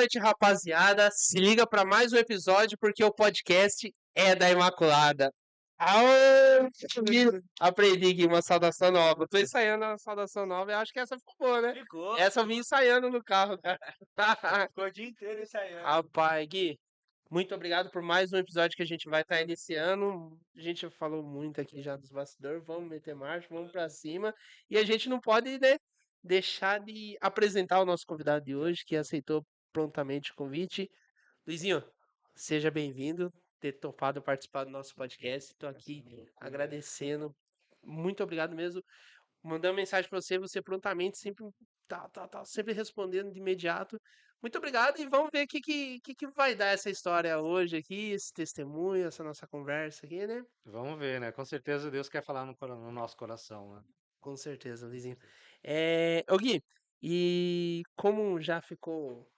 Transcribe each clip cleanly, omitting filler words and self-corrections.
noite, rapaziada. Se liga para mais um episódio porque o podcast é da Imaculada. Aô! Aprendi aqui uma saudação nova. Eu tô ensaiando a saudação nova e acho que essa ficou boa, né? Ficou. Essa eu vim ensaiando no carro, cara. Ficou o dia inteiro ensaiando. Rapaz, Gui, muito obrigado por mais um episódio que a gente vai estar iniciando. A gente já falou muito aqui já dos bastidores. Vamos meter marcha, vamos pra cima. E a gente não pode, né, deixar de apresentar o nosso convidado de hoje, que aceitou prontamente o convite. Luizinho, seja bem-vindo, ter topado participar do nosso podcast. Estou aqui agradecendo. Muito obrigado mesmo. Mandei uma mensagem para você, você prontamente sempre sempre respondendo de imediato. Muito obrigado e vamos ver o que vai dar essa história hoje aqui, esse testemunho, essa nossa conversa aqui, né? Vamos ver, né? Com certeza Deus quer falar no nosso coração, né? Com certeza, Luizinho. Ô Gui, e como já ficou.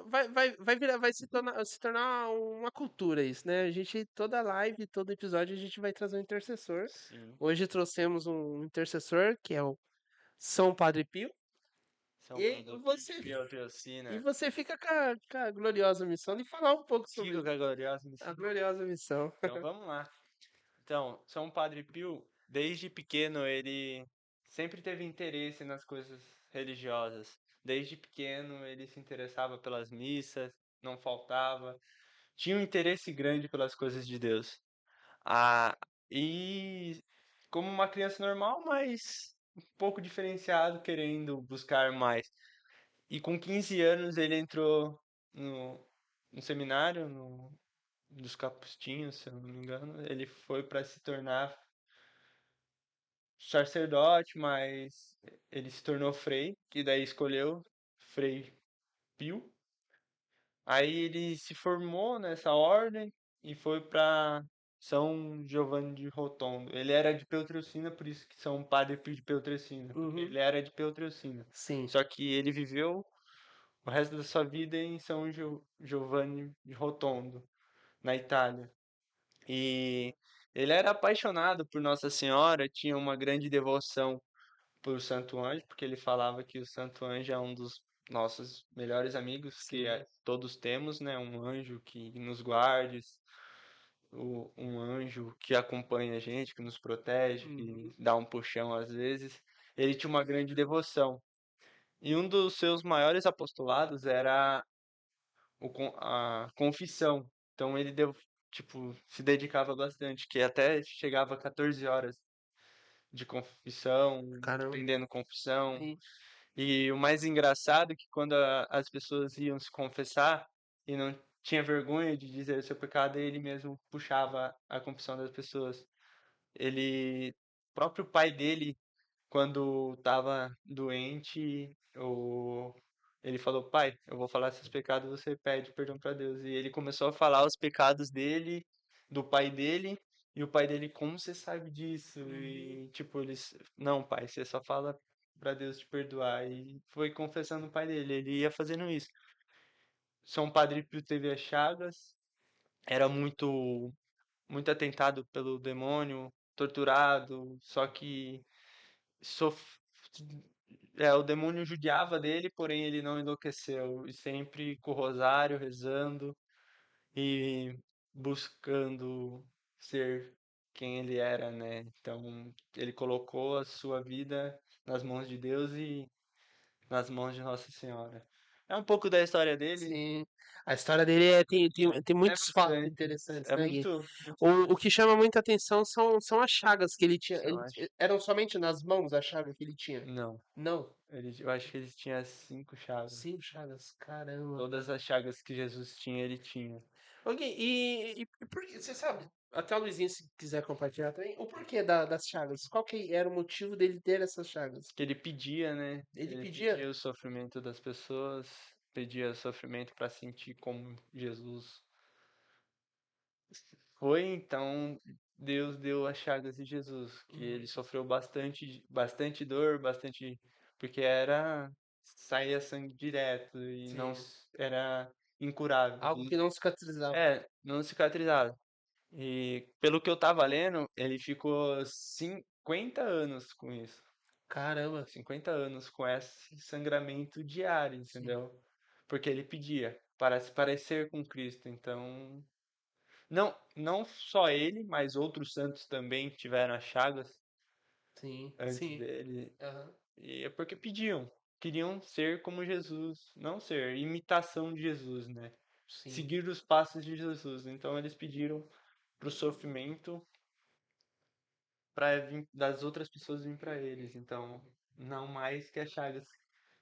Vai se tornar uma cultura isso, né? A gente, toda live, todo episódio, a gente vai trazer um intercessor. Sim. Hoje trouxemos um intercessor, que é o São Padre Pio. São E Paulo você, Pietrelcina. e você fica com a gloriosa missão de falar um pouco sobre Fico com a gloriosa a missão. gloriosa missão. Então vamos lá. Então, São Padre Pio, desde pequeno, ele sempre teve interesse nas coisas religiosas. Desde pequeno, ele se interessava pelas missas, não faltava. Tinha um interesse grande pelas coisas de Deus. Ah, e como uma criança normal, mas um pouco diferenciado, querendo buscar mais. E com 15 anos ele entrou no seminário dos Capuchinhos, se eu não me engano. Ele foi para se tornar sacerdote, mas ele se tornou frei, que daí escolheu Frei Pio. Aí ele se formou nessa ordem e foi para São Giovanni de Rotondo. Ele era de Pietrelcina, por isso que São Padre Pio de Pietrelcina, porque Uhum. ele era de Pietrelcina. Sim. Só que ele viveu o resto da sua vida em São Giovanni de Rotondo, na Itália. E ele era apaixonado por Nossa Senhora, tinha uma grande devoção por Santo Anjo, porque ele falava que o Santo Anjo é um dos nossos melhores amigos que Sim. todos temos, né? Um anjo que nos guarde, um anjo que acompanha a gente, que nos protege, Uhum. que dá um puxão às vezes. Ele tinha uma grande devoção. E um dos seus maiores apostolados era a confissão. Então ele tipo, se dedicava bastante, que até chegava a 14 horas de confissão, Caramba. aprendendo confissão. Sim. E o mais engraçado é que quando as pessoas iam se confessar e não tinha vergonha de dizer o seu pecado, ele mesmo puxava a confissão das pessoas. O próprio pai dele, quando estava doente, ele falou: Pai, eu vou falar seus pecados, você pede perdão para Deus. E ele começou a falar os pecados dele, do pai dele, e o pai dele: Como você sabe disso? E tipo, eles: Não, pai, você só fala para Deus te perdoar. E foi confessando o pai dele, ele ia fazendo isso. São Padre Pio teve as chagas, era muito atentado pelo demônio, torturado, só que sof... o demônio judiava dele, porém ele não enlouqueceu, e sempre com o rosário, rezando e buscando ser quem ele era, né? Então, ele colocou a sua vida nas mãos de Deus e nas mãos de Nossa Senhora. É um pouco da história dele, Sim. A história dele tem é muitos fatos bastante, interessantes, é né, Gui? muito O que chama muita atenção são as chagas que ele tinha. eu acho. Eram somente nas mãos as chagas que ele tinha? Não, Não. eu acho que ele tinha 5 chagas. 5 chagas, caramba. Todas as chagas que Jesus tinha, ele tinha. Ok, e por que, você sabe, até o Luizinho se quiser compartilhar também, o porquê das chagas? Qual que era o motivo dele ter essas chagas? Que ele pedia, né? Ele Ele pedia? pedia o sofrimento das pessoas, pedia sofrimento para sentir como Jesus foi, então Deus deu as chagas de Jesus, que ele sofreu bastante dor, bastante, porque saía sangue direto e não Sim. era incurável. Algo que não cicatrizava. Não cicatrizava. E pelo que eu tava lendo, ele ficou 50 anos com isso. Caramba. 50 anos com esse sangramento diário, Sim. entendeu? porque ele pedia para se parecer com Cristo. Então, não só ele, mas outros santos também tiveram as chagas Sim, antes sim. dele. Aham, E é porque queriam ser como Jesus, não ser imitação de Jesus, né? sim. Seguir os passos de Jesus. Então eles pediram pro sofrimento para das outras pessoas vir para eles. Então, não mais que as chagas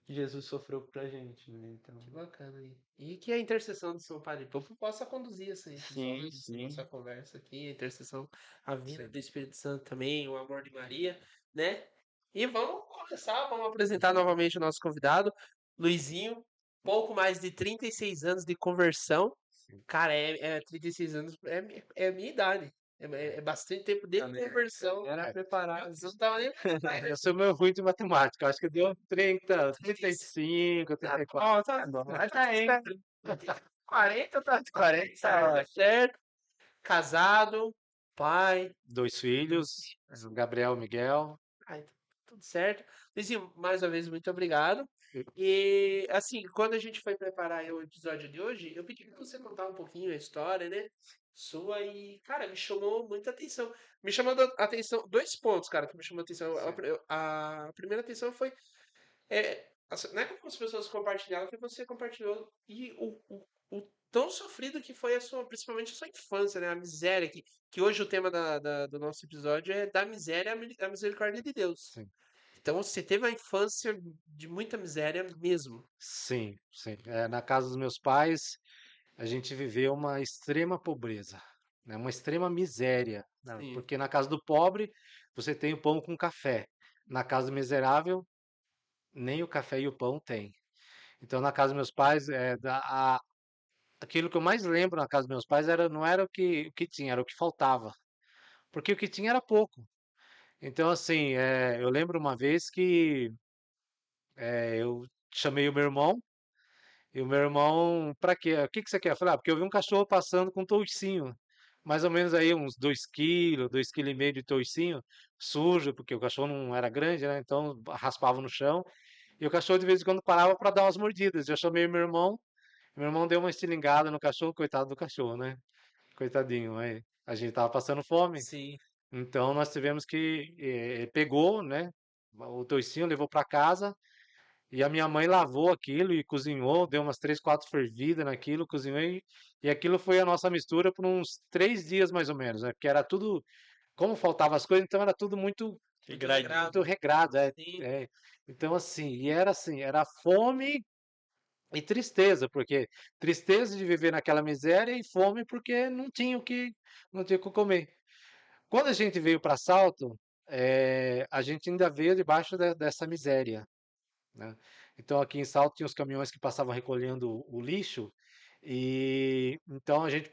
que Jesus sofreu pra gente, né? Então, Que bacana aí. E que a intercessão do São Padre Popo possa conduzir esse sim, episódio, essa sim, nossa conversa aqui, a intercessão, a vinda Sim. do Espírito Santo também, o amor de Maria, né? E vamos começar, vamos apresentar novamente o nosso convidado, Luizinho, pouco mais de 36 anos de conversão. Cara, 36 anos é a minha idade. É bastante tempo de eu nem conversão. era É, preparado. Eu não tava nem eu sou meio ruim de matemática. Acho que deu 30, 35, 34. Ó, tá bom. Mas tá entre 40, tá 40, tá certo. Casado, pai. 2 filhos, o Gabriel e o Miguel. Ah, então, tudo certo. Luizinho, mais uma vez, muito obrigado. E, assim, quando a gente foi preparar o episódio de hoje, eu pedi pra você contar um pouquinho a história, né? Sua e, cara, me chamou muita atenção. Me chamou a atenção, dois pontos, cara, que me chamou a atenção. Sim. A primeira atenção foi não é como as pessoas compartilharam, que você compartilhou. E o tão sofrido que foi principalmente a sua infância, né? A miséria, que hoje o tema do nosso episódio é da miséria à misericórdia de Deus. Sim, Então você teve uma infância de muita miséria mesmo. sim, sim. Na casa dos meus pais, a gente viveu uma extrema pobreza, né? Uma extrema miséria, né? Sim, Porque na casa do pobre, você tem o pão com café. Na casa do miserável, nem o café e o pão tem. Então, na casa dos meus pais, aquilo que eu mais lembro na casa dos meus pais não era o que tinha, era o que faltava. Porque o que tinha era pouco. Então, assim, eu lembro uma vez que eu chamei o meu irmão, e o meu irmão, pra quê? O que que você quer? Eu falei, porque eu vi um cachorro passando com um toucinho. Mais ou menos aí uns 2 quilos, 2,5 kg de toucinho, sujo, porque o cachorro não era grande, né? Então raspava no chão. E o cachorro de vez em quando parava para dar umas mordidas. Eu chamei meu irmão deu uma estilingada no cachorro, coitado do cachorro, né? Coitadinho. Aí a gente tava passando fome, sim, então nós tivemos que pegou, né? O toicinho levou para casa e a minha mãe lavou aquilo e cozinhou, deu umas 3, 4 fervidas naquilo, cozinhou e aquilo foi a nossa mistura por uns 3 dias mais ou menos, né? Porque era tudo, como faltava as coisas, então era tudo muito muito muito regrado. regrado, Sim, Então e era assim, era fome e tristeza, porque tristeza de viver naquela miséria e fome porque não tinha o que comer. Quando a gente veio para Salto, a gente ainda veio debaixo dessa miséria, né? Então aqui em Salto tinha os caminhões que passavam recolhendo o lixo e então a gente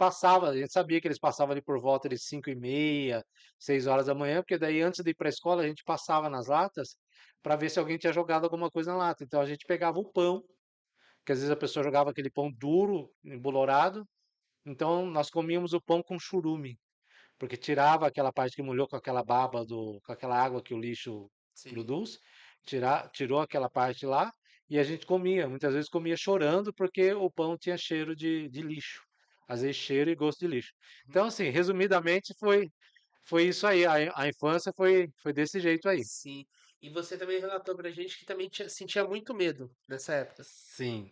sabia que eles passavam ali por volta de 5h30, 6 horas da manhã, porque daí antes de ir para a escola a gente passava nas latas para ver se alguém tinha jogado alguma coisa na lata. Então a gente pegava o pão, que às vezes a pessoa jogava aquele pão duro, embolorado, então nós comíamos o pão com churume, porque tirava aquela parte que molhou com aquela baba com aquela água que o lixo sim. produz, tirou aquela parte lá e a gente comia. Muitas vezes comia chorando porque o pão tinha cheiro de lixo, às vezes cheiro e gosto de lixo. Então, assim, resumidamente foi isso aí. A infância foi desse jeito aí. Sim. E você também relatou pra gente que também sentia muito medo nessa época. Sim,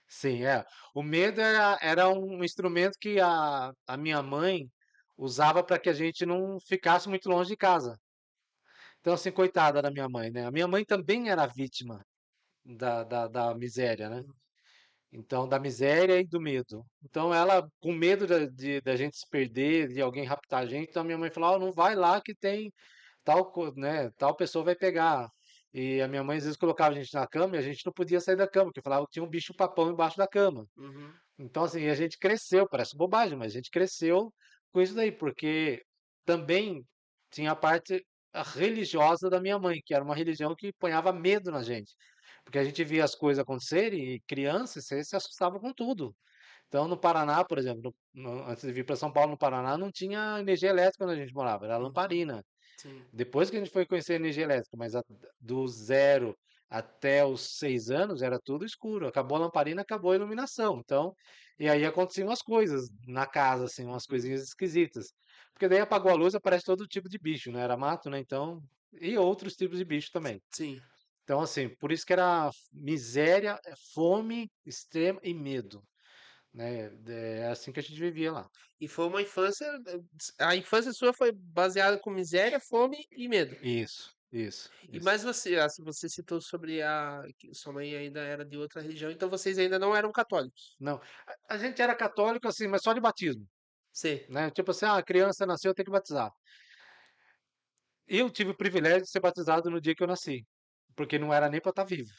sim, é. O medo era um instrumento que a minha mãe usava para que a gente não ficasse muito longe de casa. Então, assim, coitada da minha mãe, né? A minha mãe também era vítima da miséria, né? Então, da miséria e do medo. Então, ela, com medo da gente se perder, de alguém raptar a gente, então a minha mãe falou, "Ó, não vai lá que tem né, tal pessoa vai pegar." E a minha mãe às vezes colocava a gente na cama e a gente não podia sair da cama, porque falava que tinha um bicho papão embaixo da cama. Uhum. Então, assim, a gente cresceu, parece bobagem, mas a gente cresceu com isso daí, porque também tinha a parte religiosa da minha mãe, que era uma religião que ponhava medo na gente. Porque a gente via as coisas acontecerem e crianças, você se assustava com tudo. Então, no Paraná, por exemplo, antes de vir para São Paulo, no Paraná, não tinha energia elétrica onde a gente morava, era Uhum. lamparina. Sim. Depois que a gente foi conhecer a energia elétrica, mas do zero Até os 6 anos era tudo escuro. Acabou a lamparina, acabou a iluminação. Então, e aí aconteciam as coisas na casa, assim, umas Uhum. coisinhas esquisitas. Porque daí apagou a luz, aparece todo tipo de bicho, né? Era mato, né? Então, e outros tipos de bicho também. Sim. Então, assim, por isso que era miséria, fome extrema e medo, né? É assim que a gente vivia lá. E foi uma infância. A infância sua foi baseada com miséria, fome e medo. Isso, isso, E isso. mais você, você citou sobre a que sua mãe ainda era de outra religião, então vocês ainda não eram católicos. Não, a gente era católico assim, mas só de batismo, Sim. né? Tipo assim, a criança nasceu, tem que batizar. Eu tive o privilégio de ser batizado no dia que eu nasci, porque não era nem para estar vivo,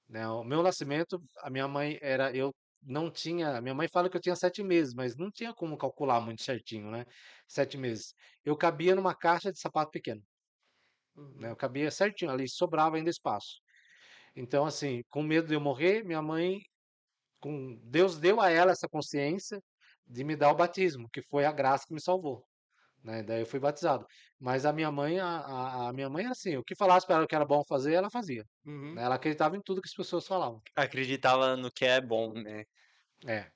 né? O meu nascimento, a minha mãe era, eu não tinha, minha mãe fala que eu tinha 7 meses, mas não tinha como calcular muito certinho, né? 7 meses. Eu cabia numa caixa de sapato pequeno, né? Eu Uhum. cabia certinho, ali sobrava ainda espaço. Então, assim, com medo de eu morrer, minha mãe, Deus deu a ela essa consciência de me dar o batismo, que foi a graça que me salvou, né? Daí eu fui batizado. Mas a minha mãe, a minha mãe era assim, o que falasse para ela que era bom fazer, ela fazia, Uhum. né? Ela acreditava em tudo que as pessoas falavam. Acreditava no que é bom, né? É,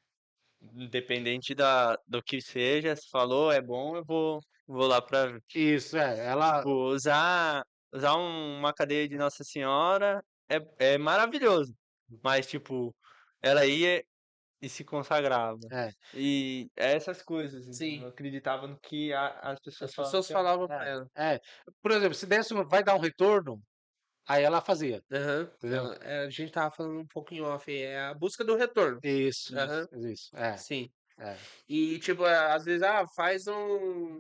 Independente do que seja, se falou é bom, vou lá pra, isso, ela, tipo, usar uma cadeia de Nossa Senhora é maravilhoso. Mas, tipo, ela ia e se consagrava. é, E essas coisas, entendeu? Sim. Eu acreditava no que as pessoas As falavam pessoas que era bom. falavam pra ela. é. Por exemplo, se desse, vai dar um retorno, aí ela fazia, Aham. entendeu? A gente tava falando um pouco em off, é a busca do retorno. Isso, Aham. isso, Sim. é, E tipo, às vezes,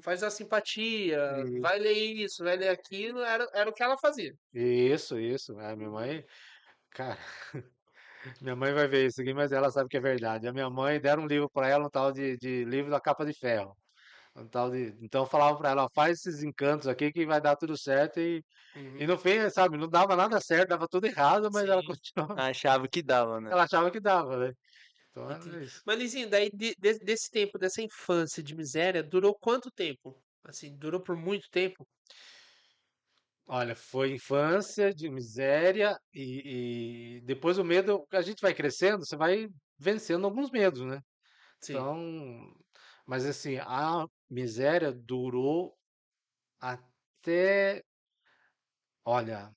faz a simpatia, e- vai ler isso, vai ler aquilo, era o que ela fazia. isso. É, minha mãe, cara, minha mãe vai ver isso aqui, mas ela sabe que é verdade. A minha mãe deram um livro para ela, um tal de livro da capa de ferro. Um tal de, então eu falava para ela, ó, faz esses encantos aqui que vai dar tudo certo e Uhum. no fim, sabe, não dava nada certo, dava tudo errado, mas ela Sim, continuava, Achava que dava, né? ela achava que dava, né? Então entendi. era isso. Mas Lizinho, daí desse tempo, dessa infância de miséria, durou quanto tempo? Assim, durou por muito tempo? Olha, foi infância de miséria e depois o medo, a gente vai crescendo, você vai vencendo alguns medos, né? Sim. Então, mas assim, a miséria durou até, olha,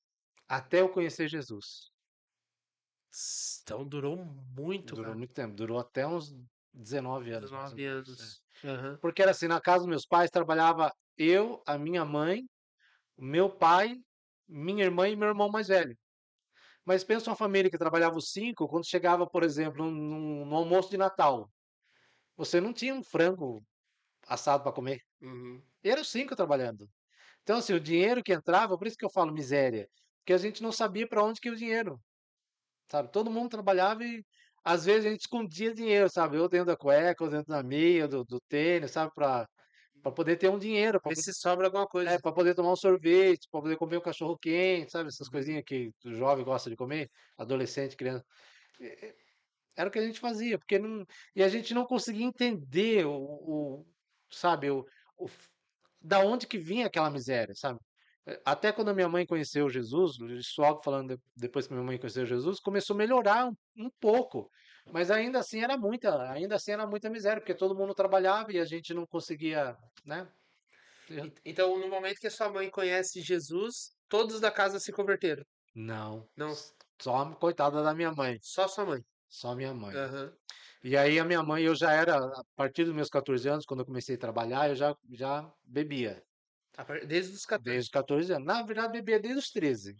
até eu conhecer Jesus. Então durou muito, Durou cara. muito tempo, durou até uns 19 anos, mais ou 19 menos. É. anos. Aham. Porque era assim, na casa dos meus pais trabalhava eu, a minha mãe, o meu pai, minha irmã e meu irmão mais velho. Mas pensa uma família que trabalhava os cinco, quando chegava, por exemplo, no almoço de Natal, você não tinha um frango assado para comer. Uhum. E eram os cinco trabalhando. Então, assim, o dinheiro que entrava, por isso que eu falo miséria, porque a gente não sabia para onde que ia o dinheiro, sabe? Todo mundo trabalhava e às vezes a gente escondia dinheiro, sabe? Eu dentro da cueca, ou dentro da meia, do tênis, sabe? Para poder ter um dinheiro, Ver se sobra alguma coisa. para poder tomar um sorvete, para poder comer um cachorro quente, sabe? Essas Uhum. coisinhas que o jovem gosta de comer, adolescente, criança. Era o que a gente fazia, porque não, e a gente não conseguia entender sabe, da onde que vinha aquela miséria, sabe? Até quando a minha mãe conheceu Jesus, isso algo falando depois que minha mãe conheceu Jesus, começou a melhorar um pouco, mas ainda assim era muita miséria, porque todo mundo trabalhava e a gente não conseguia, né? Então, no momento que a sua mãe conhece Jesus, todos da casa se converteram. Não, Não, só coitada da minha mãe, só sua mãe. só minha mãe. Aham. E aí a minha mãe, eu já era, a partir dos meus 14 anos, quando eu comecei a trabalhar, eu já bebia. Desde os Desde 14. os 14 anos. Na verdade, bebia desde os 13.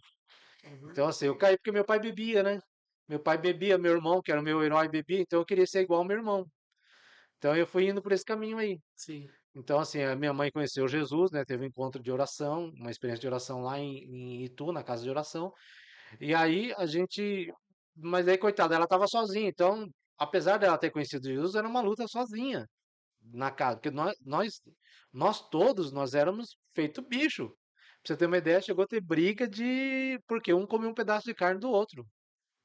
Uhum. Então, assim, eu caí porque meu pai bebia, né? Meu pai bebia, meu irmão, que era o meu herói, bebia, então eu queria ser igual ao meu irmão. Então eu fui indo por esse caminho aí. Sim. Então, assim, a minha mãe conheceu Jesus, né? Teve um encontro de oração, uma experiência de oração lá em Itu, na casa de oração. E aí a gente. Mas aí, coitada, ela estava sozinha. Então, apesar dela ter conhecido Jesus, era uma luta sozinha na casa, porque nós todos, nós éramos feito bicho. Pra você ter uma ideia, chegou a ter briga de porque um comia um pedaço de carne do outro.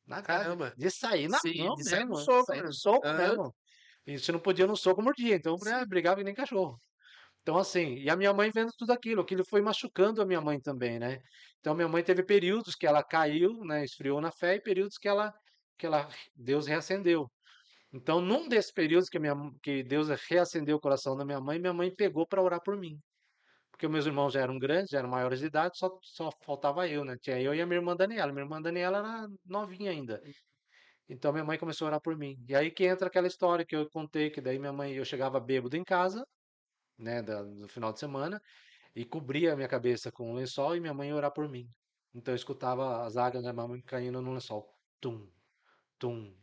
Na casa, Caramba. de sair na Sim, mão de sair no mesmo, soco sair no mesmo. soco Aham. mesmo. E você não podia no soco, mordia, então Sim. brigava que nem cachorro. Então, assim, e a minha mãe vendo tudo aquilo foi machucando a minha mãe também, né? Então, minha mãe teve períodos que ela caiu, né, esfriou na fé, e períodos que ela, Deus reacendeu. Então, num desses períodos que Deus reacendeu o coração da minha mãe pegou para orar por mim. Porque meus irmãos já eram grandes, já eram maiores de idade, só faltava eu, né? Tinha eu e a minha irmã Daniela. Minha irmã Daniela era novinha ainda. Então minha mãe começou a orar por mim. E aí que entra aquela história que eu contei, que daí minha mãe, eu chegava bêbado em casa, né, no final de semana, e cobria a minha cabeça com um lençol e minha mãe ia orar por mim. Então eu escutava as águas da minha mãe caindo no lençol. Tum, tum,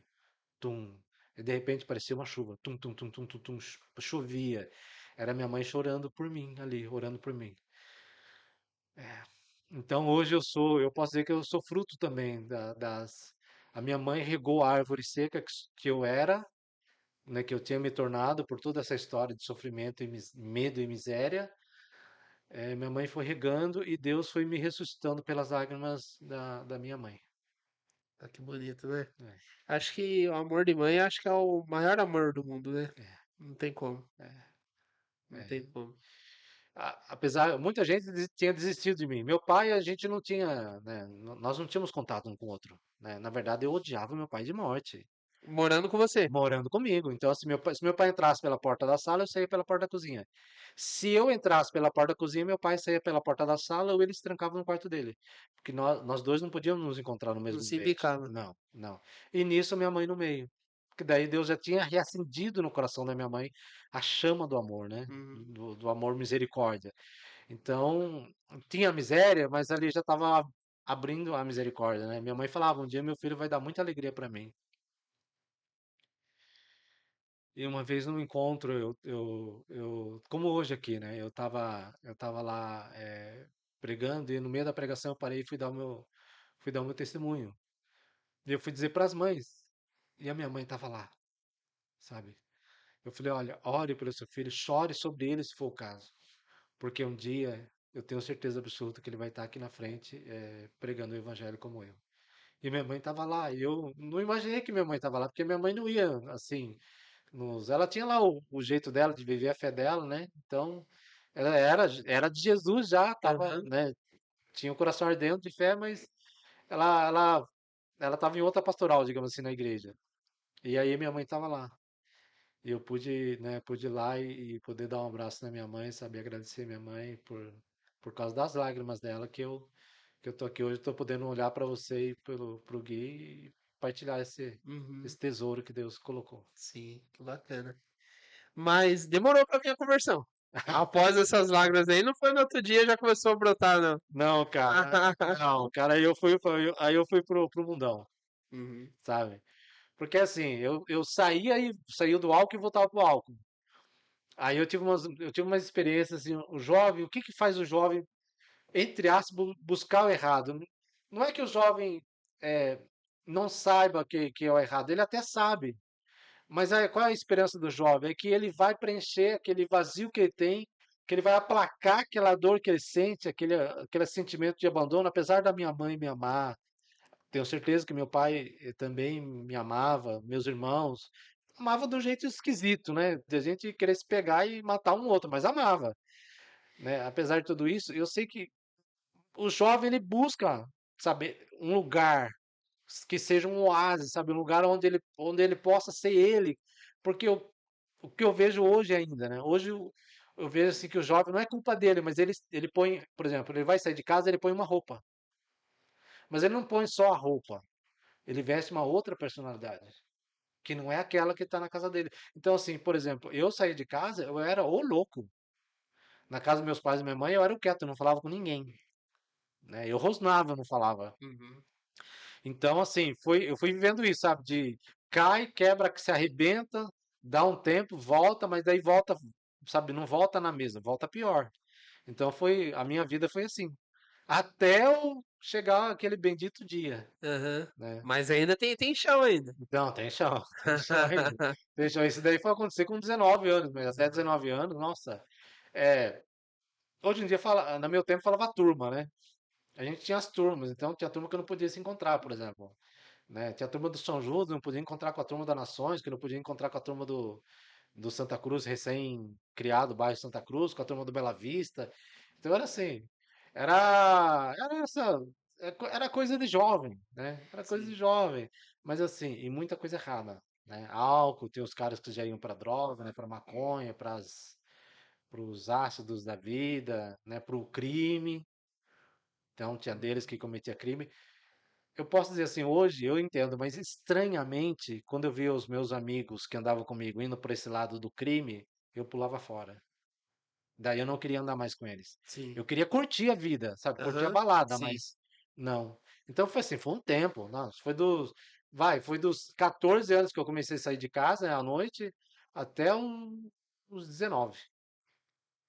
tum. E de repente parecia uma chuva. Tum, tum, tum, tum, tum, tum. Chovia. Era minha mãe chorando por mim ali, orando por mim. Então hoje eu posso dizer que eu sou fruto também a minha mãe regou a árvore seca que eu era, né, que eu tinha me tornado por toda essa história de sofrimento e medo e miséria. Minha mãe foi regando e Deus foi me ressuscitando pelas lágrimas da minha mãe. Ah, que bonito, né? É, Acho que o amor de mãe, acho que é o maior amor do mundo, né? Não tem como, não tem é. como. Apesar, muita gente tinha desistido de mim. Meu pai, a gente não tinha, né, nós não tínhamos contato um com o outro, né? Na verdade, eu odiava meu pai de morte. Morando com você. Morando comigo. Então, assim, se meu pai entrasse pela porta da sala, eu saía pela porta da cozinha. Se eu entrasse pela porta da cozinha, meu pai saía pela porta da sala ou ele se trancava no quarto dele. Porque nós dois não podíamos nos encontrar no Não mesmo se ambiente. bicava. Não, não. E nisso, minha mãe no meio. Porque daí Deus já tinha reacendido no coração da minha mãe a chama do amor, né? Uhum. Do amor misericórdia. Então, tinha a miséria, mas ali já estava abrindo a misericórdia, né? Minha mãe falava: um dia meu filho vai dar muita alegria para mim. E uma vez num encontro, como hoje aqui, né? Eu tava lá pregando e no meio da pregação eu parei e fui dar o meu testemunho. E eu fui dizer para as mães. E a minha mãe estava lá, sabe? Eu falei, olha, ore pelo seu filho, chore sobre ele se for o caso. Porque um dia eu tenho certeza absoluta que ele vai estar aqui na frente pregando o evangelho como eu. E minha mãe estava lá. E eu não imaginei que minha mãe estava lá, porque minha mãe não ia assim. Ela tinha lá o jeito dela de viver a fé dela, né? Então, ela era de Jesus já, tava, Aham. né? Tinha o coração ardendo de fé, mas ela, ela, ela tava em outra pastoral, digamos assim, na igreja. E aí minha mãe estava lá. E eu pude, né, pude ir lá e poder dar um abraço na minha mãe, saber agradecer minha mãe por causa das lágrimas dela que eu tô aqui hoje, tô podendo olhar para você e pro Gui e partilhar esse Uhum. tesouro que Deus colocou. Sim, que bacana. Mas demorou pra vir a conversão. Após essas lágrimas aí, não foi no outro dia já começou a brotar, não. Não, cara. Não, cara, aí eu fui pro mundão, Uhum. sabe? Porque assim, eu saía do álcool e voltava pro álcool. Aí eu tive umas experiências assim, o jovem, o que que faz o jovem, entre aspas, buscar o errado? Não é que o jovem é, não saiba que é o errado, ele até sabe. Mas qual é a esperança do jovem? É que ele vai preencher aquele vazio que ele tem, que ele vai aplacar aquela dor que ele sente, aquele sentimento de abandono, apesar da minha mãe me amar. Tenho certeza que meu pai também me amava, meus irmãos. Amava de um jeito esquisito, né? De a gente querer se pegar e matar um outro, mas amava, né? Apesar de tudo isso, eu sei que o jovem ele busca, sabe, um lugar que seja um oásis, sabe, um lugar onde ele possa ser ele, porque o que eu vejo hoje ainda, né? Hoje eu vejo assim que o jovem não é culpa dele, mas ele põe, por exemplo, ele vai sair de casa, ele põe uma roupa, mas ele não põe só a roupa, ele veste uma outra personalidade, que não é aquela que está na casa dele. Então, assim, por exemplo, eu saí de casa, eu era o louco. Na casa dos meus pais e minha mãe, eu era o quieto, eu não falava com ninguém, né? Eu rosnava, eu não falava. Uhum. Então, assim, eu fui vivendo isso, sabe? De cai, quebra, se arrebenta, dá um tempo, volta, mas daí volta, sabe? Não volta na mesa, volta pior. Então a minha vida foi assim. Até eu chegar aquele bendito dia, Aham. né? Mas ainda tem chão ainda. Então, tem chão, tem chão ainda. Tem chão. Isso daí foi acontecer com 19 anos, mas até 19 anos, nossa. É, hoje em dia, no meu tempo falava turma, né? A gente tinha as turmas, então tinha turma que eu não podia se encontrar, por exemplo. Né? Tinha a turma do São Judas, não podia encontrar com a turma da Nações, que não podia encontrar com a turma do Santa Cruz, recém-criado, bairro Santa Cruz, com a turma do Bela Vista. Então era assim, era essa, era coisa de jovem, né? Era coisa de Sim. jovem, mas assim, e muita coisa errada, né? Álcool, tem os caras que já iam para droga, né? Para maconha, para os ácidos da vida, né? Para o crime. Então tinha deles que cometia crime. Eu posso dizer assim, hoje eu entendo, mas estranhamente, quando eu via os meus amigos que andavam comigo indo por esse lado do crime, eu pulava fora. Daí eu não queria andar mais com eles. Sim. Eu queria curtir a vida, sabe? Curtir a Aham. balada, Sim. mas não. Então foi assim, foi um tempo. Nossa, foi dos 14 anos que eu comecei a sair de casa, né, à noite, até uns 19.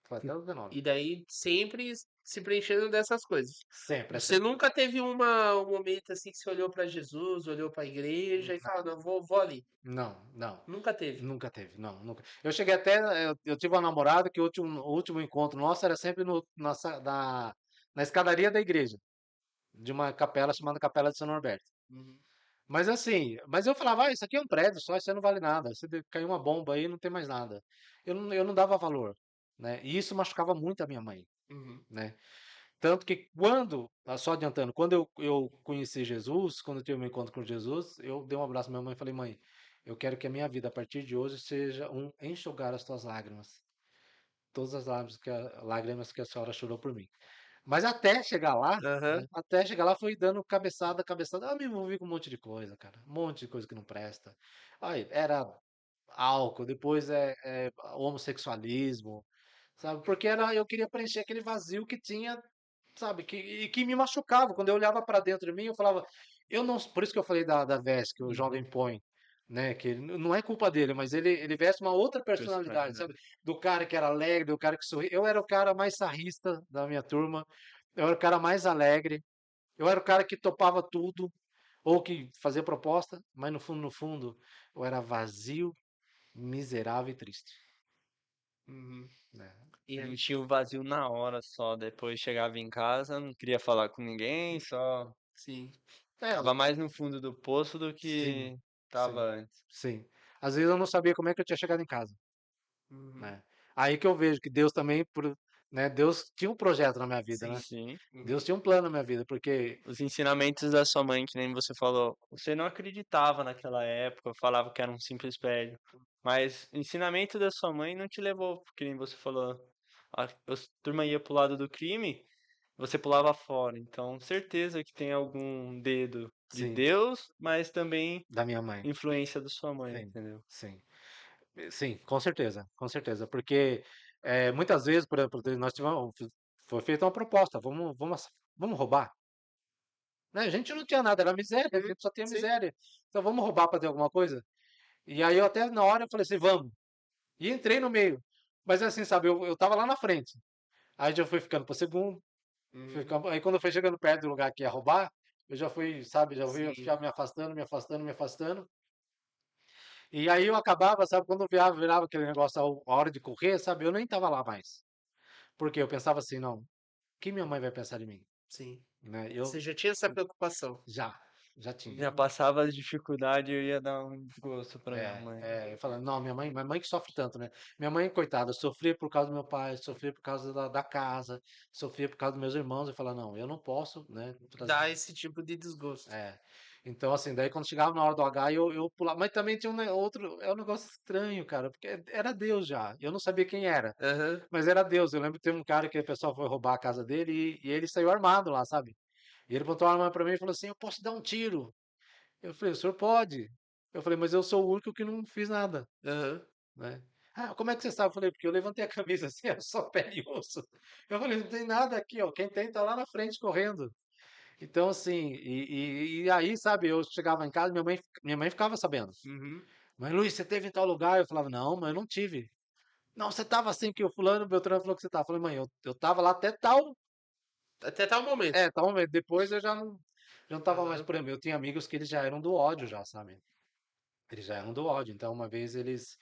Foi até os 19. E daí sempre se preenchendo dessas coisas. Sempre, Você nunca teve um momento assim que você olhou pra Jesus, olhou pra igreja e falou, não, vou ali. Não, não. Nunca teve. Nunca teve, não, nunca. Eu cheguei até, eu tive uma namorada que o último encontro nosso era sempre na escadaria da igreja, de uma capela chamada Capela de São Norberto. Uhum. Mas assim, mas eu falava, isso aqui é um prédio só, isso aí não vale nada. Se cair uma bomba aí, não tem mais nada. Eu não dava valor, né? E isso machucava muito a minha mãe, Uhum. né? Tanto que só adiantando, quando eu conheci Jesus, quando eu tive um encontro com Jesus, eu dei um abraço à minha mãe e falei, mãe, eu quero que a minha vida a partir de hoje seja um enxugar as tuas lágrimas. Todas as lágrimas que a senhora chorou por mim. Mas até chegar lá, né? Aham. Até chegar lá foi dando cabeçada, cabeçada. Eu me envolvi com um monte de coisa, cara. Um monte de coisa que não presta. Aí, era álcool, depois é homossexualismo, sabe? Porque eu queria preencher aquele vazio que tinha, sabe? E que me machucava. Quando eu olhava para dentro de mim, eu falava, eu não. Por isso que eu falei da veste que o jovem Uhum. põe, né? Que não é culpa dele, mas ele veste uma outra personalidade, sabe? Do cara que era alegre, do cara que sorria. Eu era o cara mais sarrista da minha turma. Eu era o cara mais alegre. Eu era o cara que topava tudo, ou que fazia proposta, mas no fundo, eu era vazio, miserável e triste, Uhum. né? E aí, Enchia o vazio na hora só. Depois chegava em casa, não queria falar com ninguém, só sim. É, tava mais no fundo do poço do sim, que tava sim, antes. sim. Às vezes eu não sabia como é que eu tinha chegado em casa, Uhum. né? Aí que eu vejo que Deus também, né? Deus tinha um projeto na minha vida, né? Sim. Sim. Deus Uhum. tinha um plano na minha vida, porque Os ensinamentos da sua mãe, que nem você falou, você não acreditava naquela época, falava que era um simples prédio. Mas o ensinamento da sua mãe não te levou, que nem você falou. A turma ia pro lado do crime, você pulava fora. Então, certeza que tem algum dedo de sim, Deus, mas também da minha mãe. influência da sua mãe, Sim, entendeu? sim. Sim, com certeza, porque muitas vezes, por exemplo, nós tivemos, foi feita uma proposta, vamos roubar, né? A gente não tinha nada, era miséria, a Uhum. gente só tinha Sim. miséria. Então vamos roubar para ter alguma coisa? E aí eu até na hora eu falei assim, vamos. E entrei no meio. Mas assim, sabe, eu tava lá na frente. Aí já fui ficando para segundo, Uhum. aí quando eu fui chegando perto do lugar que ia roubar, eu já fui, sabe, já fui Sim. me afastando, me afastando, me afastando. E aí eu acabava, sabe, quando eu virava aquele negócio a hora de correr, sabe, eu nem tava lá mais. Porque eu pensava assim, não, o que minha mãe vai pensar de mim? Sim. Né? Você já tinha essa preocupação. Já, já tinha. Já Uhum. passava as dificuldades, eu ia dar um desgosto pra minha mãe. Eu falando, não, minha mãe que sofre tanto, né? Minha mãe, coitada, sofria por causa do meu pai, sofria por causa da casa, sofria por causa dos meus irmãos. Eu falava, não, eu não posso, né? Dá esse tipo de desgosto. É. Então, assim, daí quando chegava na hora do H, eu pulava. Mas também tinha outro, é um negócio estranho, cara, porque era Deus já. Eu não sabia quem era, Aham. mas era Deus. Eu lembro que teve um cara que o pessoal foi roubar a casa dele e ele saiu armado lá, sabe? E ele botou uma arma pra mim e falou assim: eu posso te dar um tiro. Eu falei: o senhor pode. Eu falei: mas eu sou o único que não fiz nada, Aham. né? Ah, como é que você sabe? Eu falei: porque eu levantei a camisa assim, é só pele e osso. Eu falei: não tem nada aqui, ó. Quem tem tá lá na frente correndo. Então, assim, e aí, sabe, eu chegava em casa, minha mãe ficava sabendo. Uhum. Mas, Luiz, você teve em tal lugar? Eu falava: não, mas eu não tive. Não, você tava assim que o fulano, o Beltrano falou que você tava. Eu falei: mãe, eu tava lá até tal. Até tal momento. Tal momento. Depois eu já não tava mais Aham. por aí. Eu tinha amigos que eles já eram do ódio, já, sabe? Eles já eram do ódio. Então, uma vez eles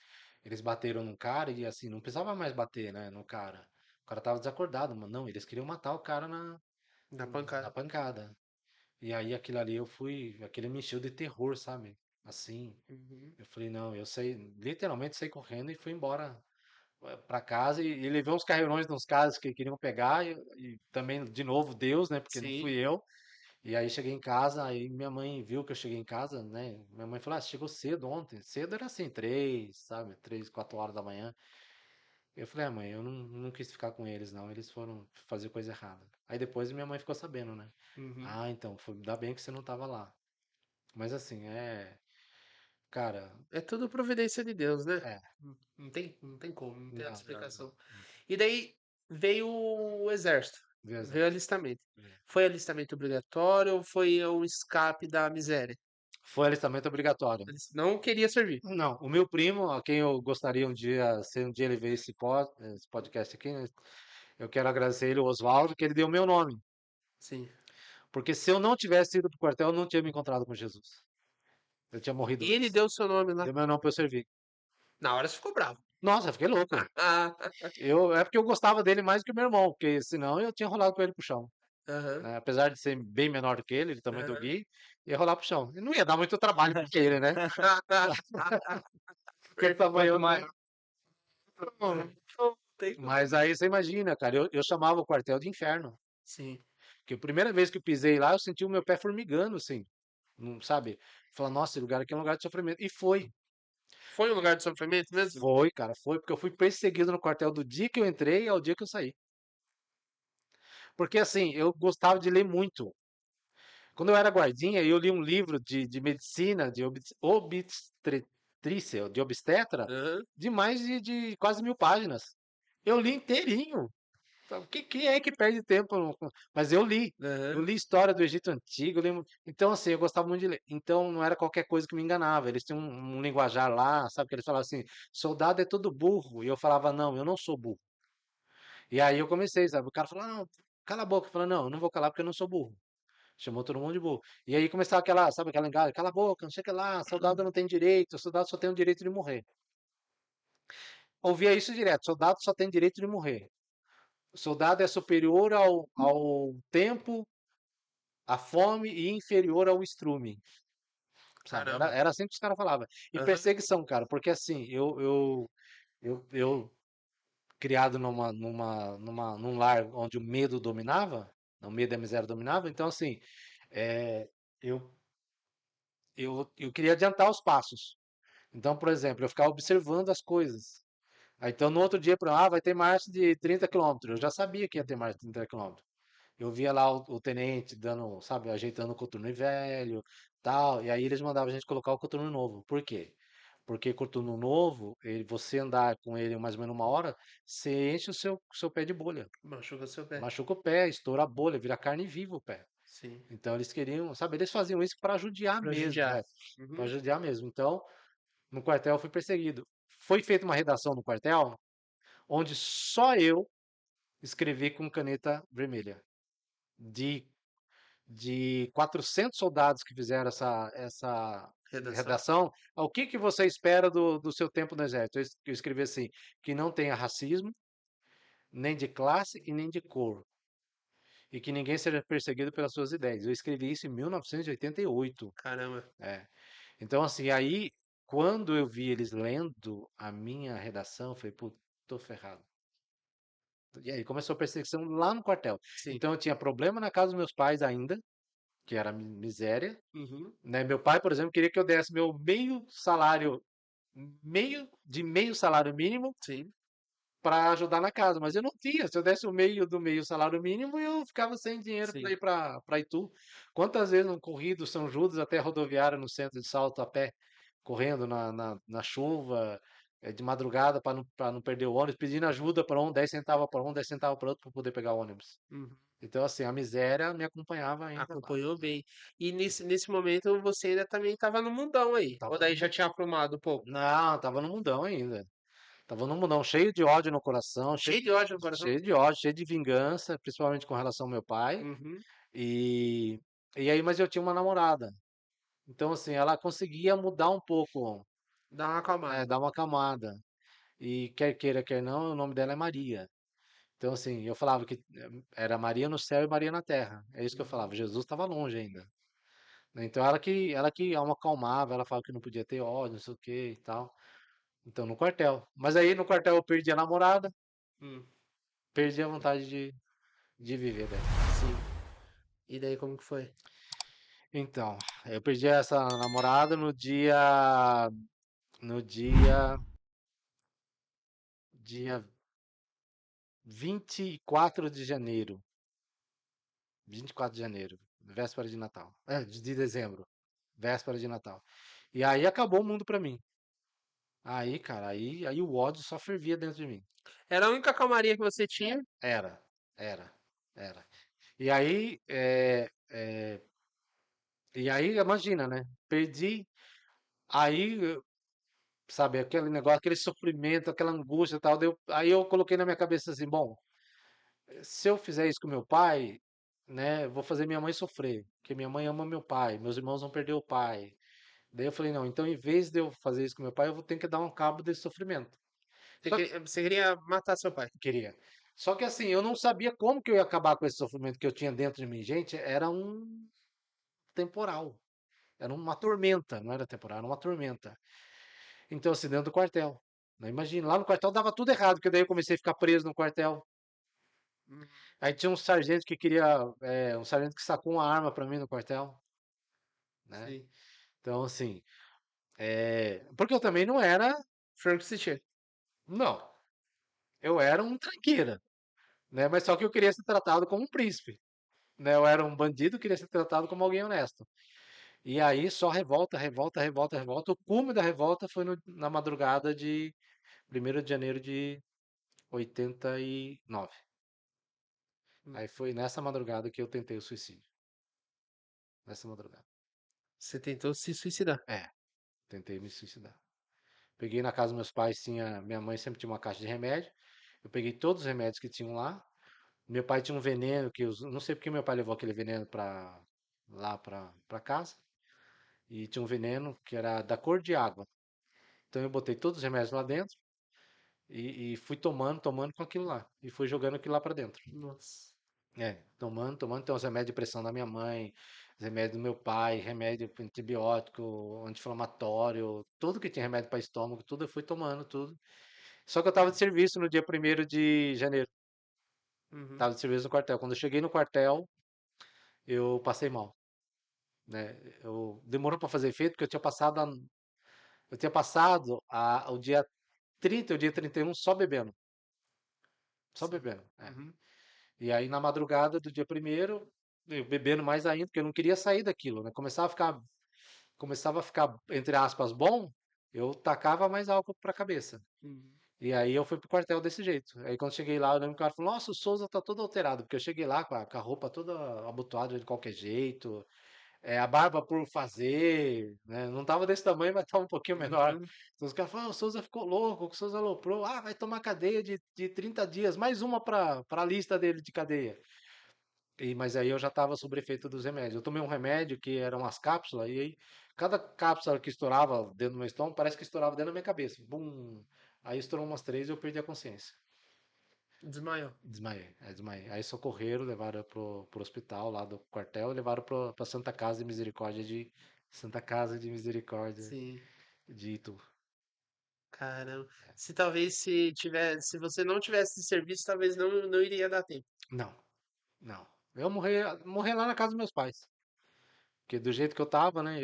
bateram num cara e, assim, não precisava mais bater, né, no cara. O cara tava desacordado, mano. Não, eles queriam matar o cara Da na pancada. pancada. E aí aquilo ali aquilo me encheu de terror, sabe? assim. Uhum. Eu falei, não, eu saí, literalmente saí correndo e fui embora pra casa e levei uns carreirões de uns caras que queriam pegar e também, de novo, Deus, né, porque não Sim. fui eu. E aí cheguei em casa, aí minha mãe viu que eu cheguei em casa, né? Minha mãe falou, ah, você chegou cedo ontem. Cedo era assim, 3, sabe? 3, 4 horas da manhã. Eu falei, ah, mãe, eu não quis ficar com eles, não. Eles foram fazer coisa errada. Aí depois minha mãe ficou sabendo, né? Uhum. Ah, então, foi, ainda bem que você não tava lá. Mas assim, cara, É tudo providência de Deus, né? é, Não tem como, não tem outra não. explicação. E daí veio o exército, Viu, veio o exército? alistamento. É. Foi alistamento obrigatório ou foi um escape da miséria? Foi alistamento obrigatório. Eles não queria servir. Não, o meu primo, a quem eu gostaria um dia, se um dia ele ver esse podcast aqui, né? Eu quero agradecer ele, o Oswaldo, que ele deu meu nome. Sim. Porque se eu não tivesse ido pro quartel, eu não tinha me encontrado com Jesus. Eu tinha morrido E ele antes. deu o seu nome lá. Deu meu nome para eu servir. Na hora você ficou bravo. Nossa, eu fiquei louco. Ah, É porque eu gostava dele mais do que o meu irmão, porque senão eu tinha rolado com ele pro chão. aham, Né? Apesar de ser bem menor do que ele também do aham. Gui, ia rolar pro chão. E não ia dar muito trabalho pra ele, né? Porque o Quanto tamanho. mais. Não tem Mas como. aí você imagina, cara, eu chamava o quartel de inferno. Sim. Porque a primeira vez que eu pisei lá, eu senti o meu pé formigando, assim. Não, sabe? Falar, nossa, esse lugar aqui é um lugar de sofrimento. E foi. Foi um lugar de sofrimento mesmo? Foi, cara, foi. Porque eu fui perseguido no quartel do dia que eu entrei ao dia que eu saí. Porque, assim, eu gostava de ler muito. Quando eu era guardinha, eu li um livro de medicina, de obstetrícia, de obstetra, Aham, de mais de quase 1000 páginas. Eu li inteirinho. Então, quem é que perde tempo? Mas eu li. Eu aham. li história do Egito Antigo. Então, assim, eu gostava muito de ler. Então, não era qualquer coisa que me enganava. Eles tinham um linguajar lá, sabe? Que eles falavam assim: soldado é todo burro. E eu falava: não, eu não sou burro. E aí eu comecei, sabe? O cara falou: não, cala a boca. Eu falei: não, eu não vou calar porque eu não sou burro. Chamou todo mundo de burro. E aí começava aquela, sabe, aquela engada, cala a boca, não sei o que lá, soldado não tem direito, soldado só tem o direito de morrer. Ouvia isso direto, soldado só tem direito de morrer. Soldado é superior ao tempo, à fome e inferior ao estrume. Sabe? Era, Caramba. era assim que os caras falavam. E Aham. perseguição, cara, porque assim, eu criado num lar onde o medo dominava, o medo e a miséria dominava, então assim, é, eu, eu queria adiantar os passos. Então, por exemplo, eu ficava observando as coisas. Aí, então, no outro dia, vai ter marcha de 30 quilômetros. Eu já sabia que ia ter marcha de 30 quilômetros. Eu via lá o tenente dando, sabe, ajeitando o coturno velho, tal. E aí eles mandavam a gente colocar o coturno novo. Por quê? Porque coturno novo, você andar com ele mais ou menos 1 hora, você enche o seu pé de bolha. Machuca seu pé. Machuca o pé, estoura a bolha, vira carne viva o pé. Sim. Então eles queriam, sabe, eles faziam isso para judiar Pra mesmo, judiar. para Uhum. judiar mesmo. Então, no quartel eu fui perseguido. Foi feita uma redação no quartel onde só eu escrevi com caneta vermelha. De, de 400 soldados que fizeram essa Redação. redação, o que, que você espera do seu tempo no exército? Eu escrevi assim, que não tenha racismo, nem de classe e nem de cor. E que ninguém seja perseguido pelas suas ideias. Eu escrevi isso em 1988. Caramba. É. Então, assim, aí, quando eu vi eles lendo a minha redação, eu falei, pô, tô ferrado. E aí começou a perseguição lá no quartel. Sim. Então eu tinha problema na casa dos meus pais ainda, que era miséria, Uhum. né? Meu pai, por exemplo, queria que eu desse meu meio salário, meio salário mínimo Sim. para ajudar na casa, mas eu não tinha. Se eu desse o meio do meio salário mínimo, eu ficava sem dinheiro para Sim. ir para Itu. Quantas vezes não corri do São Judas até a rodoviária no centro de Salto a pé, correndo na chuva, de madrugada para não perder o ônibus, pedindo ajuda para 10 centavos para 10 centavos para outro para poder pegar o ônibus. Uhum. Então, assim, a miséria me acompanhava ainda lá. Acompanhou bem. E nesse momento você ainda também estava no mundão aí. Ou Tava daí no, já tinha aprumado um pouco? não, tava no mundão ainda. Tava no mundão cheio de ódio no coração, Cheio de ódio no coração? cheio de ódio, cheio de vingança, principalmente com relação ao meu pai. Uhum. E, e aí, mas eu tinha uma namorada. Então, assim, ela conseguia mudar um pouco, Dá uma acalmada. dar uma camada. E quer queira, quer não, o nome dela é Maria. Então, assim, eu falava que era Maria no céu e Maria na terra. É isso que eu Uhum. falava. Jesus estava longe ainda. né? Então ela que acalmava, ela falava que não podia ter ódio, não sei o que e tal. Então no quartel. Mas aí no quartel eu perdi a namorada, Hum, perdi a vontade de viver daí. sim. E daí como que foi? Então, eu perdi essa namorada no dia 24 de janeiro. 24 de janeiro, véspera de Natal. De dezembro, véspera de Natal. E aí acabou o mundo pra mim. Aí, cara, aí o ódio só fervia dentro de mim. Era a única calmaria que você tinha? Era, era, era. E aí, imagina, né? Perdi, aí, sabe, aquele negócio, aquele sofrimento, aquela angústia e tal. Aí eu coloquei na minha cabeça assim, bom, se eu fizer isso com meu pai, né, eu vou fazer minha mãe sofrer, porque minha mãe ama meu pai, meus irmãos vão perder o pai. Daí eu falei, não, então em vez de eu fazer isso com meu pai, eu vou ter que dar um cabo desse sofrimento. Só que Você queria matar seu pai? queria. Só que assim, eu não sabia como que eu ia acabar com esse sofrimento que eu tinha dentro de mim. Gente, era um temporal. Era uma tormenta, não era temporal, era uma tormenta. Então, assim, dentro do quartel. Né? Imagina, lá no quartel dava tudo errado, porque daí eu comecei a ficar preso no quartel. Uhum, Aí tinha um sargento que queria, um sargento que sacou uma arma pra mim no quartel, né? sim. Então, assim, porque eu também não era, Franco você tinha. não, eu era um tranqueira, né? Mas só que eu queria ser tratado como um príncipe, né? Eu era um bandido, queria ser tratado como alguém honesto. E aí só revolta, revolta, revolta, revolta. O cume da revolta foi na madrugada de 1º de janeiro de 89. Hum. Aí foi nessa madrugada que eu tentei o suicídio. Nessa madrugada. Você tentou se suicidar. É, tentei me suicidar. Peguei na casa dos meus pais, minha mãe sempre tinha uma caixa de remédio. Eu peguei todos os remédios que tinham lá. Meu pai tinha um veneno não sei porque meu pai levou aquele veneno para casa. E tinha um veneno que era da cor de água. Então eu botei todos os remédios lá dentro e fui tomando, tomando com aquilo lá. E fui jogando aquilo lá para dentro. Nossa. Tomando, tomando. Então os remédios de pressão da minha mãe, os remédios do meu pai, remédio antibiótico, anti-inflamatório, tudo que tinha remédio para estômago, tudo eu fui tomando, tudo. Só que eu estava de serviço no dia 1º de janeiro. Uhum. Estava de serviço no quartel. Quando eu cheguei no quartel, eu passei mal, né? Demorou para fazer efeito porque eu tinha passado o dia 30 e o dia 31 só bebendo. Só Sim. bebendo. Uhum. E aí na madrugada do dia 1º, eu bebendo mais ainda, porque eu não queria sair daquilo, né? Começava a ficar, entre aspas, bom, eu tacava mais álcool pra cabeça. Uhum. E aí eu fui pro quartel desse jeito. Aí quando cheguei lá, eu lembro que o cara falou, nossa, o Souza tá todo alterado, porque eu cheguei lá com a roupa toda abotoada de qualquer jeito, a barba por fazer, né? Não tava desse tamanho, mas tava um pouquinho menor. Uhum. Então os caras falaram, "Ah, o Souza ficou louco, o Souza aloprou, vai tomar cadeia de 30 dias, mais uma pra lista dele de cadeia. Mas aí eu já estava sob efeito dos remédios. Eu tomei um remédio que eram umas cápsulas, e aí cada cápsula que estourava dentro do meu estômago, parece que estourava dentro da minha cabeça. Bum! Aí estourou umas três e eu perdi a consciência. Desmaiou. Desmaiei. Aí socorreram, levaram pro hospital lá do quartel e levaram pra Santa Casa de Misericórdia Sim. de Itu. Caramba. Se você não tivesse de serviço, talvez não iria dar tempo. Não, não. Eu morri lá na casa dos meus pais. Porque do jeito que eu tava, né,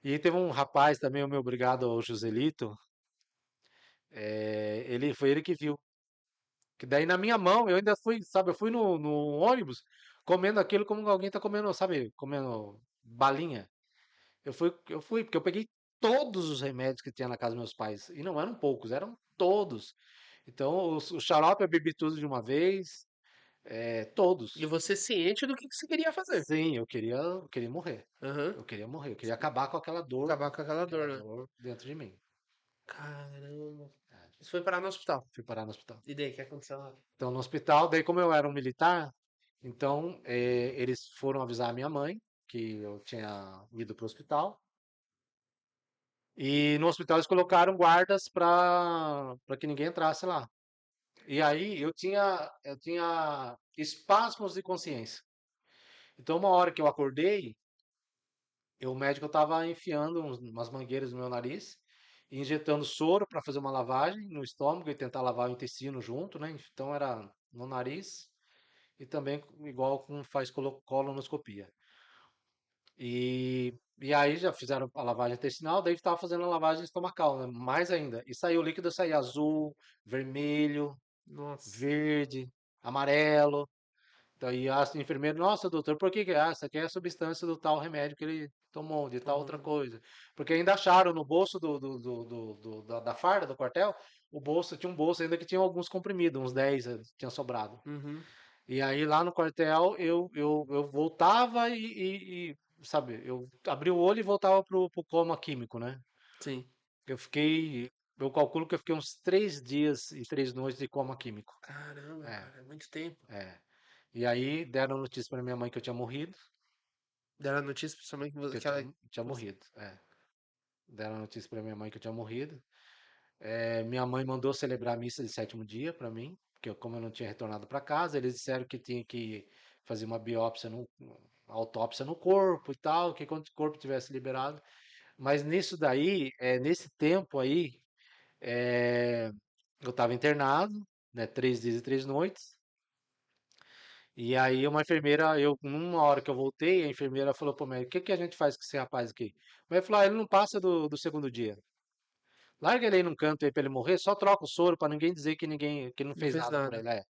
E aí teve um rapaz também, o meu obrigado ao Joselito, foi ele que viu. Que daí na minha mão, eu ainda fui, sabe, eu fui no ônibus comendo aquilo como alguém tá comendo, sabe, comendo balinha. Eu fui, porque eu peguei todos os remédios que tinha na casa dos meus pais. E não eram poucos, eram todos. Então, o xarope eu bebi tudo de uma vez, E todos. você ciente do que você queria fazer. Sim, eu queria morrer. Aham. Eu queria morrer, eu queria acabar com Acabar com aquela aquela dor, né? dor dentro de mim. Caramba. É, Você foi parar no hospital. fui parar no hospital. E daí, o que aconteceu lá? Então, no hospital, daí como eu era um militar, então eles foram avisar a minha mãe que eu tinha ido para o hospital. E no hospital eles colocaram guardas para que ninguém entrasse lá. E aí eu tinha espasmos de consciência. Então, uma hora que eu acordei, o médico estava enfiando umas mangueiras no meu nariz, e injetando soro para fazer uma lavagem no estômago e tentar lavar o intestino junto, né? Então era no nariz e também igual como faz colonoscopia. E aí já fizeram a lavagem intestinal, daí estava fazendo a lavagem estomacal, né? Mais ainda. E saiu o líquido, saía azul, vermelho, Nossa. verde, amarelo. Daí a enfermeira, nossa, doutor, por que que é? Ah, essa aqui é a substância do tal remédio que ele tomou, de tal outra Tomando. coisa. Porque ainda acharam no bolso da farda do quartel, tinha um bolso ainda que tinha alguns comprimidos, uns 10 tinha sobrado. Uhum. E aí lá no quartel eu voltava sabe, eu abri o olho e voltava pro coma químico, né? Sim. Eu calculo que eu fiquei uns 3 dias e 3 noites de coma químico. Caramba, É, cara, é muito tempo. é. E aí deram notícia pra minha mãe que eu tinha morrido, Deram a notícia pra sua mãe que que eu que ela. tinha morrido, é. Deram notícia pra minha mãe que eu tinha morrido. Minha mãe mandou celebrar a missa de sétimo dia pra mim, porque como eu não tinha retornado pra casa, eles disseram que tinha que fazer uma biópsia, uma autópsia no corpo e tal, que quando o corpo tivesse liberado. Mas nisso daí, nesse tempo aí, é, eu estava internado, né, 3 dias e 3 noites. E aí uma enfermeira, numa hora que eu voltei, a enfermeira falou pro médico, o que que a gente faz com esse rapaz aqui? O médico falou, ele não passa do segundo dia. Larga ele aí num canto aí pra ele morrer, só troca o soro pra ninguém dizer que ele não Não fez fez nada por nada. ele. É.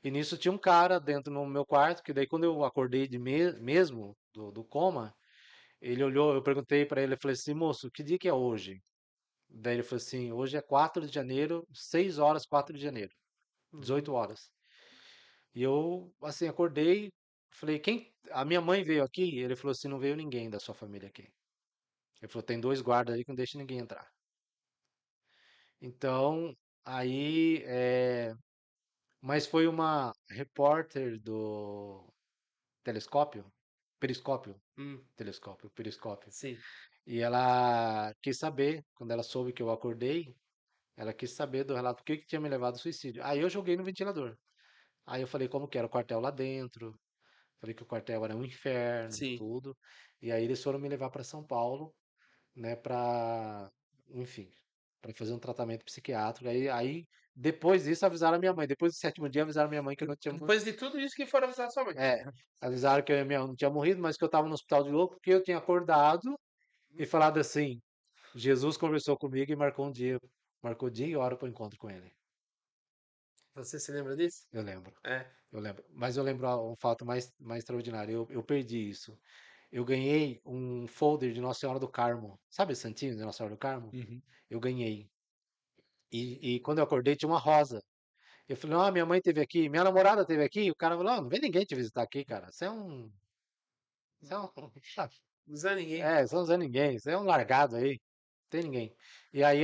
E nisso tinha um cara dentro no meu quarto, que daí quando eu acordei mesmo do coma, ele olhou, eu perguntei pra ele, eu falei assim, moço, que dia que é hoje? Daí ele falou assim, hoje é 4 de janeiro, 6 horas, 4 de janeiro, Uhum. 18 horas. E eu, assim, acordei, falei, a minha mãe veio aqui? Ele falou assim, não veio ninguém da sua família aqui. Ele falou, tem 2 guardas aí que não deixa ninguém entrar. Então, aí, mas foi uma repórter do telescópio, periscópio, Hum, periscópio. sim. E ela quis saber, quando ela soube que eu acordei, ela quis saber do relato, por que que tinha me levado ao suicídio. Aí eu joguei no ventilador. Aí eu falei como que era o quartel lá dentro, falei que o quartel era um inferno, Sim. tudo. E aí eles foram me levar para São Paulo, né, enfim, para fazer um tratamento psiquiátrico. Aí depois disso avisaram a minha mãe. Depois do sétimo dia avisaram a minha mãe que eu não tinha Depois de tudo isso que foram avisar sua mãe. é, avisaram que eu não tinha morrido, mas que eu estava no hospital de louco, porque eu tinha acordado e falado assim: Jesus conversou comigo e marcou dia e hora para o encontro com ele. Você se lembra disso? Eu lembro, É. eu lembro. Mas eu lembro um fato mais extraordinário. Eu perdi isso. Eu ganhei um folder de Nossa Senhora do Carmo. Sabe o Santinho de Nossa Senhora do Carmo? Uhum. Eu ganhei. E quando eu acordei, tinha uma rosa. Eu falei, ó, minha mãe teve aqui, minha namorada teve aqui. O cara falou, ó, não vem ninguém te visitar aqui, cara. Você é um. Você é um. Não usa ninguém. Você não usa ninguém. Você é um largado aí. Não tem ninguém. E aí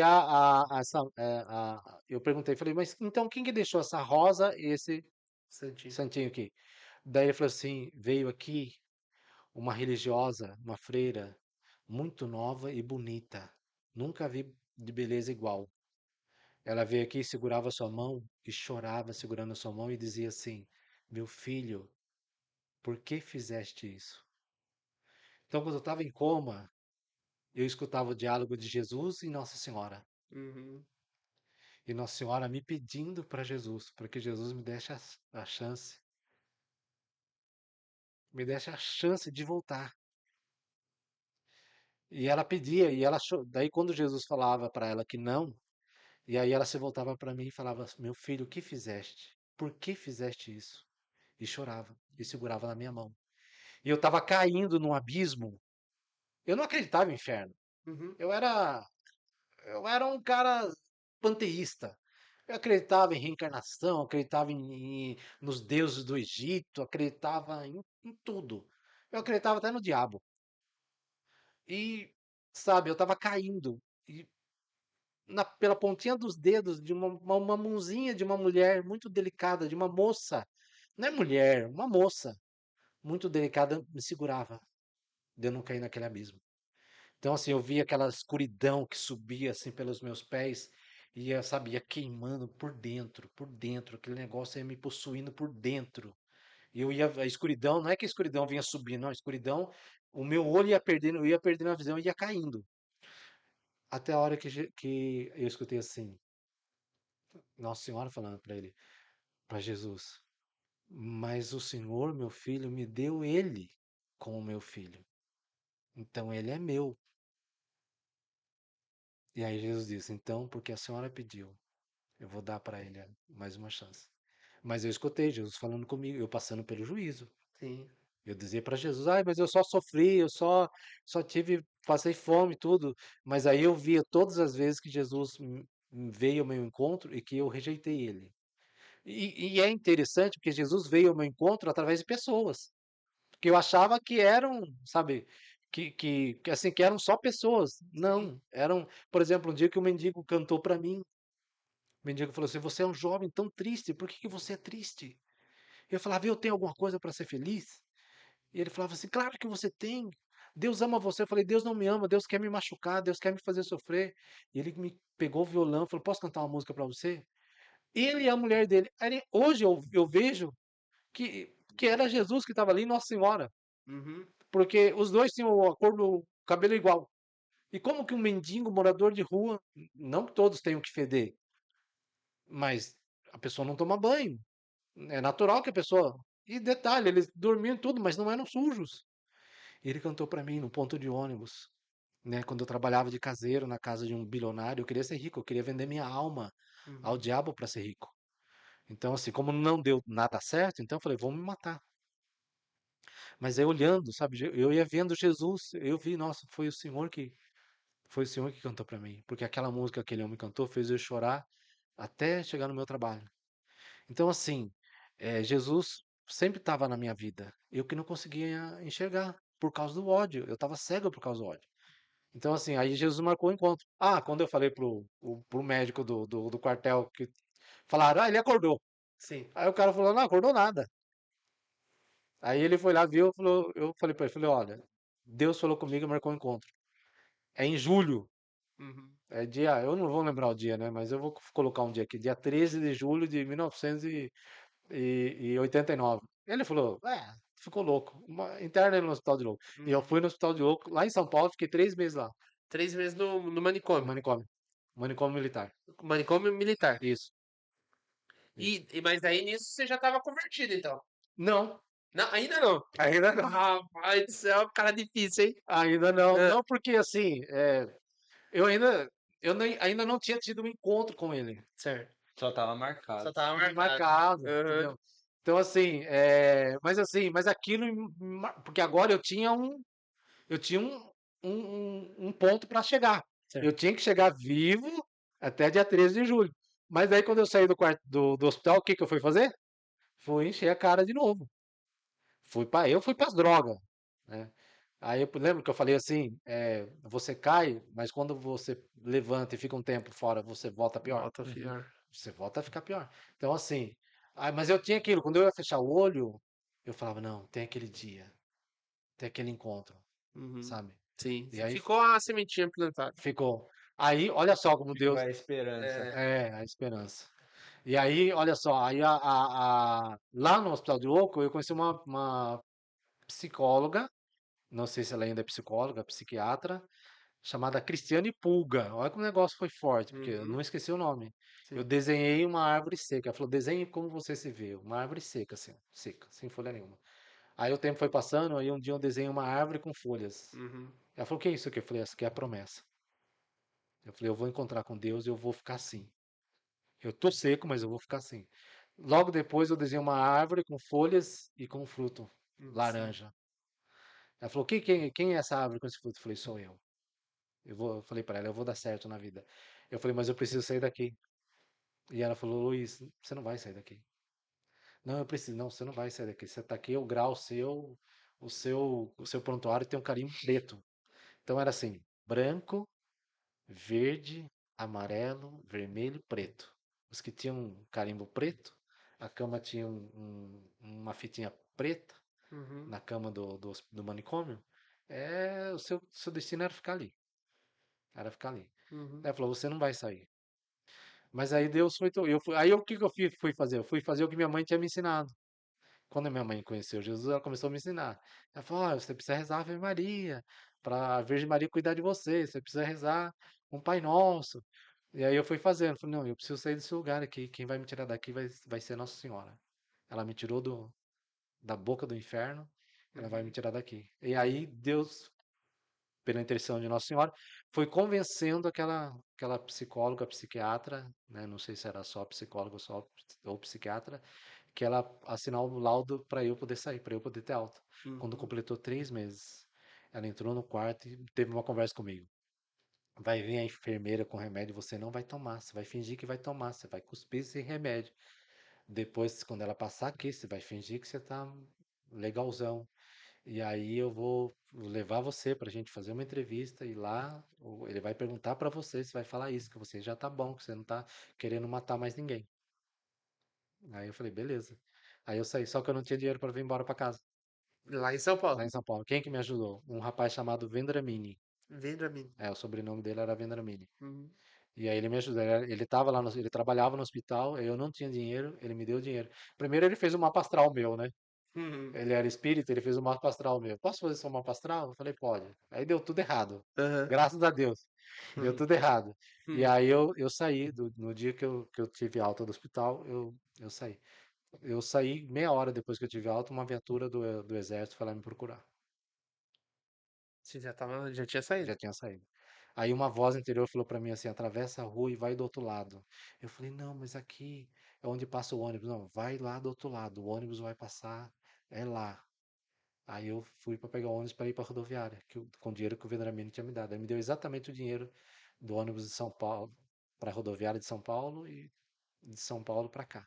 eu perguntei, falei, mas então quem que deixou essa rosa e esse Santinho. santinho aqui? Daí ele falou assim, veio aqui uma religiosa, uma freira, muito nova e bonita. Nunca vi de beleza igual. Ela veio aqui, segurava sua mão e chorava segurando a sua mão e dizia assim: Meu filho, por que fizeste isso? Então, quando eu estava em coma, eu escutava o diálogo de Jesus e Nossa Senhora. Uhum. E Nossa Senhora me pedindo para Jesus, para que Jesus a chance, me desse a chance de voltar. E ela pedia, daí quando Jesus falava para ela que não, e aí ela se voltava para mim e falava: Meu filho, o que fizeste? Por que fizeste isso? E chorava, e segurava na minha mão. E eu estava caindo num abismo. Eu não acreditava em inferno. Uhum. Eu era, eu era um cara panteísta. Eu acreditava em reencarnação, acreditava nos deuses do Egito, acreditava em tudo. Eu acreditava até no diabo. E, sabe, eu estava caindo. E pela pontinha dos dedos de uma mãozinha de uma mulher muito delicada, de uma moça. Não é mulher, uma moça muito delicada me segurava, de eu não cair naquele abismo. Então, assim, eu via aquela escuridão que subia assim pelos meus pés e eu sabia queimando por dentro, aquele negócio ia me possuindo por dentro. E eu ia, a escuridão, não é que a escuridão vinha subindo, não, a escuridão, o meu olho ia perdendo, eu ia perdendo a visão e ia caindo. Até a hora que eu escutei assim, Nossa Senhora falando para ele, para Jesus, mas o Senhor, meu filho, me deu ele como meu filho. Então ele é meu. E aí Jesus disse, então, porque a senhora pediu, eu vou dar para ele mais uma chance. Mas eu escutei Jesus falando comigo, eu passando pelo juízo. Sim. Eu dizia para Jesus, ai, mas eu só sofri, eu só tive, passei fome e tudo. Mas aí eu via todas as vezes que Jesus veio ao meu encontro e que eu rejeitei ele. E é interessante porque Jesus veio ao meu encontro através de pessoas. Que eu achava que eram, sabe, assim, que eram só pessoas. Sim. Não, eram, por exemplo, um dia que o mendigo cantou para mim. O mendigo falou assim: Você é um jovem tão triste, por que que você é triste? Eu falava: Eu tenho alguma coisa para ser feliz? E ele falava assim: Claro que você tem. Deus ama você. Eu falei: Deus não me ama, Deus quer me machucar, Deus quer me fazer sofrer. E ele me pegou o violão e falou: Posso cantar uma música para você? Ele e a mulher dele. Hoje eu vejo que era Jesus que estava ali, Nossa Senhora. Uhum. Porque os dois tinham a cor do cabelo igual. E como que um mendigo, morador de rua, não que todos tenham que feder, mas a pessoa não toma banho. É natural que a pessoa. E detalhe, eles dormiam tudo, mas não eram sujos. E ele cantou para mim no ponto de ônibus, né? Quando eu trabalhava de caseiro na casa de um bilionário, eu queria ser rico, eu queria vender minha alma ao Uhum. diabo para ser rico. Então, assim, como não deu nada certo, então eu falei, vou me matar. Mas aí olhando, sabe, eu ia vendo Jesus, eu vi, nossa, foi o Senhor que cantou para mim, porque aquela música que ele me cantou fez eu chorar até chegar no meu trabalho. Então, assim, Jesus sempre estava na minha vida, eu que não conseguia enxergar por causa do ódio, eu estava cego por causa do ódio. Então, assim, aí Jesus marcou o encontro. Ah, quando eu falei pro médico do quartel que falaram, ele acordou. Sim. Aí o cara falou, não acordou nada. Aí ele foi lá, viu, falou, eu falei para ele, falei, olha, Deus falou comigo e marcou o encontro. É em julho. Uhum. É dia, eu não vou lembrar o dia, né? Mas eu vou colocar um dia aqui, dia 13 de julho de 1989. Ele falou, ficou louco. Interna ele no hospital de louco. E eu Uhum. fui no hospital de louco, lá em São Paulo, fiquei 3 meses lá, 3 meses no no manicômio. manicômio. Manicômio militar. Manicômio militar. Isso, isso. Mas aí nisso você já estava convertido, então. Não, Não, ainda não. ainda não. Rapaz do céu, cara difícil, hein? Ainda não. Ah, Não, porque assim, eu ainda, ainda não tinha tido um encontro com ele. certo. Só tava Só marcado. tava marcado. Marcado, Aham. entendeu? Então, assim, mas aquilo, porque agora eu tinha um ponto para chegar. Eu Certo. tinha que chegar vivo até dia 13 de julho. Mas aí, quando eu saí do quarto do hospital, o que que eu fui fazer? Fui encher a cara de novo. Eu fui para as drogas, né? Aí eu lembro que eu falei assim, você cai, mas quando você levanta e fica um tempo fora, você volta pior. Volta, fiar. Você volta a ficar pior. Então, assim, mas eu tinha aquilo, quando eu ia fechar o olho, eu falava, não, tem aquele dia, tem aquele encontro, Uhum. sabe? Sim. E aí Ficou a sementinha plantada. ficou. Aí, olha só como Ficou Deus a esperança. É. é a esperança. E aí, olha só, aí lá no Hospital de Louco, eu conheci uma psicóloga, não sei se ela ainda é psicóloga, psiquiatra, chamada Cristiane Pulga. Olha como o negócio foi forte, porque eu Uhum. não esqueci o nome. Eu Sim. desenhei uma árvore seca. Ela falou, desenhe como você se vê. Uma árvore seca, assim, seca, sem folha nenhuma. Aí o tempo foi passando, aí um dia eu desenhei uma árvore com folhas. Uhum. Ela falou, o que é isso aqui? Eu falei, essa aqui é a promessa. Eu falei, eu vou encontrar com Deus e eu vou ficar assim. Eu tô seco, mas eu vou ficar assim. Logo depois eu desenhei uma árvore com folhas e com fruto, Sim. laranja. Ela falou, quem é essa árvore com esse fruto? Eu falei, sou eu. Eu falei para ela, eu vou dar certo na vida. Eu falei, mas eu preciso sair daqui. E ela falou, Luiz, você não vai sair daqui. Não, eu preciso. Não, você não vai sair daqui. Você tá aqui, o grau seu, o seu prontuário tem um carimbo preto. Então era assim, branco, verde, amarelo, vermelho, preto. Os que tinham um carimbo preto, a cama tinha uma fitinha preta Uhum. na cama do manicômio. O seu destino era ficar ali. Era ficar ali. Uhum. Ela falou, você não vai sair. Mas aí Deus foi. Aí o que que eu fui fazer? Eu fui fazer o que minha mãe tinha me ensinado. quando a minha mãe conheceu Jesus, ela começou a me ensinar. Ela falou: "Ó, você precisa rezar a Ave Maria, para a Virgem Maria cuidar de você. Você precisa rezar um Pai Nosso." E aí eu fui fazendo. Falei: "Não, eu preciso sair desse lugar aqui. Quem vai me tirar daqui vai ser Nossa Senhora. Ela me tirou da boca do inferno. Ela vai me Uhum. tirar daqui." E aí Deus, pela intercessão de Nossa Senhora, foi convencendo aquela psicóloga, psiquiatra, né? Não sei se era só psicóloga ou psiquiatra, que ela assinar o laudo para eu poder sair, para eu poder ter alta. Quando Uhum. completou 3 meses, ela entrou no quarto e teve uma conversa comigo. Vai vir a enfermeira com remédio, você não vai tomar, você vai fingir que vai tomar, você vai cuspir esse remédio. Depois, quando ela passar aqui, você vai fingir que você tá legalzão. E aí eu vou levar você pra gente fazer uma entrevista e lá ele vai perguntar pra você, você vai falar isso, que você já tá bom, que você não tá querendo matar mais ninguém. Aí eu falei, beleza. Aí eu saí, só que eu não tinha dinheiro para vir embora para casa, Lá em São Paulo. lá em São Paulo. Quem que me ajudou? Um rapaz chamado Vendramini. Vendramin. É, o sobrenome dele era Vendramini. Uhum. E aí ele me ajudou. Ele tava lá, ele trabalhava no hospital, eu não tinha dinheiro, ele me deu dinheiro. Primeiro ele fez um mapa astral meu, né? Uhum. Ele era espírita, ele fez um mapa astral meu. Posso fazer seu mapa astral? Eu falei, pode. Aí deu tudo errado. Aham. Graças a Deus. Deu Uhum. tudo errado. E Uhum. aí eu saí, no dia que eu tive alta do hospital, eu saí. Eu saí meia hora depois que eu tive alta, uma viatura do exército foi lá me procurar. Você já tinha saído. Já tinha saído. Aí uma voz interior falou pra mim assim, atravessa a rua e vai do outro lado. Eu falei, não, mas aqui é onde passa o ônibus. Não, vai lá do outro lado, o ônibus vai passar, é lá. Aí eu fui pra pegar o ônibus para ir pra rodoviária, com o dinheiro que o Vendramini tinha me dado. Ele me deu exatamente o dinheiro do ônibus de São Paulo, pra rodoviária de São Paulo e de São Paulo pra cá.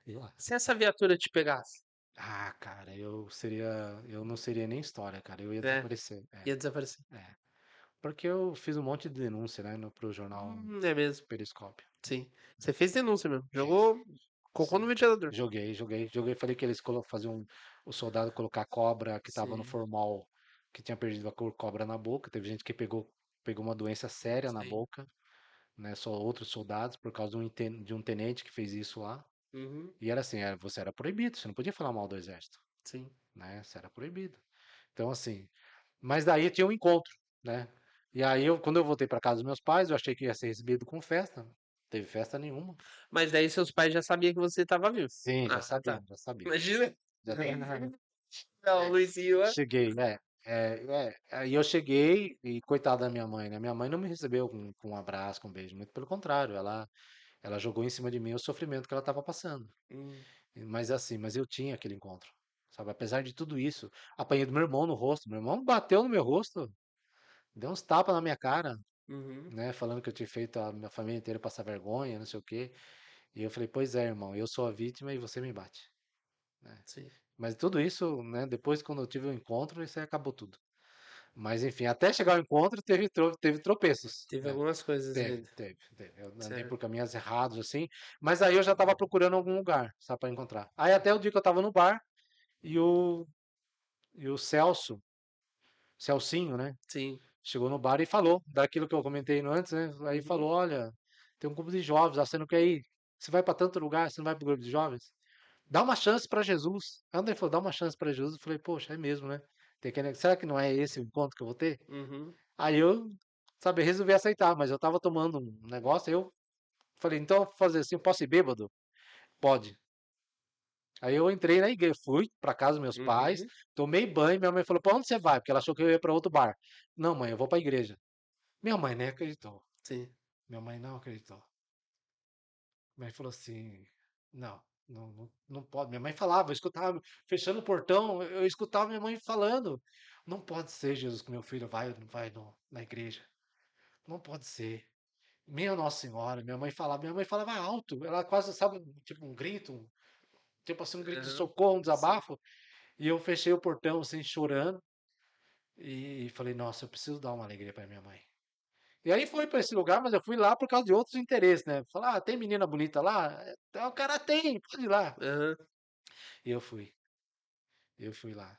E lá. Se essa viatura te pegasse, Ah, cara, eu não seria nem história, cara, eu ia né? desaparecer. É, Ia desaparecer. é. Porque eu fiz um monte de denúncia, né, pro jornal É mesmo. Periscópio. Sim. Você fez denúncia mesmo. Jogou cocô no Sim. ventilador. Joguei. Falei que eles faziam o soldado colocar cobra que tava no Sim. formol, que tinha perdido a cor cobra na boca. Teve gente que pegou uma doença séria na Sim. boca, né? Só outros soldados, por causa de um tenente que fez isso lá. Uhum. E era assim, você era proibido, você não podia falar mal do exército, Sim. né? Você era proibido. Então, assim, mas daí tinha um encontro, né? E aí, quando eu voltei para casa dos meus pais, eu achei que ia ser recebido com festa. Não teve festa nenhuma. Mas daí seus pais já sabiam que você estava vivo. Sim, já Ah, tá. sabiam, já sabiam. Imagina. Já Não, o Luizinho, ó. cheguei, aí eu cheguei e coitada da minha mãe, né? Minha mãe não me recebeu com um abraço, com um beijo, muito pelo contrário, ela jogou em cima de mim o sofrimento que ela estava passando. Hum. Mas assim, mas eu tinha aquele encontro, sabe? Apesar de tudo isso, apanhei do meu irmão no rosto, meu irmão bateu no meu rosto, deu uns tapas na minha cara, Uhum. né? Falando que eu tinha feito a minha família inteira passar vergonha, não sei o quê. E eu falei, pois é, irmão, eu sou a vítima e você me bate, né? Sim. Mas tudo isso, né? Depois, quando eu tive o encontro, isso aí acabou tudo. Mas enfim, até chegar ao encontro teve tropeços, Teve né? algumas coisas Teve, ainda. teve, teve. Eu andei por Certo. caminhos errados, assim, mas aí eu já tava procurando algum lugar, sabe, para encontrar. Aí até o dia que eu tava no bar e o Celcinho, né? Sim. Chegou no bar e falou daquilo que eu comentei antes, né? Aí Uhum. falou: olha, tem um grupo de jovens, você não quer ir? Você vai para tanto lugar, você não vai pro grupo de jovens? Dá uma chance para Jesus. Aí ele falou: dá uma chance para Jesus. Eu falei: poxa, é mesmo, né? Será que não é esse o encontro que eu vou ter? Uhum. Aí eu, sabe, resolvi aceitar, mas eu tava tomando um negócio, aí eu falei, então eu vou fazer assim, eu posso ir bêbado? Pode. Aí eu entrei na igreja, fui pra casa dos meus pais, Uhum. tomei banho, minha mãe falou, pra onde você vai? Porque ela achou que eu ia pra outro bar. Não, mãe, eu vou pra igreja. Minha mãe nem acreditou. Sim. Minha mãe não acreditou. Minha mãe falou assim, não pode. Minha mãe falava, eu escutava, fechando o portão, eu escutava minha mãe falando, não pode ser, Jesus, que meu filho vai na igreja. Não pode ser. Minha Nossa Senhora, minha mãe falava alto, ela quase, sabe, tipo um grito, tipo assim, um grito de Aham. socorro, um Sim. desabafo, e eu fechei o portão, assim, chorando, e falei, nossa, eu preciso dar uma alegria para minha mãe. E aí fui para esse lugar, mas eu fui lá por causa de outros interesses, né? Falar, tem menina bonita lá? O cara tem, pode ir lá. Aham. E eu fui lá.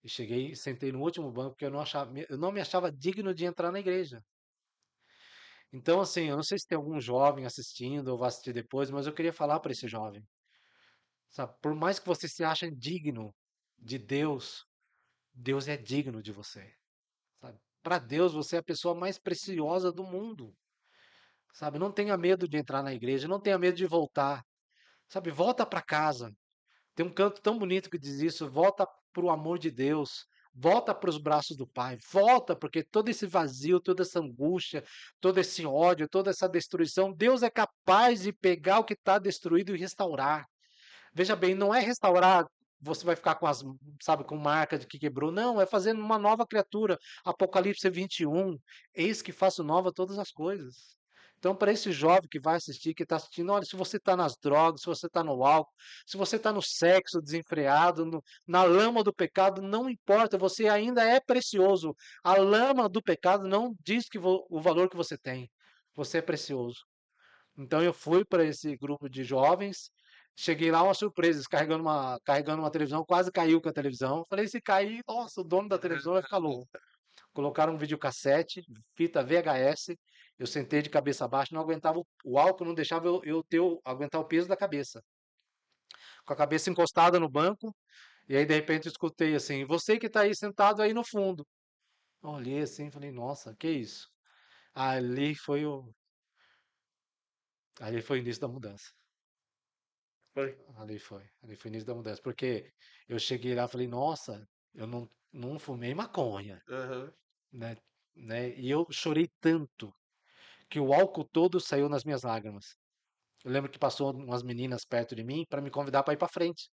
E cheguei, sentei no último banco, porque eu não me achava digno de entrar na igreja. Então, assim, eu não sei se tem algum jovem assistindo ou vai assistir depois, mas eu queria falar para esse jovem. sabe? Por mais que você se ache digno de Deus, Deus é digno de você, sabe? Para Deus, você é a pessoa mais preciosa do mundo, sabe? Não tenha medo de entrar na igreja, não tenha medo de voltar, sabe? Volta para casa. Tem um canto tão bonito que diz isso: volta para o amor de Deus, volta para os braços do Pai, volta, porque todo esse vazio, toda essa angústia, todo esse ódio, toda essa destruição, Deus é capaz de pegar o que está destruído e restaurar. Veja bem, não é restaurar, você vai ficar com as, sabe, com marca de que quebrou. Não, é fazendo uma nova criatura. Apocalipse 21, eis que faço nova todas as coisas. Então, para esse jovem que vai assistir, que está assistindo, olha, se você está nas drogas, se você está no álcool, se você está no sexo desenfreado, na lama do pecado, não importa, você ainda é precioso. A lama do pecado não diz que o valor que você tem. Você é precioso. Então eu fui para esse grupo de jovens, cheguei lá, uma surpresa, eles carregando uma televisão, quase caiu com a televisão. Falei, se cair, nossa, o dono da televisão vai ficar louco. Colocaram um videocassete, fita VHS, eu sentei de cabeça baixa, não aguentava, o álcool não deixava aguentar o peso da cabeça. Com a cabeça encostada no banco, e aí de repente eu escutei assim, você que está aí sentado aí no fundo. Olhei assim, falei, nossa, que isso? Ali foi o, ali foi o início da mudança. Foi. Ali foi o início da mudança, porque eu cheguei lá e falei, nossa, eu não fumei maconha, Aham. né, e eu chorei tanto que o álcool todo saiu nas minhas lágrimas. Eu lembro que passou umas meninas perto de mim para me convidar para ir para frente,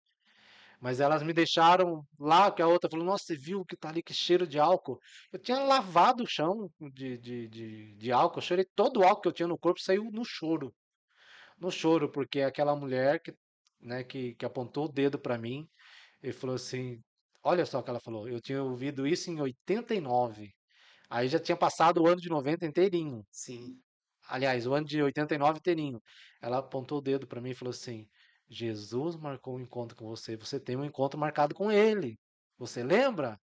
mas elas me deixaram lá, que a outra falou, nossa, você viu que tá ali, que cheiro de álcool? Eu tinha lavado o chão de álcool, eu chorei, todo o álcool que eu tinha no corpo saiu no choro, porque aquela mulher que, né, que apontou o dedo para mim, ele falou assim: olha só o que ela falou, eu tinha ouvido isso em 89. Aí já tinha passado o ano de 90 inteirinho. Sim. Aliás, o ano de 89 inteirinho. Ela apontou o dedo para mim e falou assim: Jesus marcou um encontro com você, você tem um encontro marcado com ele. Você lembra?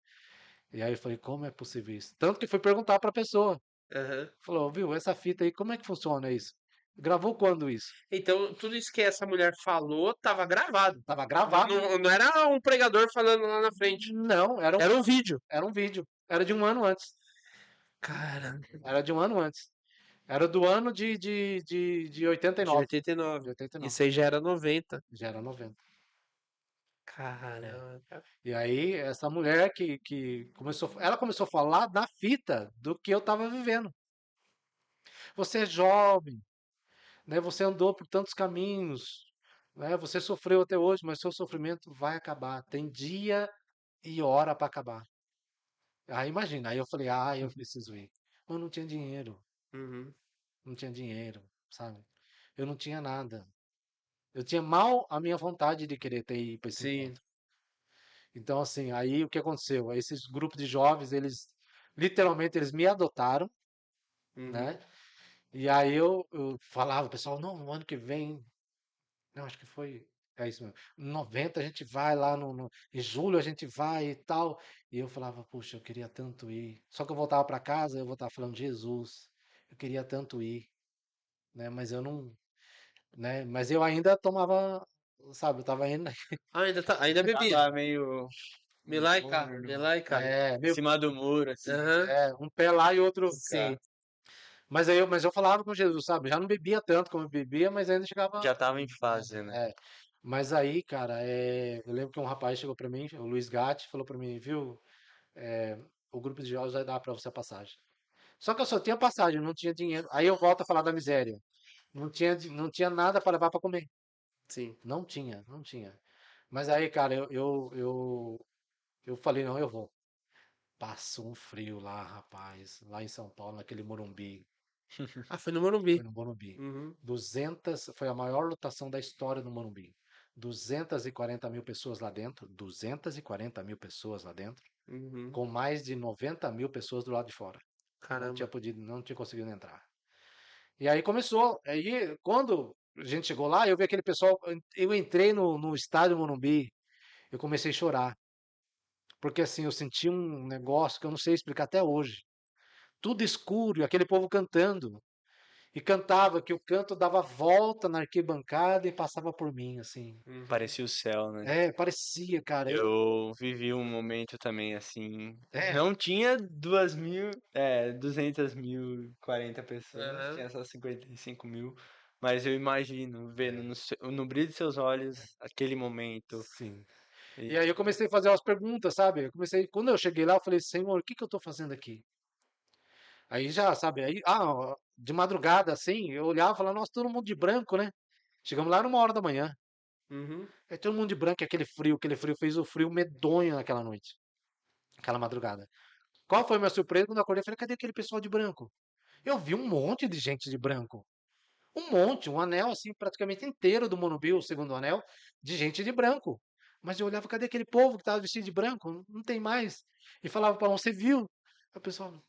E aí eu falei: como é possível isso? Tanto que fui perguntar para a pessoa. Aham. Falou: viu, essa fita aí, como é que funciona isso? Gravou quando isso? Então, tudo isso que essa mulher falou tava gravado. Tava gravado. Não era um pregador falando lá na frente. Não, Era um vídeo. era um vídeo. Era de um ano antes. Cara, Era de um ano antes. Era do ano de de 89. De 89. 89. Isso aí já era 90. Já era 90. É. Caramba. E aí, essa mulher que começou. Ela começou a falar da fita do que eu estava vivendo. Você é jovem, né? Você andou por tantos caminhos, né? Você sofreu até hoje, mas seu sofrimento vai acabar. Tem dia e hora para acabar. Aí imagina, aí eu falei, eu preciso ir. Mas eu não tinha dinheiro, Uhum. não tinha dinheiro, sabe? Eu não tinha nada. Eu tinha mal a minha vontade de querer ter ido para esse Sim. encontro. Então, assim, aí o que aconteceu? Esses grupos de jovens, eles literalmente eles me adotaram, Uhum. né? E aí eu falava, pessoal, não, no ano que vem, não, acho que foi, é isso mesmo, em 90 a gente vai lá em julho a gente vai e tal. E eu falava, puxa, eu queria tanto ir. Só que eu voltava para casa, eu voltava falando, Jesus, eu queria tanto ir, né? Mas eu não, né? Mas eu ainda tomava, sabe, eu tava indo, Ah, ainda bebia. Tava meio Milaica, morno, Milaica. em meio, cima do muro, assim. Aham. um pé lá e outro cá. Sim. Mas eu falava com Jesus, sabe? Já não bebia tanto como eu bebia, mas ainda chegava. Já tava em fase, né? É. Mas aí, cara, eu lembro que um rapaz chegou pra mim, o Luiz Gatti, falou pra mim, viu? É, o grupo de jovens vai dar pra você a passagem. Só que eu só tinha passagem, não tinha dinheiro. Aí eu volto a falar da miséria. Não tinha nada pra levar pra comer. Sim. Não tinha, não tinha. Mas aí, cara, eu falei, não, eu vou. Passou um frio lá, rapaz, lá em São Paulo, naquele Morumbi. Ah, foi no Foi Morumbi. no Morumbi. Uhum. 200, foi a maior lotação da história do Morumbi. 240 mil pessoas lá dentro, 240 mil pessoas lá dentro, Uhum. com mais de 90 mil pessoas do lado de fora. Caramba. Não tinha conseguido entrar. E aí começou. Aí, quando a gente chegou lá, eu vi aquele pessoal. Eu entrei no estádio Morumbi, eu comecei a chorar. Porque assim, eu senti um negócio que eu não sei explicar até hoje. Tudo escuro e aquele povo cantando. E cantava, que o canto dava volta na arquibancada e passava por mim, assim. Uhum. Parecia o céu, né? É, parecia, cara. Eu vivi um momento também assim. É, Não tinha 200.040 pessoas, Aham. tinha só 55.000. Mas eu imagino, vendo no brilho de seus olhos aquele momento. sim. E, E aí eu comecei a fazer umas perguntas, sabe? Quando eu cheguei lá, eu falei, Senhor, o que que eu tô fazendo aqui? Aí já, sabe, de madrugada, assim, eu olhava e falava, nossa, todo mundo de branco, né? Chegamos lá numa hora da manhã. Uhum. Aí todo mundo de branco, e aquele frio fez o frio medonho naquela noite, aquela madrugada. Qual foi a minha surpresa quando eu acordei? Eu falei, cadê aquele pessoal de branco? Eu vi um monte de gente de branco. Um monte, um anel assim, praticamente inteiro do Morumbi, o segundo anel, de gente de branco. Mas eu olhava, cadê aquele povo que estava vestido de branco? Não tem mais. E falava para um, você viu? Aí o pessoal,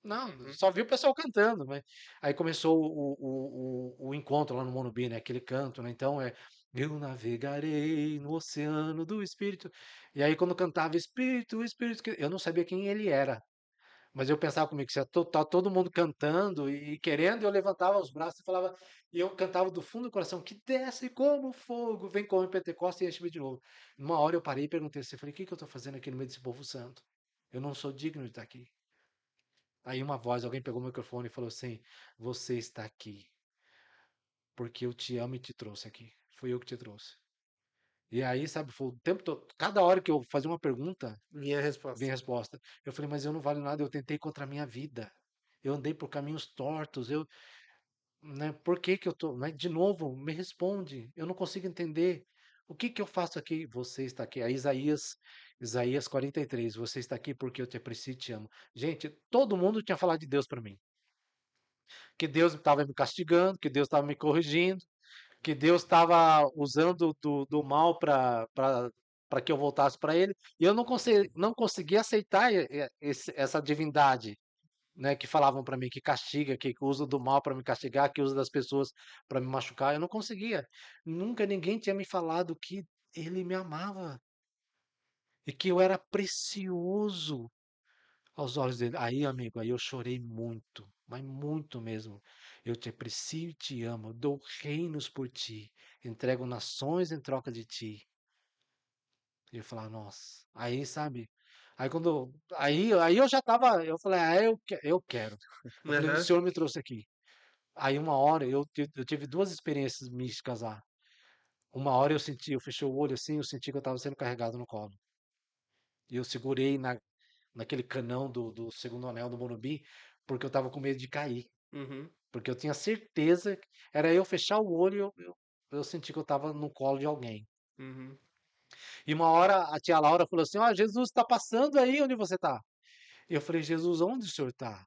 não, Uhum. só vi o pessoal cantando. Mas... Aí começou o encontro lá no Morumbi, né? Aquele canto, né? Então eu navegarei no oceano do Espírito. E aí quando cantava Espírito, Espírito, eu não sabia quem ele era. Mas eu pensava comigo que se tá todo mundo cantando e querendo, eu levantava os braços e falava, e eu cantava do fundo do coração, que desce como fogo, vem como em Pentecostes e enche-me de novo. Numa hora eu parei e perguntei assim, falei, o que que eu estou fazendo aqui no meio desse povo santo? Eu não sou digno de estar aqui. Aí uma voz, alguém pegou o microfone e falou assim, você está aqui, porque eu te amo e te trouxe aqui. Fui eu que te trouxe. E aí, sabe, foi o tempo todo, cada hora que eu fazia uma pergunta, Minha vem a resposta. resposta. Eu falei, mas eu não valho nada, eu tentei contra a minha vida. Eu andei por caminhos tortos, né, por que que eu tô, mas de novo, me responde. Eu não consigo entender. O que que eu faço aqui? Você está aqui. Aí Isaías 43, você está aqui porque eu te aprecio e te amo. Gente, todo mundo tinha falado de Deus para mim. Que Deus estava me castigando, que Deus estava me corrigindo, que Deus estava usando do mal para que eu voltasse para Ele. E eu não conseguia aceitar essa divindade, né, que falavam para mim que castiga, que usa do mal para me castigar, que usa das pessoas para me machucar. Eu não conseguia. Nunca ninguém tinha me falado que Ele me amava e que eu era precioso aos olhos dele. Aí, amigo, aí eu chorei muito, mas muito mesmo. Eu te aprecio e te amo, dou reinos por ti, entrego nações em troca de ti. E eu falava, nossa. Aí, sabe? Aí aí eu já tava, eu falei, eu quero. Eu falei, o Aham. Senhor me trouxe aqui. Aí uma hora eu tive duas experiências místicas lá. Uma hora eu fechei o olho assim, eu senti que eu estava sendo carregado no colo. E eu segurei naquele canão do segundo anel do Morumbi, porque eu estava com medo de cair. Uhum. Porque eu tinha certeza, era eu fechar o olho e eu senti que eu estava no colo de alguém. Uhum. E uma hora a tia Laura falou assim: Ó, Jesus está passando aí onde você está. E eu falei: Jesus, onde o senhor está?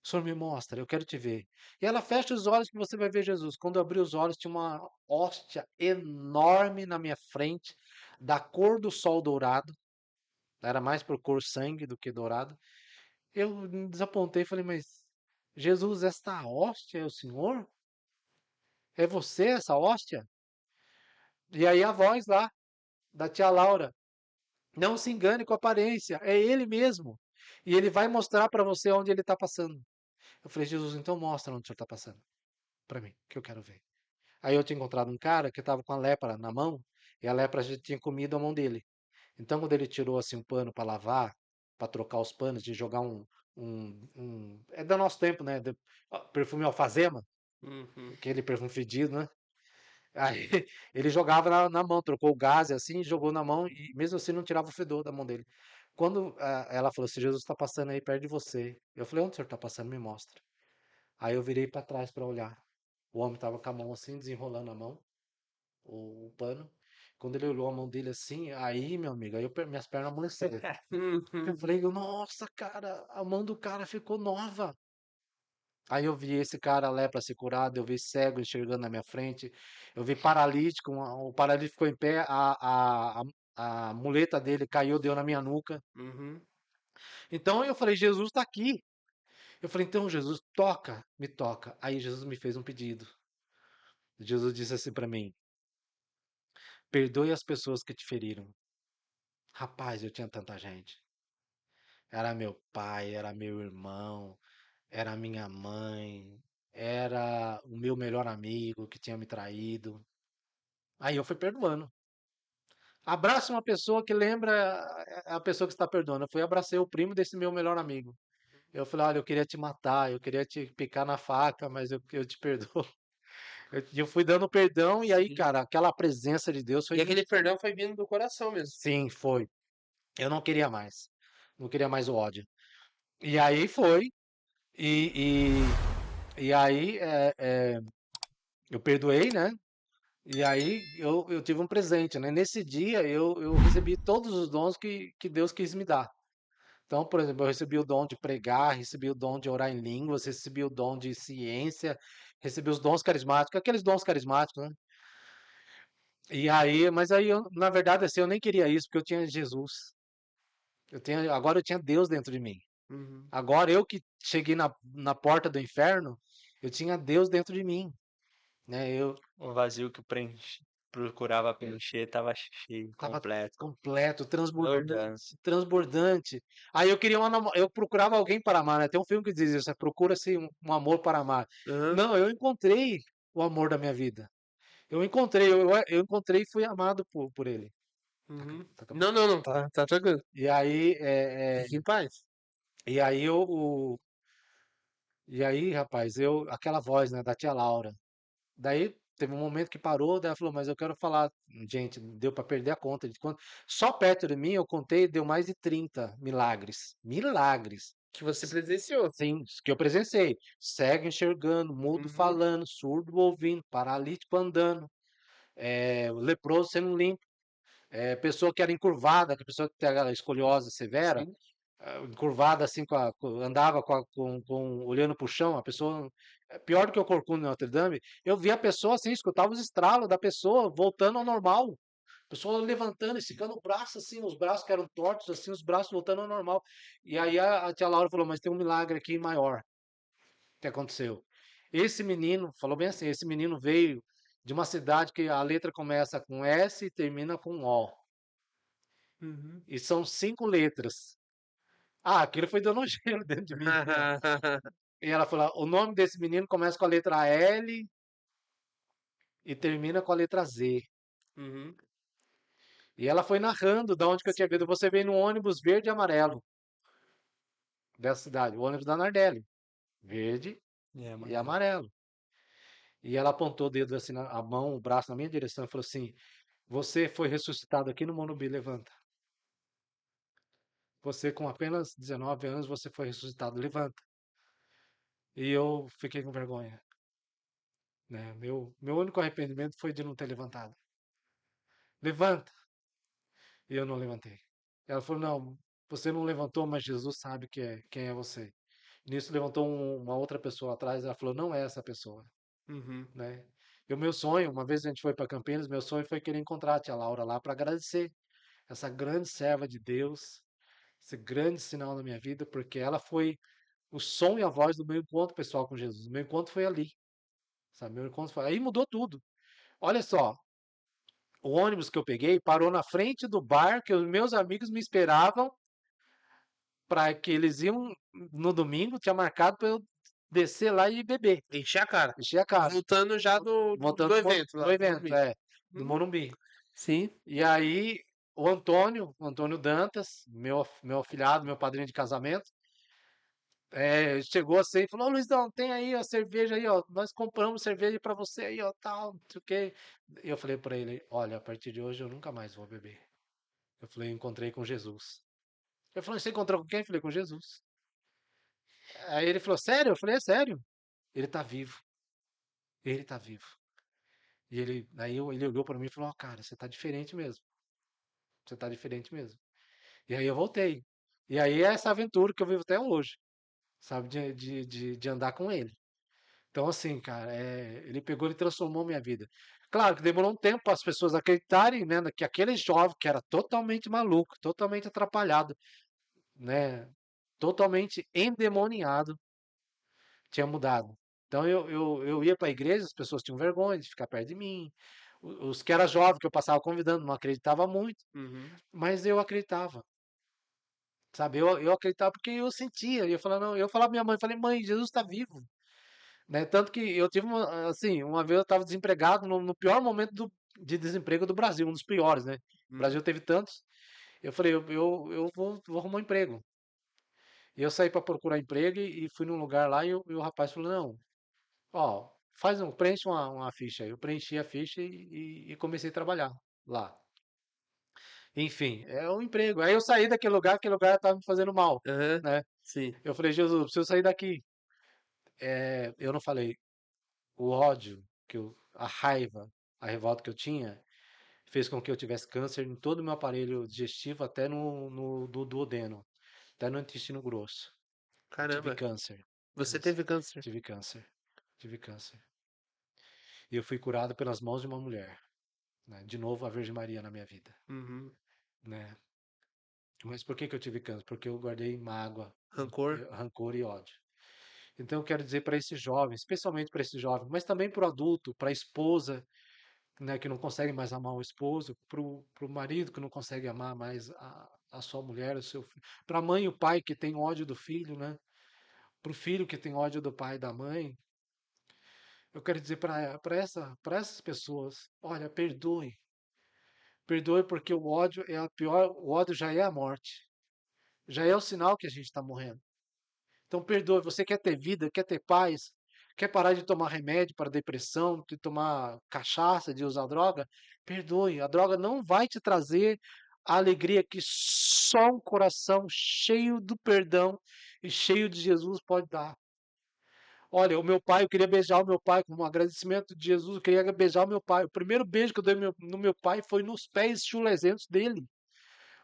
O senhor me mostra, eu quero te ver. E ela fecha os olhos que você vai ver Jesus. Quando eu abri os olhos, tinha uma hóstia enorme na minha frente, da cor do sol dourado. Era mais por cor sangue do que dourado. Eu me desapontei e falei, mas Jesus, esta hóstia é o Senhor? É você essa hóstia? E aí a voz lá, da tia Laura, não se engane com a aparência, é ele mesmo. E ele vai mostrar para você onde ele está passando. Eu falei, Jesus, então mostra onde o senhor está passando para mim, que eu quero ver. Aí eu tinha encontrado um cara que estava com a lepra na mão, e a lepra já tinha comido a mão dele. Então, quando ele tirou assim um pano para lavar, para trocar os panos, de jogar é do nosso tempo, né? Perfume alfazema, Uhum. aquele perfume fedido, né? Aí ele jogava na mão, trocou o gás assim, jogou na mão e mesmo assim não tirava o fedor da mão dele. Quando ela falou assim, Jesus está passando aí perto de você. Eu falei, onde o senhor está passando? Me mostra. Aí eu virei para trás para olhar. O homem estava com a mão assim, desenrolando a mão, o pano. Quando ele olhou a mão dele assim, aí, meu amigo, minhas pernas amoleceram. Eu Uhum. falei, nossa, cara, a mão do cara ficou nova. Aí eu vi esse cara lepra ser curado, eu vi cego enxergando na minha frente, eu vi paralítico, o paralítico ficou em pé, a muleta dele caiu, deu na minha nuca. Uhum. Então eu falei, Jesus está aqui. Eu falei, então Jesus, toca, me toca. Aí Jesus me fez um pedido. Jesus disse assim para mim, perdoe as pessoas que te feriram. Rapaz, eu tinha tanta gente. Era meu pai, era meu irmão, era minha mãe, era o meu melhor amigo que tinha me traído. Aí eu fui perdoando. Abraça uma pessoa que lembra a pessoa que está perdoando. Eu fui abracei o primo desse meu melhor amigo. Eu falei, olha, eu queria te matar, eu queria te picar na faca, mas eu te perdoo. Eu fui dando perdão e aí, Sim. cara, aquela presença de Deus foi E vindo. aquele perdão foi vindo do coração mesmo. Sim, foi. Eu não queria mais. Não queria mais o ódio. E aí foi. E, e aí eu perdoei, né? E aí eu tive um presente, né? Nesse dia eu recebi todos os dons que Deus quis me dar. Então, por exemplo, eu recebi o dom de pregar, recebi o dom de orar em línguas, recebi o dom de ciência, recebi os dons carismáticos, aqueles dons carismáticos, né? E aí, mas aí eu, na verdade, assim, eu nem queria isso, porque eu tinha Jesus. Agora eu tinha Deus dentro de mim. Uhum. Agora eu que cheguei na porta do inferno, eu tinha Deus dentro de mim, né? Eu O vazio que procurava preencher estava cheio, tava completo, completo, transbordando. transbordante, transbordante. Aí eu queria eu procurava alguém para amar, né? Tem um filme que diz isso, procura-se um amor para amar. Aham. Não, eu encontrei o amor da minha vida. Eu encontrei, eu encontrei e fui amado por ele. Uhum. Tá acabando. Não, não, não, tá tranquilo. E aí, Fique em paz. e aí e aí, rapaz, aquela voz, né, da tia Laura. Daí teve um momento que parou, daí ela falou, mas eu quero falar, gente, deu para perder a conta de quanto. Só perto de mim eu contei, deu mais de 30 milagres. Milagres. Que você presenciou. Sim, que eu presenciei. Cego enxergando, mudo Uhum. falando, surdo ouvindo, paralítico andando, leproso sendo limpo, pessoa que era encurvada, que a pessoa que tem aquela escoliose severa, Sim. encurvada assim, andava olhando para o chão, a pessoa, pior do que o corcunda de Notre Dame, eu vi a pessoa assim, escutava os estralos da pessoa voltando ao normal. A pessoa levantando, esticando o braço assim, os braços que eram tortos, assim, os braços voltando ao normal. E aí a tia Laura falou, mas tem um milagre aqui maior que aconteceu. Esse menino, falou bem assim, esse menino veio de uma cidade que a letra começa com S e termina com O. Uhum. E são 5 letras. Ah, aquilo foi dando um gelo dentro de mim. E ela falou: o nome desse menino começa com a letra L e termina com a letra Z. Uhum. E ela foi narrando de onde que eu tinha vindo. Você veio num ônibus verde e amarelo dessa cidade, o ônibus da Nardelli, verde É, e mano. amarelo. E ela apontou o dedo assim, a mão, o braço na minha direção e falou assim: você foi ressuscitado aqui no Morumbi, levanta. Você com apenas 19 anos, você foi ressuscitado, levanta. E eu fiquei com vergonha, né? Meu único arrependimento foi de não ter levantado. Levanta. E eu não levantei. Ela falou: não, você não levantou, mas Jesus sabe quem é você. Nisso levantou uma outra pessoa atrás, ela falou: não é essa pessoa, Uhum. né? E o meu sonho, uma vez a gente foi para Campinas, meu sonho foi querer encontrar a tia Laura lá para agradecer essa grande serva de Deus, esse grande sinal na minha vida, porque ela foi o som e a voz do meu encontro pessoal com Jesus. O meu encontro foi ali, sabe? Meu encontro foi. Aí mudou tudo. Olha só, o ônibus que eu peguei parou na frente do bar que os meus amigos me esperavam para que eles iam no domingo, tinha marcado para eu descer lá e beber, Encher a cara. encher a cara, Voltando já do voltando evento do lá, do evento, Morumbi. do Uhum. Morumbi. Sim. E aí o Antônio Dantas, meu afilhado, meu padrinho de casamento, chegou assim e falou: Ô, Luizão, tem aí a cerveja aí, ó, nós compramos cerveja para você aí, ó, tal, não sei o quê. E eu falei para ele: olha, a partir de hoje eu nunca mais vou beber. Eu falei: encontrei com Jesus. Ele falou: você encontrou com quem? Eu falei: com Jesus. Aí ele falou: sério? Eu falei: é sério. Ele tá vivo. Ele tá vivo. E ele olhou para mim e falou: ó, cara, você tá diferente mesmo. Você tá diferente mesmo. E aí eu voltei. E aí é essa aventura que eu vivo até hoje, sabe? De andar com ele. Então, assim, cara, ele pegou e transformou minha vida. Claro que demorou um tempo para as pessoas acreditarem, né, que aquele jovem que era totalmente maluco, totalmente atrapalhado, né, totalmente endemoniado, tinha mudado. Então eu ia para a igreja, as pessoas tinham vergonha de ficar perto de mim. Os que era jovem que eu passava convidando não acreditava muito, Uhum. mas eu acreditava. Sabe, eu acreditava porque eu sentia, eu falava, não, eu falava pra minha mãe, falei, mãe, Jesus está vivo. né? Tanto que eu tive assim, uma vez eu estava desempregado no pior momento de desemprego do Brasil, um dos piores, né? O Hum. Brasil teve tantos. Eu falei, eu vou arrumar um emprego. E eu saí para procurar emprego e fui num lugar lá e o rapaz falou, não, ó, preenche uma ficha aí. Eu preenchi a ficha e comecei a trabalhar lá. Enfim, é um emprego. Aí eu saí daquele lugar, aquele lugar estava me fazendo mal, Aham. né? Sim. Eu falei, Jesus, eu preciso sair daqui. Eu não falei, o ódio, a raiva, a revolta que eu tinha, fez com que eu tivesse câncer em todo o meu aparelho digestivo, até no do duodeno, até no intestino grosso. Eu tive Caramba. câncer, Você câncer, teve câncer. tive câncer, tive câncer. E eu fui curado pelas mãos de uma mulher, né? De novo, a Virgem Maria na minha vida, Uhum. né? Mas por que que eu tive câncer? Porque eu guardei mágoa, Rancor. rancor e ódio. Então eu quero dizer para esse jovem, especialmente para esse jovem, mas também para o adulto, para a esposa, né, que não consegue mais amar o esposo, para o marido que não consegue amar mais a sua mulher, o seu filho, para a mãe e o pai que tem ódio do filho, né, para o filho que tem ódio do pai e da mãe. Eu quero dizer para essas pessoas, olha, perdoe, perdoe porque o ódio é a pior, o ódio já é a morte, já é o sinal que a gente está morrendo. Então perdoe, você quer ter vida, quer ter paz, quer parar de tomar remédio para depressão, de tomar cachaça, de usar droga? Perdoe, a droga não vai te trazer a alegria que só um coração cheio do perdão e cheio de Jesus pode dar. Olha, o meu pai, eu queria beijar o meu pai como um agradecimento de Jesus, eu queria beijar o meu pai. O primeiro beijo que eu dei no meu pai foi nos pés chulezentos dele.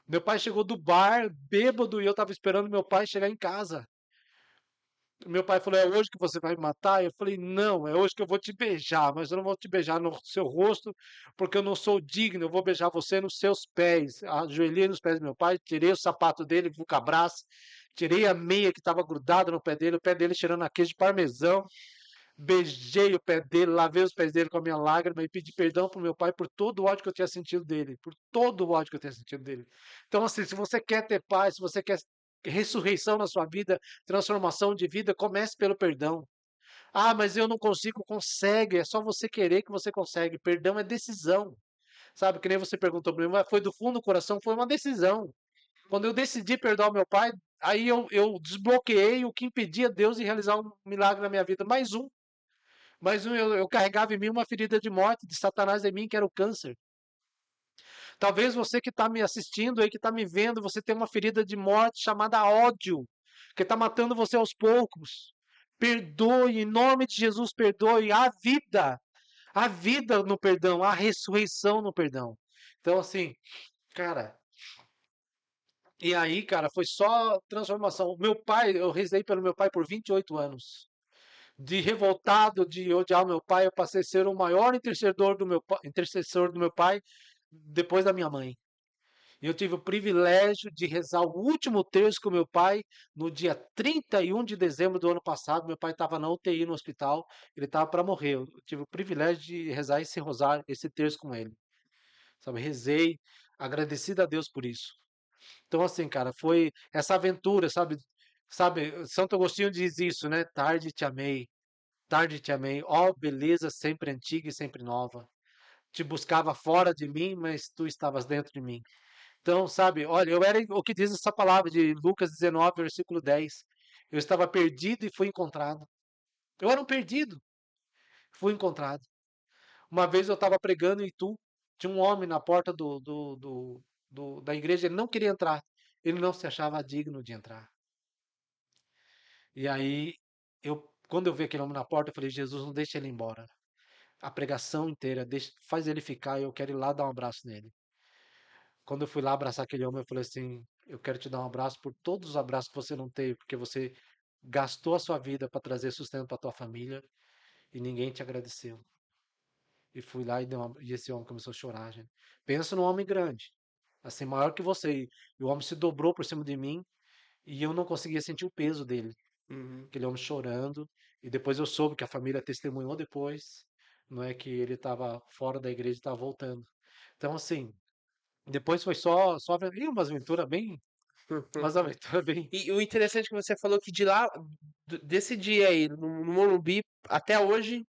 Meu pai chegou do bar, bêbado, e eu estava esperando meu pai chegar em casa. Meu pai falou: é hoje que você vai me matar? Eu falei: não, é hoje que eu vou te beijar, mas eu não vou te beijar no seu rosto, porque eu não sou digno. Eu vou beijar você nos seus pés. Ajoelhei nos pés do meu pai, tirei o sapato dele, vulcabras, tirei a meia que estava grudada no pé dele cheirando a queijo de parmesão. Beijei o pé dele, lavei os pés dele com a minha lágrima e pedi perdão pro meu pai por todo o ódio que eu tinha sentido dele, por todo o ódio que eu tinha sentido dele. Então, assim, se você quer ter paz, se você quer ressurreição na sua vida, transformação de vida, comece pelo perdão. Ah, mas eu não consigo, consegue, é só você querer que você consegue. Perdão é decisão. Sabe, que nem você perguntou para mim, mas foi do fundo do coração, foi uma decisão. Quando eu decidi perdoar o meu pai, aí eu desbloqueei o que impedia Deus de realizar um milagre na minha vida. Mais um, eu carregava em mim uma ferida de morte de Satanás em mim, que era o câncer. Talvez você que está me assistindo aí, que está me vendo, você tem uma ferida de morte chamada ódio, que está matando você aos poucos. Perdoe, em nome de Jesus, perdoe a vida no perdão, a ressurreição no perdão. Então, assim, cara, e aí, cara, foi só transformação. O meu pai, eu rezei pelo meu pai por 28 anos. De revoltado, de odiar o meu pai, eu passei a ser o maior intercessor do meu pai depois da minha mãe. Eu tive o privilégio de rezar o último terço com meu pai no dia 31 de dezembro do ano passado. Meu pai estava na UTI no hospital, ele estava para morrer. Eu tive o privilégio de rezar esse rosário, esse terço com ele. Sabe, rezei, agradecido a Deus por isso. Então, assim, cara, foi essa aventura, sabe? Sabe, Santo Agostinho diz isso, né? Tarde te amei, ó beleza sempre antiga e sempre nova. Te buscava fora de mim, mas tu estavas dentro de mim. Então, sabe, olha, eu era o que diz essa palavra de Lucas 19, versículo 10. Eu estava perdido e fui encontrado. Eu era um perdido, fui encontrado. Uma vez eu estava pregando em Itu, tinha um homem na porta da igreja, ele não queria entrar, ele não se achava digno de entrar. E aí, quando eu vi aquele homem na porta, eu falei: Jesus, não deixe ele embora. A pregação inteira, faz ele ficar, eu quero ir lá dar um abraço nele. Quando eu fui lá abraçar aquele homem, eu falei assim: eu quero te dar um abraço por todos os abraços que você não teve, porque você gastou a sua vida para trazer sustento para tua família e ninguém te agradeceu. E fui lá e esse homem começou a chorar, gente. Pensa num homem grande, assim, maior que você. E o homem se dobrou por cima de mim e eu não conseguia sentir o peso dele. Uhum. Aquele homem chorando. E depois eu soube que a família testemunhou depois, não é que ele estava fora da igreja e estava voltando. Então, assim, depois foi só e umas aventuras bem. Mas a aventura é bem. E o interessante é que você falou que de lá, desse dia aí, no Morumbi, até hoje,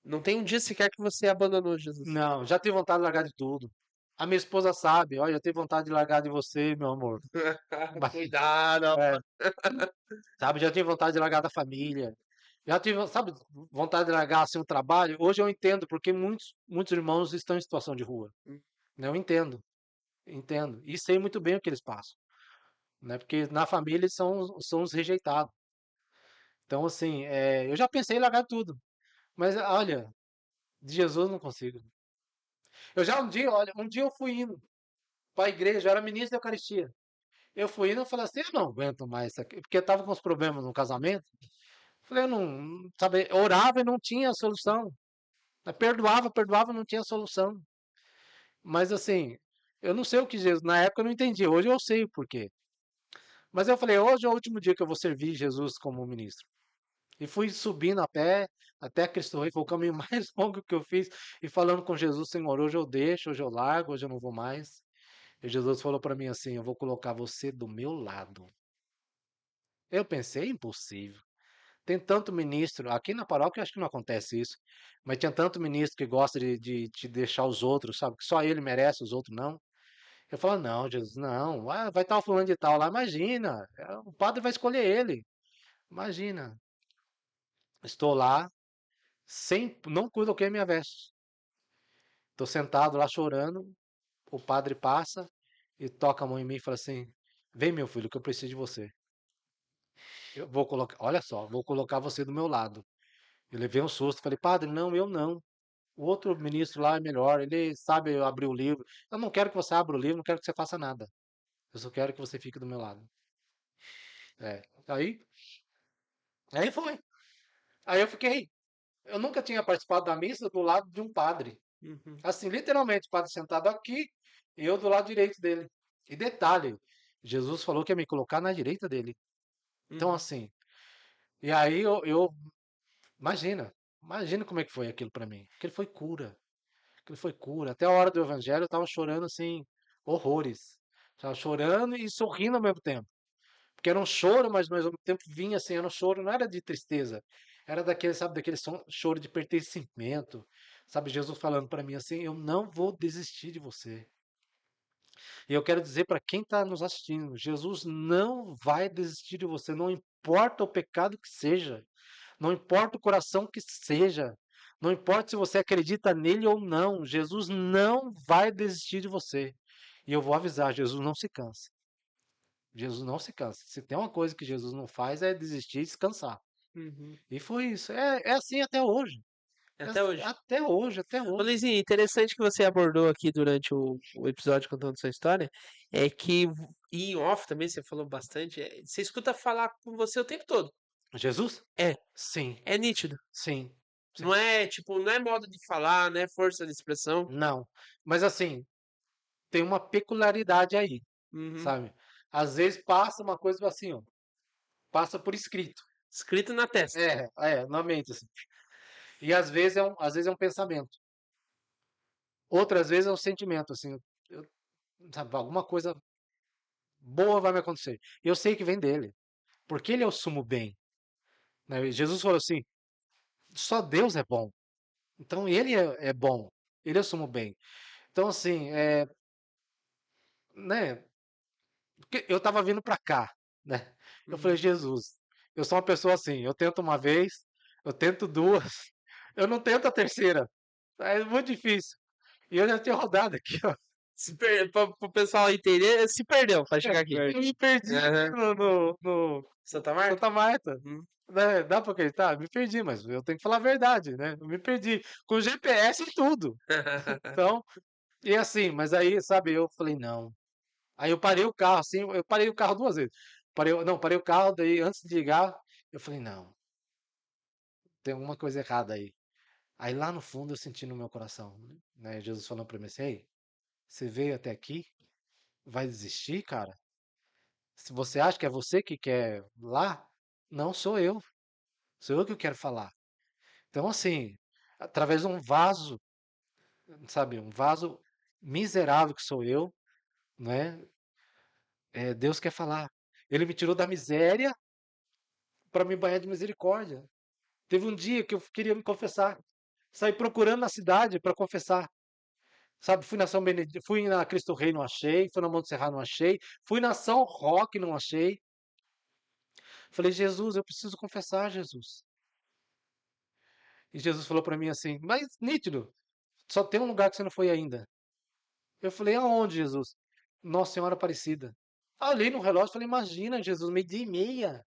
não tem um dia sequer que você abandonou Jesus. Não, já tive vontade de largar de tudo. A minha esposa sabe, olha, eu tenho vontade de largar de você, meu amor. Mas, Cuidado. é, sabe, já tive vontade de largar da família. Já tive, sabe, vontade de largar assim o trabalho. Hoje eu entendo porque muitos irmãos estão em situação de rua. Né? Eu entendo, entendo. E sei muito bem o que eles passam, né? Porque na família eles são os rejeitados. Então, assim, eu já pensei em largar tudo. Mas, olha, de Jesus não consigo. Eu já olha, um dia eu fui indo para a igreja, eu era ministro da Eucaristia. Eu fui indo e falei assim, eu não aguento mais isso aqui, porque eu tava com uns problemas no casamento. Falei, eu não, sabe, eu orava e não tinha solução. Eu perdoava, não tinha solução. Mas assim, eu não sei o que Jesus, na época eu não entendi, hoje eu sei o porquê. Mas eu falei, hoje é o último dia que eu vou servir Jesus como ministro. E fui subindo a pé até Cristo Rei, foi o caminho mais longo que eu fiz, e falando com Jesus, Senhor, hoje eu deixo, hoje eu largo, hoje eu não vou mais. E Jesus falou para mim assim, eu vou colocar você do meu lado. Eu pensei, impossível. Tem tanto ministro, aqui na paróquia eu acho que não acontece isso, mas tinha tanto ministro que gosta de te deixar os outros, sabe? Que só ele merece, os outros não. Eu falo, não, Jesus, não, vai estar o fulano de tal lá, imagina, o padre vai escolher ele, imagina. Estou lá, não coloquei minha veste. Estou sentado lá chorando, o padre passa e toca a mão em mim e fala assim, vem meu filho, que eu preciso de você. Eu vou colocar, olha só, vou colocar você do meu lado. Eu levei um susto, falei, padre, não, eu não. O outro ministro lá é melhor, ele sabe abrir o livro. Eu não quero que você abra o livro, não quero que você faça nada. Eu só quero que você fique do meu lado. É. Aí foi. Aí eu fiquei. Eu nunca tinha participado da missa do lado de um padre. Uhum, Assim, literalmente, o padre sentado aqui e eu do lado direito dele. E detalhe, Jesus falou que ia me colocar na direita dele. Então, uhum. assim, e aí imagina como é que foi aquilo pra mim. Aquilo foi cura. Aquilo foi cura. Até a hora do evangelho eu tava chorando assim, horrores. Tava chorando e sorrindo ao mesmo tempo. Porque era um choro, mas ao mesmo tempo vinha assim, era um choro, não era de tristeza. Era daquele, sabe, daquele choro de pertencimento. Sabe, Jesus falando para mim assim, eu não vou desistir de você. E eu quero dizer para quem está nos assistindo, Jesus não vai desistir de você, não importa o pecado que seja. Não importa o coração que seja, não importa se você acredita nele ou não, Jesus não vai desistir de você. E eu vou avisar, Jesus não se cansa. Jesus não se cansa. Se tem uma coisa que Jesus não faz é desistir e descansar. Uhum. E foi isso. É assim até hoje. Até hoje. Até hoje, até Ô, hoje. Luizinho, interessante que você abordou aqui durante o episódio contando sua história, é que, e em off também você falou bastante, você escuta falar com você o tempo todo. Jesus? É, Sim, é nítido. sim, Não sim. é, tipo, não é modo de falar, não é força de expressão. Não. Mas assim, tem uma peculiaridade aí, Uhum. sabe? Às vezes passa uma coisa assim, ó, passa por escrito. Escrito na testa. Na mente, assim. E às vezes é um pensamento. Outras vezes é um sentimento, assim, eu- sabe, alguma coisa boa vai me acontecer. Eu sei que vem dele, porque ele é o sumo bem, né? Jesus falou assim, só Deus é bom. Então ele é bom, ele é o sumo bem. Então assim, né? Porque eu estava vindo para cá, né? Eu falei, Uhum. Jesus, eu sou uma pessoa assim, eu tento uma vez, eu tento duas, eu não tento a terceira. É muito difícil. E eu já tinha rodado aqui, ó. Para o pessoal entender, se perdeu para chegar aqui. Eu me perdi aqui Aham. no Santa Marta? Santa Marta. Uhum. Né? Dá pra acreditar? Me perdi, mas eu tenho que falar a verdade, né? Eu me perdi. Com GPS e tudo. Então, e assim, mas aí, sabe, eu falei, não. Aí eu parei o carro, assim, eu parei o carro duas vezes. Parei o carro, daí antes de ligar, eu falei, não, tem alguma coisa errada aí. Aí lá no fundo eu senti no meu coração, né? Jesus falando pra mim assim, ei, você veio até aqui, vai desistir, cara? Se você acha que é você que quer lá, não sou eu. Sou eu que quero falar. Então, assim, através de um vaso, sabe, um vaso miserável que sou eu, né? Deus quer falar. Ele me tirou da miséria para me banhar de misericórdia. Teve um dia que eu queria me confessar. Saí procurando na cidade para confessar. Sabe, fui na São Benedito, fui na Cristo Rei, não achei. Fui na Monte Serra, não achei. Fui na São Roque, não achei. Falei, Jesus, eu preciso confessar, Jesus. E Jesus falou para mim assim, mas nítido, só tem um lugar que você não foi ainda. Eu falei, aonde, Jesus? Nossa Senhora Aparecida. Olhei no relógio e falei, imagina, Jesus, 12h30.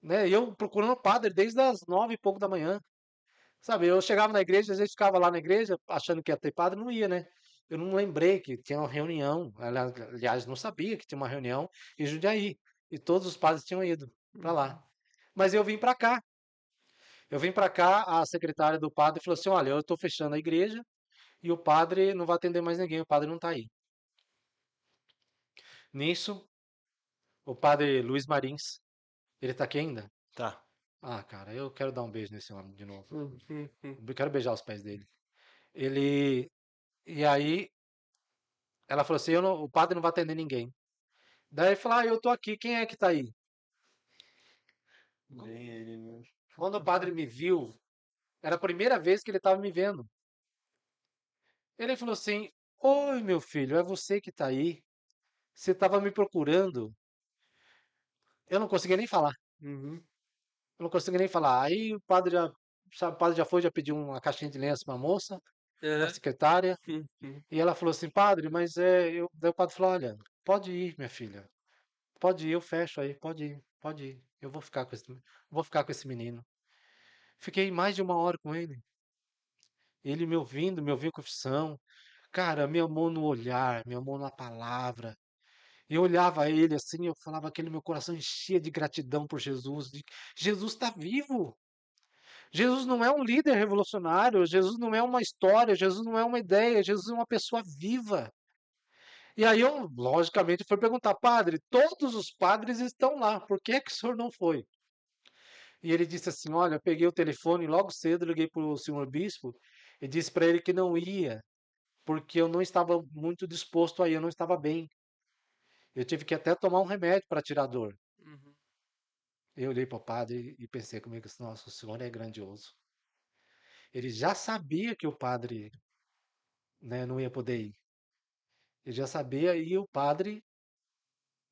Né? E eu procurando padre desde as 9 e pouco da manhã. Sabe, eu chegava na igreja, às vezes ficava lá na igreja, achando que ia ter padre, não ia, né? Eu não lembrei que tinha uma reunião. Aliás, não sabia que tinha uma reunião em Jundiaí. E todos os padres tinham ido para lá. Uhum. Mas eu vim para cá. Eu vim para cá, a secretária do padre falou assim: olha, eu estou fechando a igreja e o padre não vai atender mais ninguém, o padre não está aí. Nisso, o padre Luiz Marins, ele está aqui ainda? Tá. Ah, cara, eu quero dar um beijo nesse homem de novo. Uhum. Eu quero beijar os pés dele. Ele. E aí, ela falou assim: o padre não vai atender ninguém. Daí ele falou: ah, eu tô aqui, quem é que tá aí? Bem ele mesmo. Quando o padre me viu, era a primeira vez que ele estava me vendo. Ele falou assim: oi, meu filho, é você que tá aí? Você estava me procurando? Eu não conseguia nem falar. Uhum. Eu não conseguia nem falar. Aí o padre já, sabe, o padre já foi, já pediu uma caixinha de lenço para a moça, para a Aham. secretária. Uhum. E ela falou assim: padre, mas Daí o padre falou: olha, pode ir, minha filha. Pode ir, eu fecho aí, pode ir, pode ir. Eu vou ficar com esse menino. Fiquei mais de 1 hora com ele. Ele me ouvindo confissão. Cara, me amou no olhar, me amou na palavra. Eu olhava ele assim, eu falava aquele meu coração enchia de gratidão por Jesus. Jesus está vivo. Jesus não é um líder revolucionário, Jesus não é uma história, Jesus não é uma ideia, Jesus é uma pessoa viva. E aí eu, logicamente, fui perguntar, padre, todos os padres estão lá, por que que o senhor não foi? E ele disse assim, olha, eu peguei o telefone logo cedo, liguei para o senhor bispo e disse para ele que não ia, porque eu não estava muito disposto aí, eu não estava bem. Eu tive que até tomar um remédio para tirar a dor. Uhum. Eu olhei para o padre e pensei comigo assim, nossa, o senhor é grandioso. Ele já sabia que o padre, né, não ia poder ir. Ele já sabia e o padre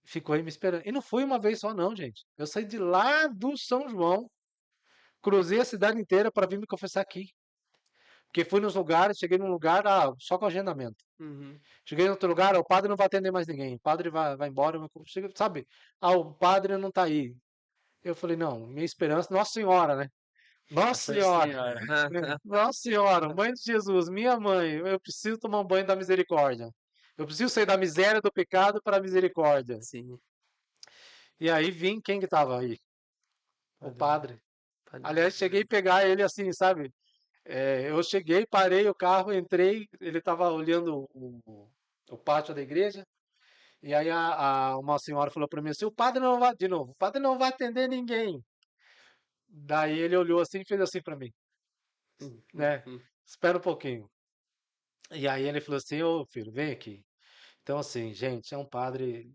ficou aí me esperando. E não foi uma vez só não, gente. Eu saí de lá do São João, cruzei a cidade inteira para vir me confessar aqui. Porque fui nos lugares, cheguei num lugar, só com agendamento. Uhum. Cheguei em outro lugar, o padre não vai atender mais ninguém. O padre vai embora, sabe? O padre não tá aí. Eu falei, não, minha esperança, Nossa Senhora, né? Nossa Nossa Senhora, Senhora. Nossa Senhora, Mãe de Jesus, minha mãe, eu preciso tomar um banho da misericórdia. Eu preciso sair da miséria do pecado para a misericórdia. Sim. E aí vim, quem que tava aí? O Padre. padre. Padre Aliás, Luiz. cheguei a pegar ele assim, sabe? Eu cheguei, parei o carro, entrei, ele estava olhando o pátio da igreja, e aí uma senhora falou para mim assim, o padre não vai, de novo, o padre não vai atender ninguém. Daí ele olhou assim e fez assim para mim, né? Uhum. Espera um pouquinho. E aí ele falou assim, ô filho, vem aqui. Então assim, gente, é um padre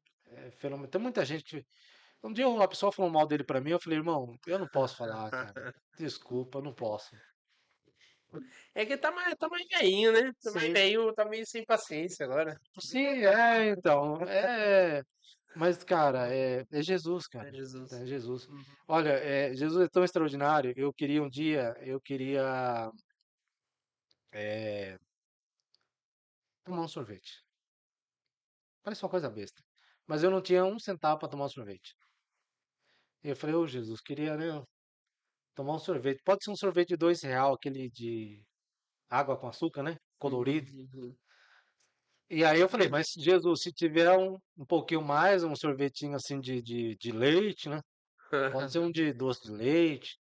fenomenal. Tem muita gente que... Um dia uma pessoa falou mal dele para mim, eu falei, irmão, eu não posso falar, cara. Desculpa, eu não posso. É que tá mais velhinho, né? Tá mais Sim, velho, tá meio sem paciência agora. sim, então, mas cara, é Jesus, É cara, Jesus. é Jesus. Uhum. Olha, Jesus é tão extraordinário. Eu queria é, tomar um sorvete. Parece uma coisa besta, mas eu não tinha 1 centavo para tomar um sorvete. E eu falei, ô Jesus, queria, né, tomar um sorvete. Pode ser um sorvete de R$ 2, aquele de água com açúcar, né? Colorido. Uhum. Uhum. E aí eu falei, mas Jesus, se tiver um pouquinho mais, um sorvetinho assim de leite, né? Pode ser um de doce de leite.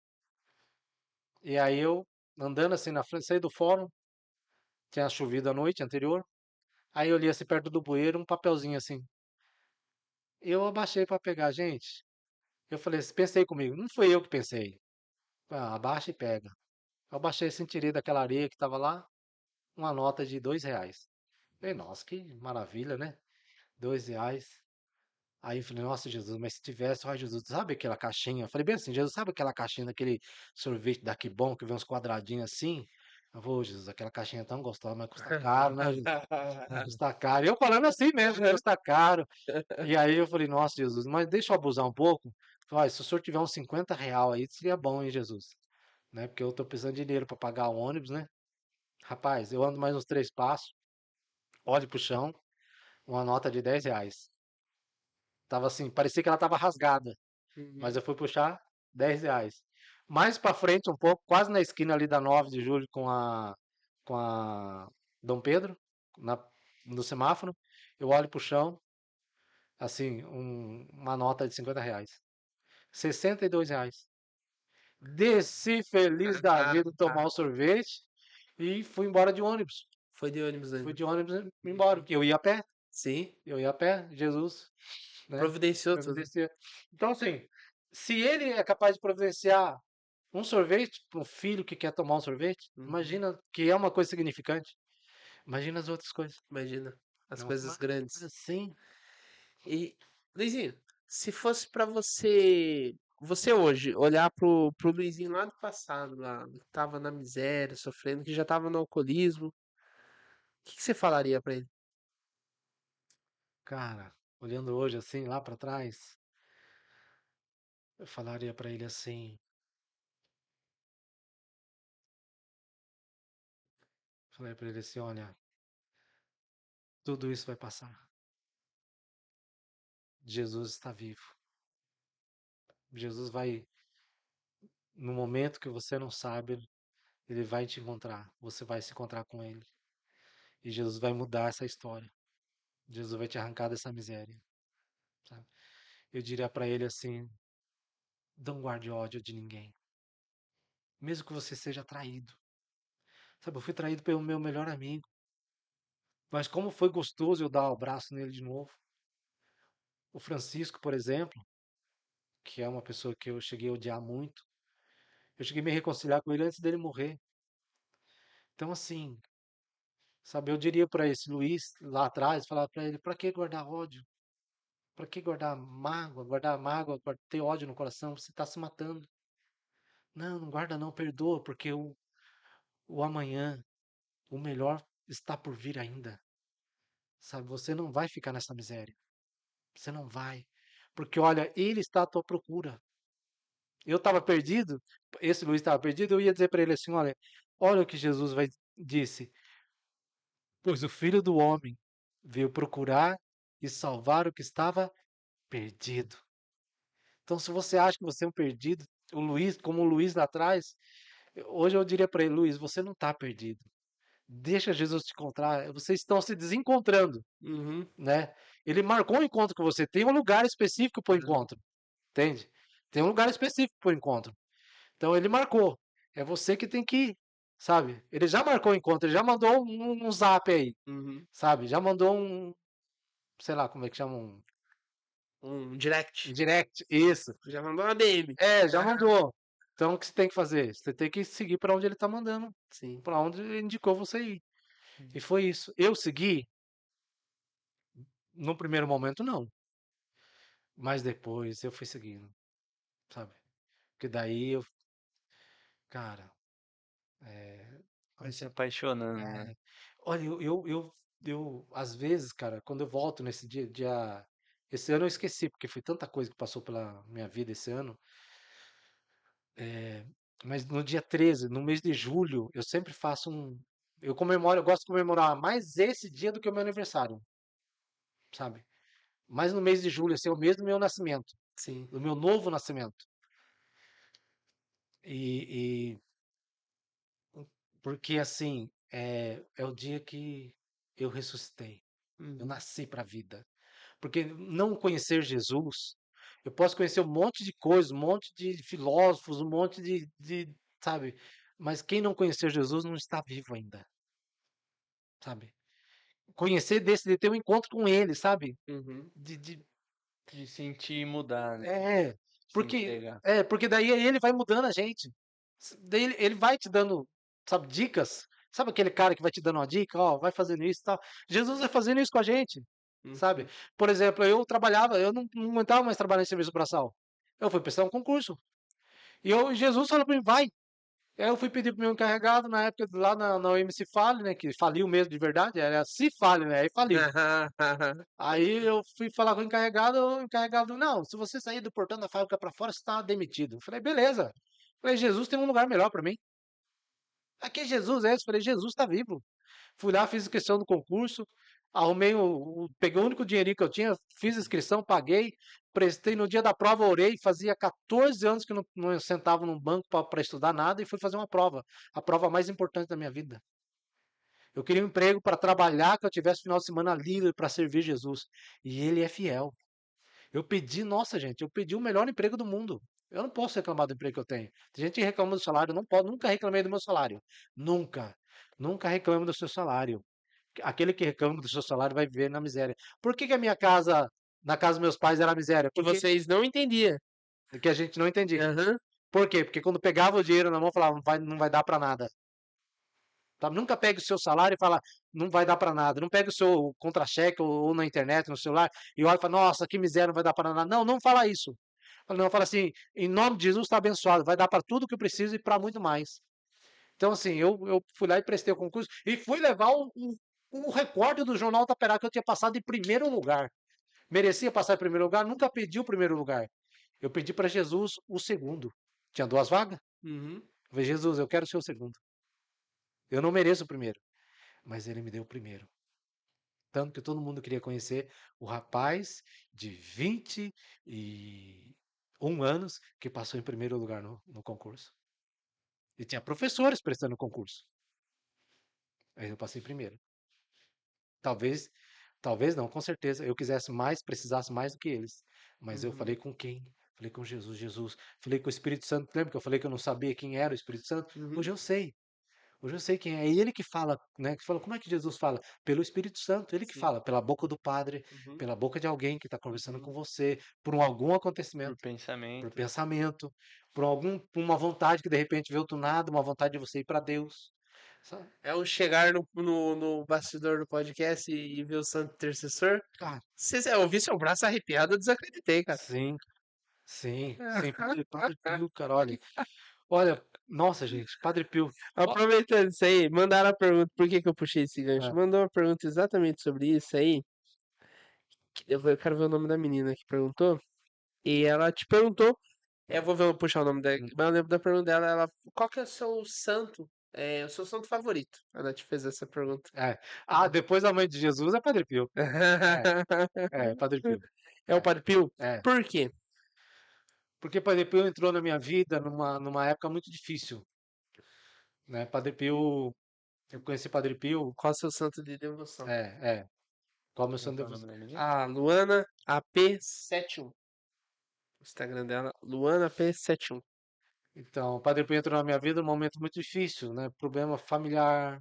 E aí eu, andando assim na frente, saí do fórum, tinha chovido a noite anterior. Aí eu li assim perto do bueiro, um papelzinho assim. Eu abaixei para pegar, gente. Eu falei, pensei comigo, não foi eu que pensei. Abaixa e pega. Eu abaixei assim, tirei daquela areia que tava lá, uma nota de R$ 2. Falei, nossa, que maravilha, né? R$ 2. Aí eu falei, nossa, Jesus, mas se tivesse, ó, Jesus, sabe aquela caixinha? Eu falei bem assim, Jesus, sabe aquela caixinha daquele sorvete da Que Bom, que vem uns quadradinhos assim? Eu vou, "Ô, Jesus, aquela caixinha é tão gostosa, mas custa caro, né, Jesus? Custa caro. E eu falando assim mesmo, custa caro. E aí eu falei, nossa, Jesus, mas deixa eu abusar um pouco. Eu falei, "Ó, se o senhor tiver uns 50 real aí, seria bom, hein, Jesus? Né? Porque eu tô precisando de dinheiro para pagar o ônibus, né? Rapaz, eu ando mais uns 3 passos, olho pro chão, uma nota de 10 reais. Tava assim, parecia que ela tava rasgada, mas Uhum. eu fui puxar 10 reais. Mais pra frente um pouco, quase na esquina ali da 9 de julho com a Dom Pedro, no semáforo, eu olho pro chão, assim, uma nota de 50 reais. 62 reais. Desci feliz da vida tomar o sorvete e fui embora de ônibus. Foi de ônibus Fui ainda. de ônibus e embora, porque eu ia a pé. Sim, Eu ia a pé, Jesus, né? providenciou tudo. Providencia. Então, assim, se ele é capaz de providenciar um sorvete para um filho que quer tomar um sorvete, Uhum. imagina que é uma coisa significante. Imagina as outras coisas. Imagina, as Não, coisas grandes. assim, E, Luizinho, se fosse pra você hoje, olhar pro Luizinho lá do passado, lá, que tava na miséria, sofrendo, que já tava no alcoolismo, o que você falaria pra ele? cara, olhando hoje assim, lá para trás, eu falaria para ele assim, falaria para ele assim, olha, tudo isso vai passar. Jesus está vivo. Jesus vai, no momento que você não sabe, ele vai te encontrar. Você vai se encontrar com ele. E Jesus vai mudar essa história. Jesus vai te arrancar dessa miséria, sabe? Eu diria para ele assim: não guarde ódio de ninguém, mesmo que você seja traído. Sabe, eu fui traído pelo meu melhor amigo, mas como foi gostoso eu dar o abraço nele de novo. O Francisco, por exemplo, que é uma pessoa que eu cheguei a odiar muito, eu cheguei a me reconciliar com ele antes dele morrer. Então, assim, sabe, eu diria para esse Luiz lá atrás, falar para ele: para que guardar ódio? Para que guardar mágoa, ter ódio no coração? Você está se matando. Não, não guarda não, perdoa, porque o amanhã, o melhor está por vir ainda. Sabe, você não vai ficar nessa miséria. Você não vai. Porque olha, ele está à tua procura. Eu estava perdido, esse Luiz estava perdido, eu ia dizer para ele assim, olha o que Jesus disse, pois o Filho do Homem veio procurar e salvar o que estava perdido. Então, se você acha que você é um perdido, o Luiz, como o Luiz lá atrás, hoje eu diria para ele, Luiz, você não está perdido. Deixa Jesus te encontrar. Vocês estão se desencontrando, Uhum. né? Ele marcou um encontro com você. Tem um lugar específico para o encontro, entende? Tem um lugar específico para o encontro. Então ele marcou. É você que tem que ir, sabe? Ele já marcou o encontro. Ele já mandou um zap aí, Uhum. sabe? Já mandou sei lá, como é que chama, Um um direct. direct. Isso. Já mandou uma DM. É, já mandou. Então o que você tem que fazer? Você tem que seguir para onde ele está mandando, Sim. para onde ele indicou você ir. E foi isso. Eu segui no primeiro momento não. Mas depois eu fui seguindo, sabe? Porque daí eu, cara, Vai se apaixonando, né? é, olha, às vezes, cara, quando eu volto nesse esse ano eu esqueci, porque foi tanta coisa que passou pela minha vida esse ano, mas no dia 13, no mês de julho, eu sempre faço eu gosto de comemorar mais esse dia do que o meu aniversário, sabe? Mas no mês de julho, assim, é o mês do meu nascimento, Sim. do meu novo nascimento. E porque assim, é o dia que eu ressuscitei. Eu Uhum. nasci para a vida. Porque não conhecer Jesus, eu posso conhecer um monte de coisas, um monte de filósofos, um monte sabe? Mas quem não conhecer Jesus não está vivo ainda, sabe? Conhecer de ter um encontro com ele, sabe? Uhum. De, de, De sentir mudar, né? é, Se porque, entregar. porque daí ele vai mudando a gente. Daí ele vai te dando, sabe, dicas. Sabe aquele cara que vai te dando uma dica, ó, vai fazendo isso e tal. Jesus vai fazendo isso com a gente. sabe? Uhum. Por exemplo, eu trabalhava, eu não aguentava mais trabalhar em serviço braçal. Eu fui prestar um concurso. Jesus falou para mim, vai. Aí eu fui pedir pro meu encarregado, na época, lá na OMC Fale, né? Que faliu mesmo de verdade, era Cifale, né? Aí faliu. Aí eu fui falar com o encarregado, não, se você sair do portão da fábrica para fora, você está demitido. Eu falei, beleza. Falei, Jesus tem um lugar melhor para mim. Aqui é Jesus, é isso. Falei, Jesus está vivo. Fui lá, fiz inscrição do concurso, arrumei peguei o único dinheirinho que eu tinha, fiz inscrição, paguei, prestei no dia da prova, orei, fazia 14 anos que não sentava num banco para estudar nada e fui fazer uma prova, a prova mais importante da minha vida. Eu queria um emprego para trabalhar, que eu tivesse final de semana livre para servir Jesus. E ele é fiel. Eu pedi, nossa gente, eu pedi o melhor emprego do mundo. Eu não posso reclamar do emprego que eu tenho. Tem gente que reclama do salário, eu não posso, nunca reclamei do meu salário. Nunca. Nunca reclame do seu salário. Aquele que reclama do seu salário vai viver na miséria. Por que que a minha casa, na casa dos meus pais, era miséria? Que Porque vocês não entendiam. que a gente não entendia. Aham. Por quê? Porque quando pegava o dinheiro na mão, falava, não vai dar para nada. Tá? Nunca pegue o seu salário e fala, não vai dar para nada. Não pegue o seu contra-cheque ou na internet, no celular, e olha e fala, nossa, que miséria, não vai dar para nada. Não, não fala isso. Não, fala assim, em nome de Jesus está abençoado, vai dar para tudo que eu preciso e para muito mais. Então, assim, eu fui lá e prestei o concurso e fui levar o recorde do Jornal Taperá que eu tinha passado em primeiro lugar. Merecia passar em primeiro lugar, nunca pedi o primeiro lugar. Eu pedi para Jesus o segundo. Tinha 2 vagas. Uhum. Eu falei, Jesus, eu quero ser o segundo. Eu não mereço o primeiro, mas ele me deu o primeiro. Tanto que todo mundo queria conhecer o rapaz de 21 anos que passou em primeiro lugar no concurso. E tinha professores prestando o concurso. Aí eu passei primeiro. Talvez, talvez não, com certeza, eu quisesse mais, precisasse mais do que eles. Mas eu falei Uhum. com quem? Falei com Jesus, Jesus. Falei com o Espírito Santo. Lembra que eu falei que eu não sabia quem era o Espírito Santo? Uhum. Hoje eu sei. Hoje eu sei quem é. É ele que fala, né? Que fala, como é que Jesus fala? Pelo Espírito Santo. Ele que Sim. fala, pela boca do Padre, Uhum. pela boca de alguém que está conversando Uhum. com você, por algum Por acontecimento, por pensamento. pensamento, por uma vontade que de repente veio do nada, uma vontade de você ir para Deus. Sabe? É o chegar no bastidor do podcast e ver o Santo Intercessor. Cara, Se eu ouvi seu braço arrepiado, eu desacreditei, cara. sim, sim, sim. Padre Pio, cara, olha, nossa, gente, Padre Pio. Ó, Aproveitando isso aí, mandaram a pergunta, por que que eu puxei esse gancho? é, Mandou uma pergunta exatamente sobre isso aí. Eu quero ver o nome da menina que perguntou. E ela te perguntou, eu vou puxar o nome dela, hum, mas eu lembro da pergunta dela, qual que é o seu santo, o seu santo favorito? Ela te fez essa pergunta. é. Ah, depois da mãe de Jesus é Padre Pio. É, Padre Pio. É o É, Padre Pio? é. Por quê? Porque Padre Pio entrou na minha vida numa época muito difícil, né? Padre Pio, eu conheci Padre Pio, Qual é o seu santo de devoção? é. Qual é o meu Como santo que é o Deus? nome da menina? A Luana AP71. O Instagram dela, Luana AP71. Então, Padre Pio entrou na minha vida num momento muito difícil, né? Problema familiar,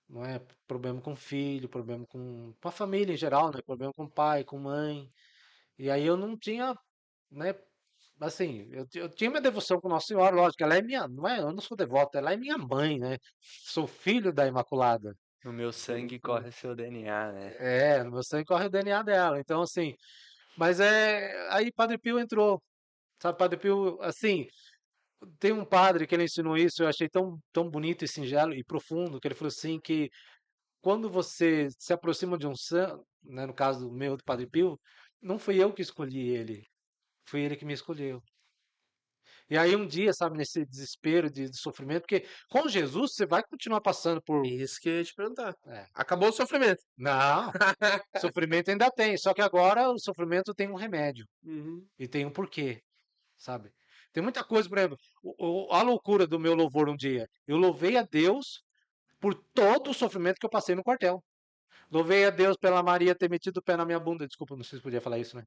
não é? Problema com filho, problema com a família em geral, né? Problema com pai, com mãe. E aí eu não tinha, né? Assim, eu tinha minha devoção com Nossa Senhora, lógico, ela é minha, não é, eu não sou devoto, ela é minha mãe, né? Sou filho da Imaculada. No meu sangue corre seu DNA, né? É, no meu sangue corre o DNA dela. Então, assim, mas aí Padre Pio entrou, sabe? Padre Pio, assim, tem um padre que ele ensinou isso, eu achei tão bonito e singelo e profundo, que ele falou assim que quando você se aproxima de um santo, né, no caso do meu, do Padre Pio, não fui eu que escolhi ele, foi ele que me escolheu. E aí um dia, sabe, nesse desespero de sofrimento, porque com Jesus você vai continuar passando por. Isso que eu ia te perguntar. É, Acabou o sofrimento. não, sofrimento ainda tem, só que agora o sofrimento tem um remédio Uhum. e tem um porquê, sabe? Tem muita coisa, por exemplo, a loucura do meu louvor um dia. Eu louvei a Deus por todo o sofrimento que eu passei no quartel. Louvei a Deus pela Maria ter metido o pé na minha bunda. Desculpa, não sei se podia falar isso, né?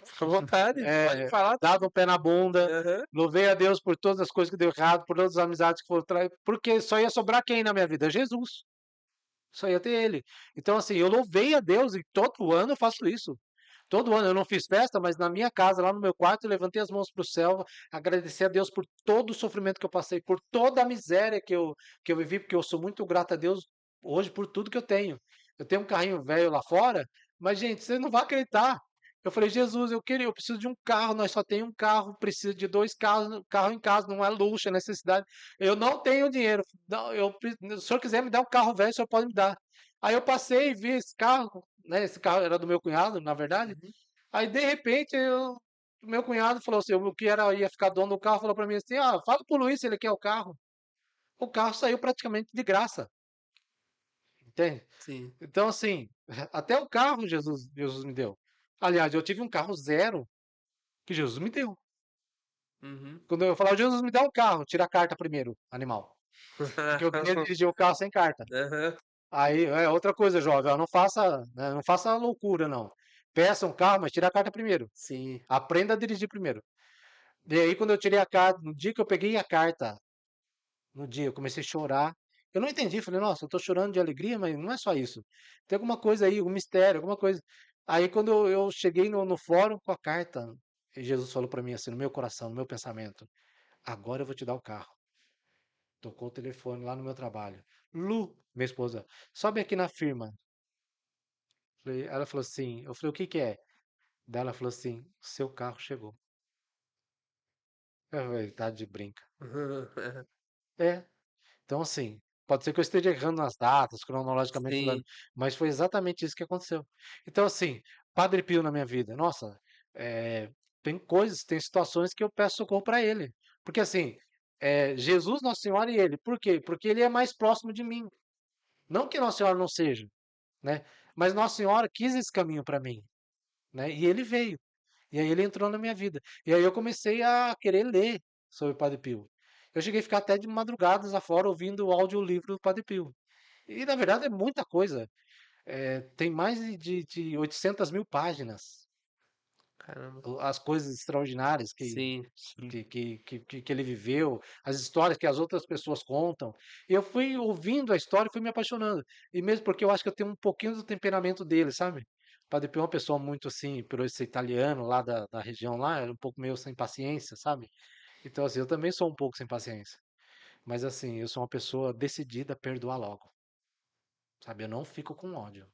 Fica à vontade, pode É, falar. dado o pé na bunda. Aham. Louvei a Deus por todas as coisas que deu errado, por todas as amizades que foram traídas, porque só ia sobrar quem na minha vida? Jesus. Só ia ter ele. Então, assim, eu louvei a Deus e todo ano eu faço isso. Todo ano eu não fiz festa, mas na minha casa, lá no meu quarto, eu levantei as mãos para o céu, agradeci a Deus por todo o sofrimento que eu passei, por toda a miséria que eu vivi, porque eu sou muito grato a Deus hoje por tudo que eu tenho. Eu tenho um carrinho velho lá fora, Mas, gente, você não vai acreditar. Eu falei, Jesus, eu preciso de um carro, nós só tem um carro, preciso de 2 carros, carro em casa, não é luxo, é necessidade. Eu não tenho dinheiro. Não, se o senhor quiser me dar um carro velho, o senhor pode me dar. Aí eu passei e vi esse carro, né? Esse carro era do meu cunhado, na verdade. Uhum. Aí, de repente, o meu cunhado falou assim, o que era, ia ficar dono do carro, falou para mim assim, fala pro Luiz se ele quer o carro. O carro saiu praticamente de graça, entende? Sim. Então, assim, até o carro Jesus me deu. Aliás, eu tive um carro zero que Jesus me deu. Uhum. Quando eu falava, Jesus me dá um carro, tira a carta primeiro, animal. Porque eu queria dirigir o carro sem carta. Aham. Aí, outra coisa, jovem, ó, não faça, né, não faça loucura, não. Peça um carro, mas tira a carta primeiro. Sim. Aprenda a dirigir primeiro. E aí, quando eu tirei a carta, no dia que eu peguei a carta, no dia eu comecei a chorar. Eu não entendi, falei, nossa, eu tô chorando de alegria, mas não é só isso. Tem alguma coisa aí, um mistério, alguma coisa. Aí quando eu cheguei no fórum com a carta, Jesus falou para mim assim, no meu coração, no meu pensamento, agora eu vou te dar o carro. Tocou o telefone lá no meu trabalho. Lu, minha esposa, sobe aqui na firma. Ela falou assim, eu falei, o que que é? Daí ela falou assim, seu carro chegou. Eu falei, tá de brinca. É, então, assim, pode ser que eu esteja errando nas datas, cronologicamente falando, Sim. mas foi exatamente isso que aconteceu. Então, assim, Padre Pio na minha vida, nossa, é, tem coisas, tem situações que eu peço socorro para ele. Porque, assim, Jesus, Nossa Senhora e ele. Por quê? Porque ele é mais próximo de mim. Não que Nossa Senhora não seja, né? Mas Nossa Senhora quis esse caminho para mim, né? E ele veio. E aí ele entrou na minha vida. E aí eu comecei a querer ler sobre o Padre Pio. Eu cheguei a ficar até de madrugadas afora ouvindo o audiolivro do Padre Pio. E na verdade é muita coisa. Tem mais de 800 mil páginas. Caramba. As coisas extraordinárias Sim. Sim. que ele viveu, as histórias que as outras pessoas contam. E eu fui ouvindo a história e fui me apaixonando. E mesmo porque eu acho que eu tenho um pouquinho do temperamento dele, sabe? O Padre Pio é uma pessoa muito assim, por ele ser italiano lá da região lá, era um pouco meio sem paciência, sabe? Então, assim, eu também sou um pouco sem paciência. Mas, assim, eu sou uma pessoa decidida a perdoar logo, sabe? Eu não fico com ódio,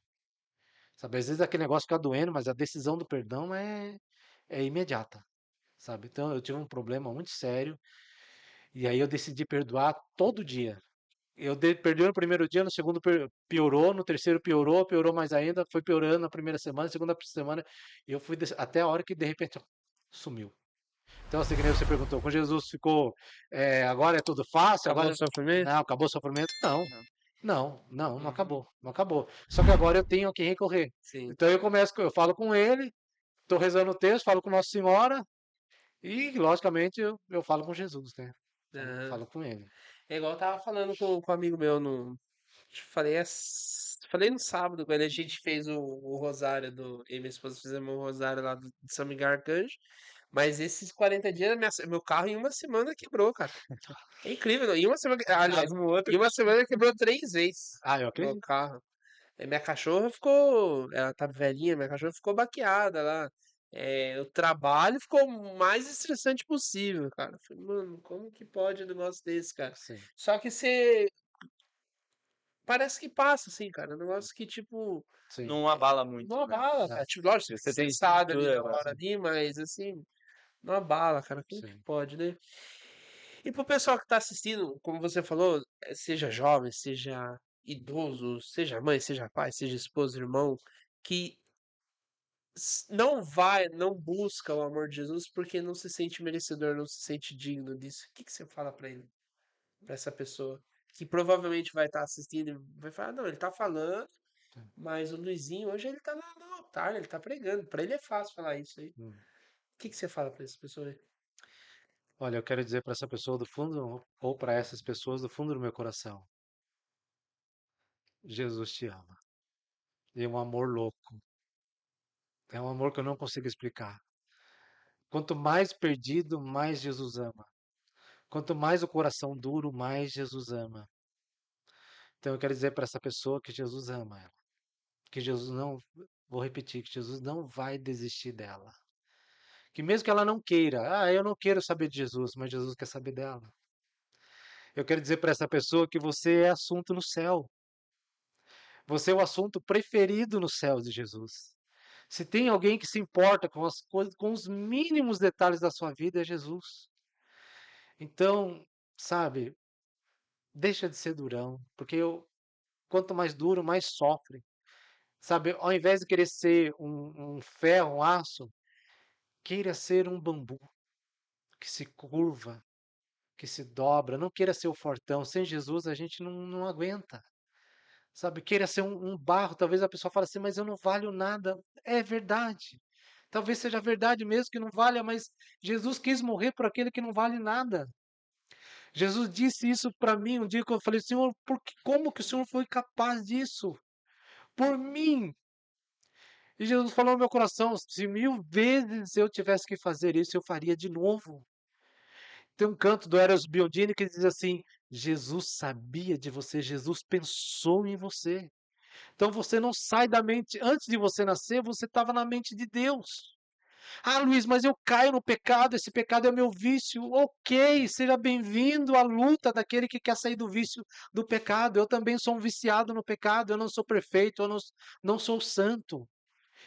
sabe? Às vezes aquele negócio fica doendo, mas a decisão do perdão é imediata, sabe? Então, eu tive um problema muito sério e aí eu decidi perdoar todo dia. Perdoei no primeiro dia, no segundo piorou, no terceiro piorou, piorou mais ainda, foi piorando na primeira semana, segunda semana, e eu fui até a hora que de repente ó, sumiu. Então, assim, que nem você perguntou, com Jesus ficou, agora é tudo fácil, Acabou agora o sofrimento? não, acabou o sofrimento? Não, Não. não Uhum. acabou, não acabou. Só que agora eu tenho a quem recorrer. Sim. Então eu começo, eu falo com ele, estou rezando o texto, falo com Nossa Senhora e, logicamente, eu falo com Jesus, né? Aham. Falo com ele. É igual eu tava falando com um amigo meu no. Falei, falei no sábado, quando a gente fez o rosário do. Eu e minha esposa fizemos o rosário lá de São Miguel Arcanjo. Mas esses 40 dias, meu carro em uma semana quebrou, cara. É incrível, não? Em uma semana. Aliás, No outro, em uma semana quebrou 3 vezes Ah, eu meu acredito. carro. Minha cachorra ficou. Ela tá velhinha, minha cachorra ficou baqueada lá. O trabalho ficou o mais estressante possível, cara. Eu falei, mano, como que pode um negócio desse, cara? Sim, Só que você. Parece que passa, assim, cara. Um negócio que, tipo, sim. não abala muito, não né? abala, Não, cara. Tipo, lógico, você Você fica tem estressado ali estrutura na pra. hora ali, mas, assim, não abala, cara. Como que sim. pode, né? E pro pessoal que tá assistindo, como você falou, seja jovem, seja idoso, seja mãe, seja pai, seja esposa, irmão, que não vai, não busca o amor de Jesus porque não se sente merecedor, não se sente digno disso. O que que você fala pra ele, pra essa pessoa? Que provavelmente vai estar assistindo e vai falar, não, ele tá falando, mas o Luizinho hoje ele tá no altar, ele tá pregando. Pra ele é fácil falar isso aí. O Hum. que que você fala pra essa pessoa aí? Olha, eu quero dizer para essa pessoa do fundo, ou para essas pessoas do fundo do meu coração, Jesus te ama. E é um amor louco. É um amor que eu não consigo explicar. Quanto mais perdido, mais Jesus ama. Quanto mais o coração duro, mais Jesus ama. Então eu quero dizer para essa pessoa que Jesus ama ela. Que Jesus não, vou repetir, que Jesus não vai desistir dela. Que mesmo que ela não queira, eu não quero saber de Jesus, mas Jesus quer saber dela. Eu quero dizer para essa pessoa que você é assunto no céu. Você é o assunto preferido no céu de Jesus. Se tem alguém que se importa com as coisas, com os mínimos detalhes da sua vida, é Jesus. Então, sabe, deixa de ser durão, porque quanto mais duro, mais sofre. Sabe, ao invés de querer ser um ferro, um aço, queira ser um bambu que se curva, que se dobra. Não queira ser o fortão. Sem Jesus a gente não aguenta. Sabe, queira ser um barro. Talvez a pessoa fale assim, mas eu não valho nada. É verdade. Talvez seja verdade mesmo que não valha, mas Jesus quis morrer por aquele que não vale nada. Jesus disse isso para mim um dia que eu falei, Senhor, como que o Senhor foi capaz disso? Por mim. E Jesus falou no meu coração: se 1000 vezes eu tivesse que fazer isso, eu faria de novo. Tem um canto do Eros Biondini que diz assim: Jesus sabia de você, Jesus pensou em você. Então você não sai da mente, antes de você nascer, você estava na mente de Deus. Ah, Luiz, mas eu caio no pecado, esse pecado é meu vício. Ok, seja bem-vindo à luta daquele que quer sair do vício do pecado. Eu também sou um viciado no pecado, eu não sou perfeito, eu não sou santo.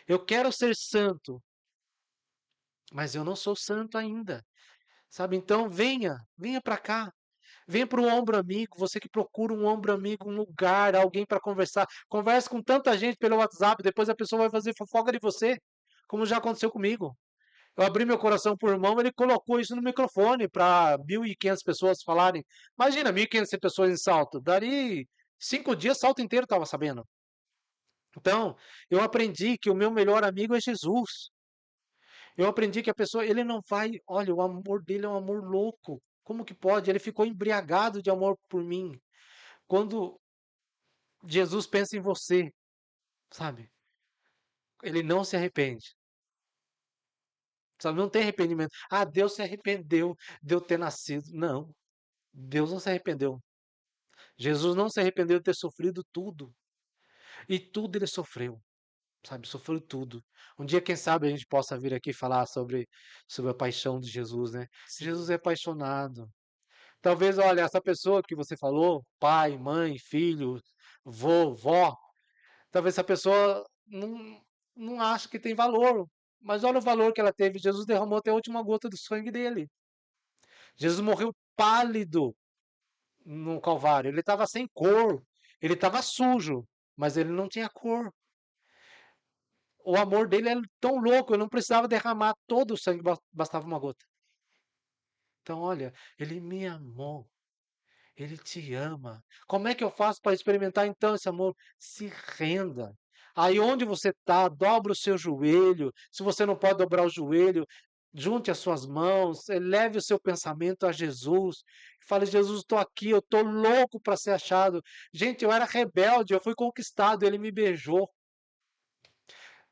Eu quero ser santo, mas eu não sou santo ainda. Sabe? Então venha para cá. Venha para um ombro amigo, você que procura um ombro amigo, um lugar, alguém para conversar. Converse com tanta gente pelo WhatsApp, depois a pessoa vai fazer fofoca de você, como já aconteceu comigo. Eu abri meu coração por irmão, ele colocou isso no microfone para 1.500 pessoas falarem. Imagina, 1.500 pessoas em Salto. Daria 5 dias, Salto inteiro estava sabendo. Então, eu aprendi que o meu melhor amigo é Jesus. Eu aprendi que a pessoa, ele não vai, olha, o amor dele é um amor louco. Como que pode? Ele ficou embriagado de amor por mim. Quando Jesus pensa em você, sabe? Ele não se arrepende. Sabe? Não tem arrependimento. Ah, Deus se arrependeu de eu ter nascido. Não. Deus não se arrependeu. Jesus não se arrependeu de ter sofrido tudo. E tudo ele sofreu. Sabe? Sofreu tudo. Um dia, quem sabe, a gente possa vir aqui falar sobre a paixão de Jesus, né? Jesus é apaixonado. Talvez, olha, essa pessoa que você falou, pai, mãe, filho, vô, vó, talvez essa pessoa não ache que tem valor. Mas olha o valor que ela teve. Jesus derramou até a última gota do sangue dele. Jesus morreu pálido no Calvário. Ele estava sem cor. Ele estava sujo, mas ele não tinha cor. O amor dele era tão louco, eu não precisava derramar todo o sangue, bastava uma gota. Então, olha, ele me amou. Ele te ama. Como é que eu faço para experimentar então esse amor? Se renda. Aí onde você está, dobra o seu joelho. Se você não pode dobrar o joelho, junte as suas mãos, eleve o seu pensamento a Jesus. Fale, Jesus, estou aqui, eu estou louco para ser achado. Gente, eu era rebelde, eu fui conquistado, ele me beijou.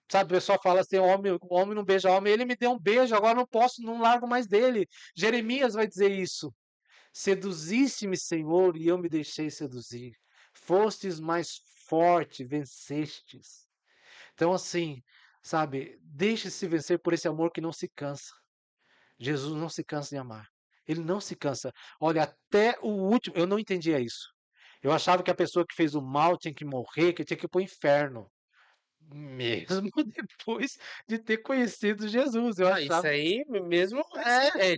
Sabe, o pessoal fala assim, o homem não beija homem, ele me deu um beijo, agora não posso, não largo mais dele. Jeremias vai dizer isso. Seduziste-me, Senhor, e eu me deixei seduzir. Fostes mais forte, vencestes. Então, assim, sabe, deixe-se vencer por esse amor que não se cansa. Jesus não se cansa de amar. Ele não se cansa. Olha, até o último. Eu não entendia isso. Eu achava que a pessoa que fez o mal tinha que morrer, que tinha que ir para o inferno. Mesmo depois de ter conhecido Jesus. Eu Ah, isso achava. aí mesmo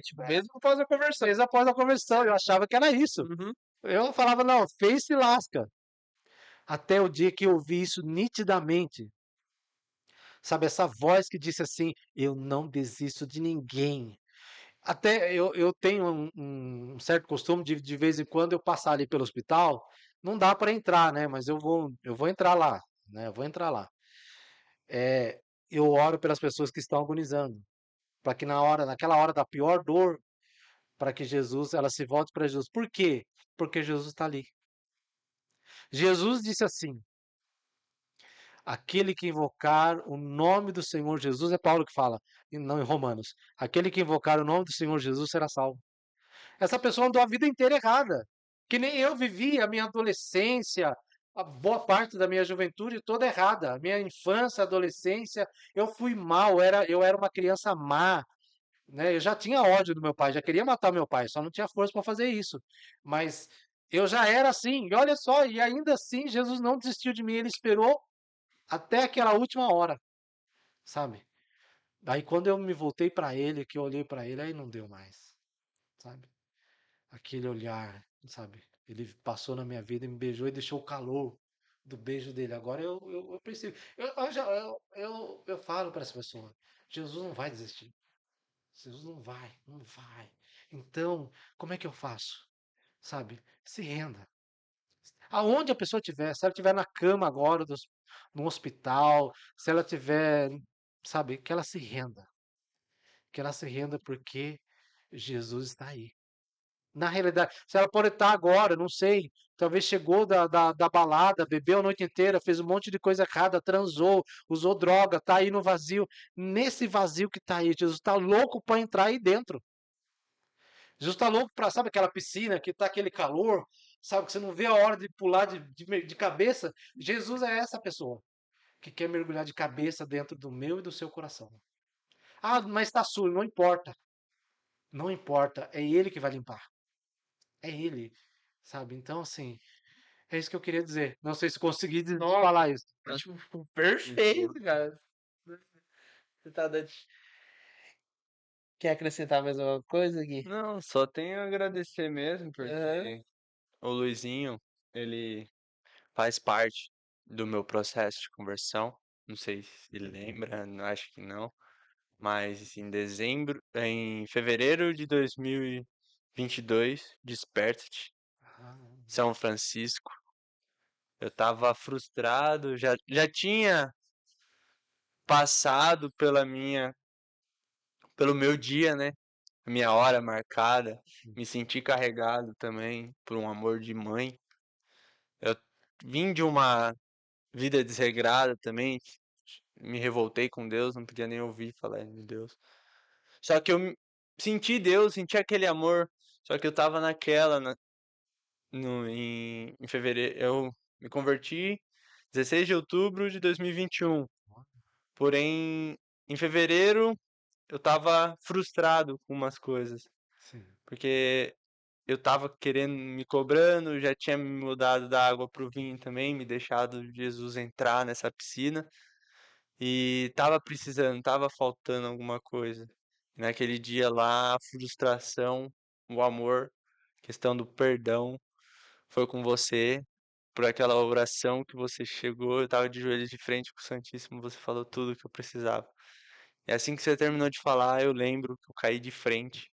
tipo, É, mesmo após a conversão. mesmo após a conversão, eu achava que era isso. Uhum. Eu falava, não, fez se lasca. Até o dia que eu vi isso nitidamente. Sabe, essa voz que disse assim: eu não desisto de ninguém. Até eu tenho um certo costume de vez em quando eu passar ali pelo hospital. Não dá para entrar, né? Mas eu vou entrar lá, né? Eu vou entrar lá. Eu oro pelas pessoas que estão agonizando, para que naquela hora da pior dor, para que Jesus, ela se volte para Jesus. Por quê? Porque Jesus está ali. Jesus disse assim: aquele que invocar o nome do Senhor Jesus, é Paulo que fala, e não em Romanos. Aquele que invocar o nome do Senhor Jesus será salvo. Essa pessoa andou a vida inteira errada. Que nem eu vivi a minha adolescência, a boa parte da minha juventude toda errada. A minha infância, adolescência, eu fui mal, eu era uma criança má. Né? Eu já tinha ódio do meu pai, já queria matar meu pai, só não tinha força para fazer isso. Mas eu já era assim, e olha só, e ainda assim Jesus não desistiu de mim, ele esperou até aquela última hora, sabe? Aí quando eu me voltei para ele, que eu olhei para ele, aí não deu mais, sabe? Aquele olhar, sabe? Ele passou na minha vida e me beijou e deixou o calor do beijo dele. Agora eu preciso. Eu falo para essa pessoa: Jesus não vai desistir. Jesus não vai, não vai. Então, como é que eu faço? Sabe? Se renda. Aonde a pessoa estiver, se ela estiver na cama agora, no hospital, se ela estiver, sabe, que ela se renda. Que ela se renda porque Jesus está aí. Na realidade, se ela pode estar agora, não sei, talvez chegou da balada, bebeu a noite inteira, fez um monte de coisa errada, transou, usou droga, está aí no vazio. Nesse vazio que está aí, Jesus está louco para entrar aí dentro. Jesus está louco para, sabe aquela piscina que está aquele calor, sabe, que você não vê a hora de pular de cabeça? Jesus é essa pessoa que quer mergulhar de cabeça dentro do meu e do seu coração. Ah, mas está sujo, não importa. Não importa, é Ele que vai limpar. É Ele, sabe? Então, assim, é isso que eu queria dizer. Não sei se consegui Nossa, falar isso. tipo, perfeito, cara. Você tá dando... Quer acrescentar mais alguma coisa aqui? Não, só tenho a agradecer mesmo, Aham. porque o Luizinho, ele faz parte do meu processo de conversão. Não sei se ele lembra, acho que não. Mas em fevereiro de 2022, Desperta-te, Ah, São Francisco. Eu tava frustrado, já tinha passado pelo meu dia, né? Minha hora marcada. Me senti carregado também por um amor de mãe. Eu vim de uma vida desregrada também. Me revoltei com Deus, não podia nem ouvir falar de Deus. Só que senti Deus, senti aquele amor. Só que eu tava naquela, em fevereiro. Eu me converti 16 de outubro de 2021. Porém, em fevereiro, eu tava frustrado com umas coisas. sim, Porque eu tava querendo, me cobrando, já tinha me mudado da água pro vinho também, me deixado Jesus entrar nessa piscina. E tava precisando, tava faltando alguma coisa. Naquele dia lá, a frustração, o amor, questão do perdão, foi com você. Por aquela oração que você chegou, eu tava de joelhos de frente pro Santíssimo, você falou tudo que eu precisava. E assim que você terminou de falar, eu lembro que eu caí de frente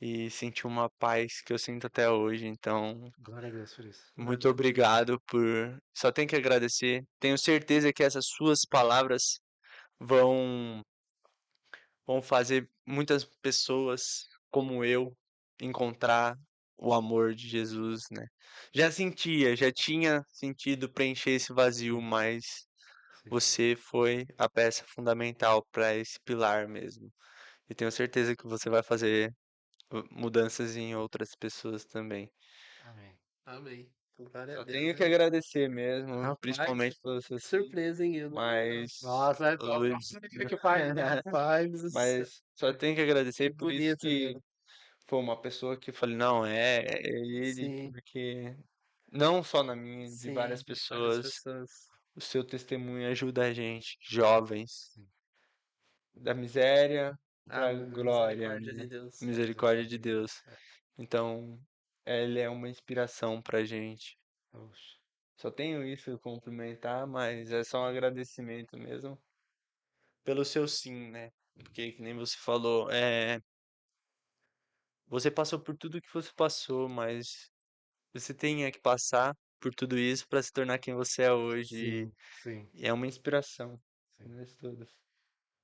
e senti uma paz que eu sinto até hoje. Então, glória a Deus por isso. muito obrigado por. Só tenho que agradecer. Tenho certeza que essas suas palavras vão vão fazer muitas pessoas como eu encontrar o amor de Jesus, né? Já tinha sentido preencher esse vazio, Sim, mas sim, você foi a peça fundamental para esse pilar mesmo. E tenho certeza que você vai fazer mudanças em outras pessoas também. amém. Amém. Glória a Só Deus, tenho que hein? agradecer mesmo, Rapaz, principalmente por você, que surpresa, hein, Guilherme? mas Nossa, é o Luiz, que faz. Rapaz do céu. mas só tenho que Que agradecer por isso bonito, que velho. foi uma pessoa que eu falei, não, é ele, Sim, porque não só na minha, de várias sim. Várias pessoas, pessoas. o seu testemunho ajuda a gente, jovens, Sim, da miséria Ah, para glória, misericórdia de né? Deus. é Misericórdia de misericórdia. Deus. É, Então, ele é uma inspiração pra gente. oxe, Só tenho isso a cumprimentar, mas é só um agradecimento mesmo pelo seu sim, né? Porque, que nem você falou, você passou por tudo que você passou, mas você tem que passar por tudo isso para se tornar quem você é hoje. sim, sim, E é uma inspiração. sim, Nós todos.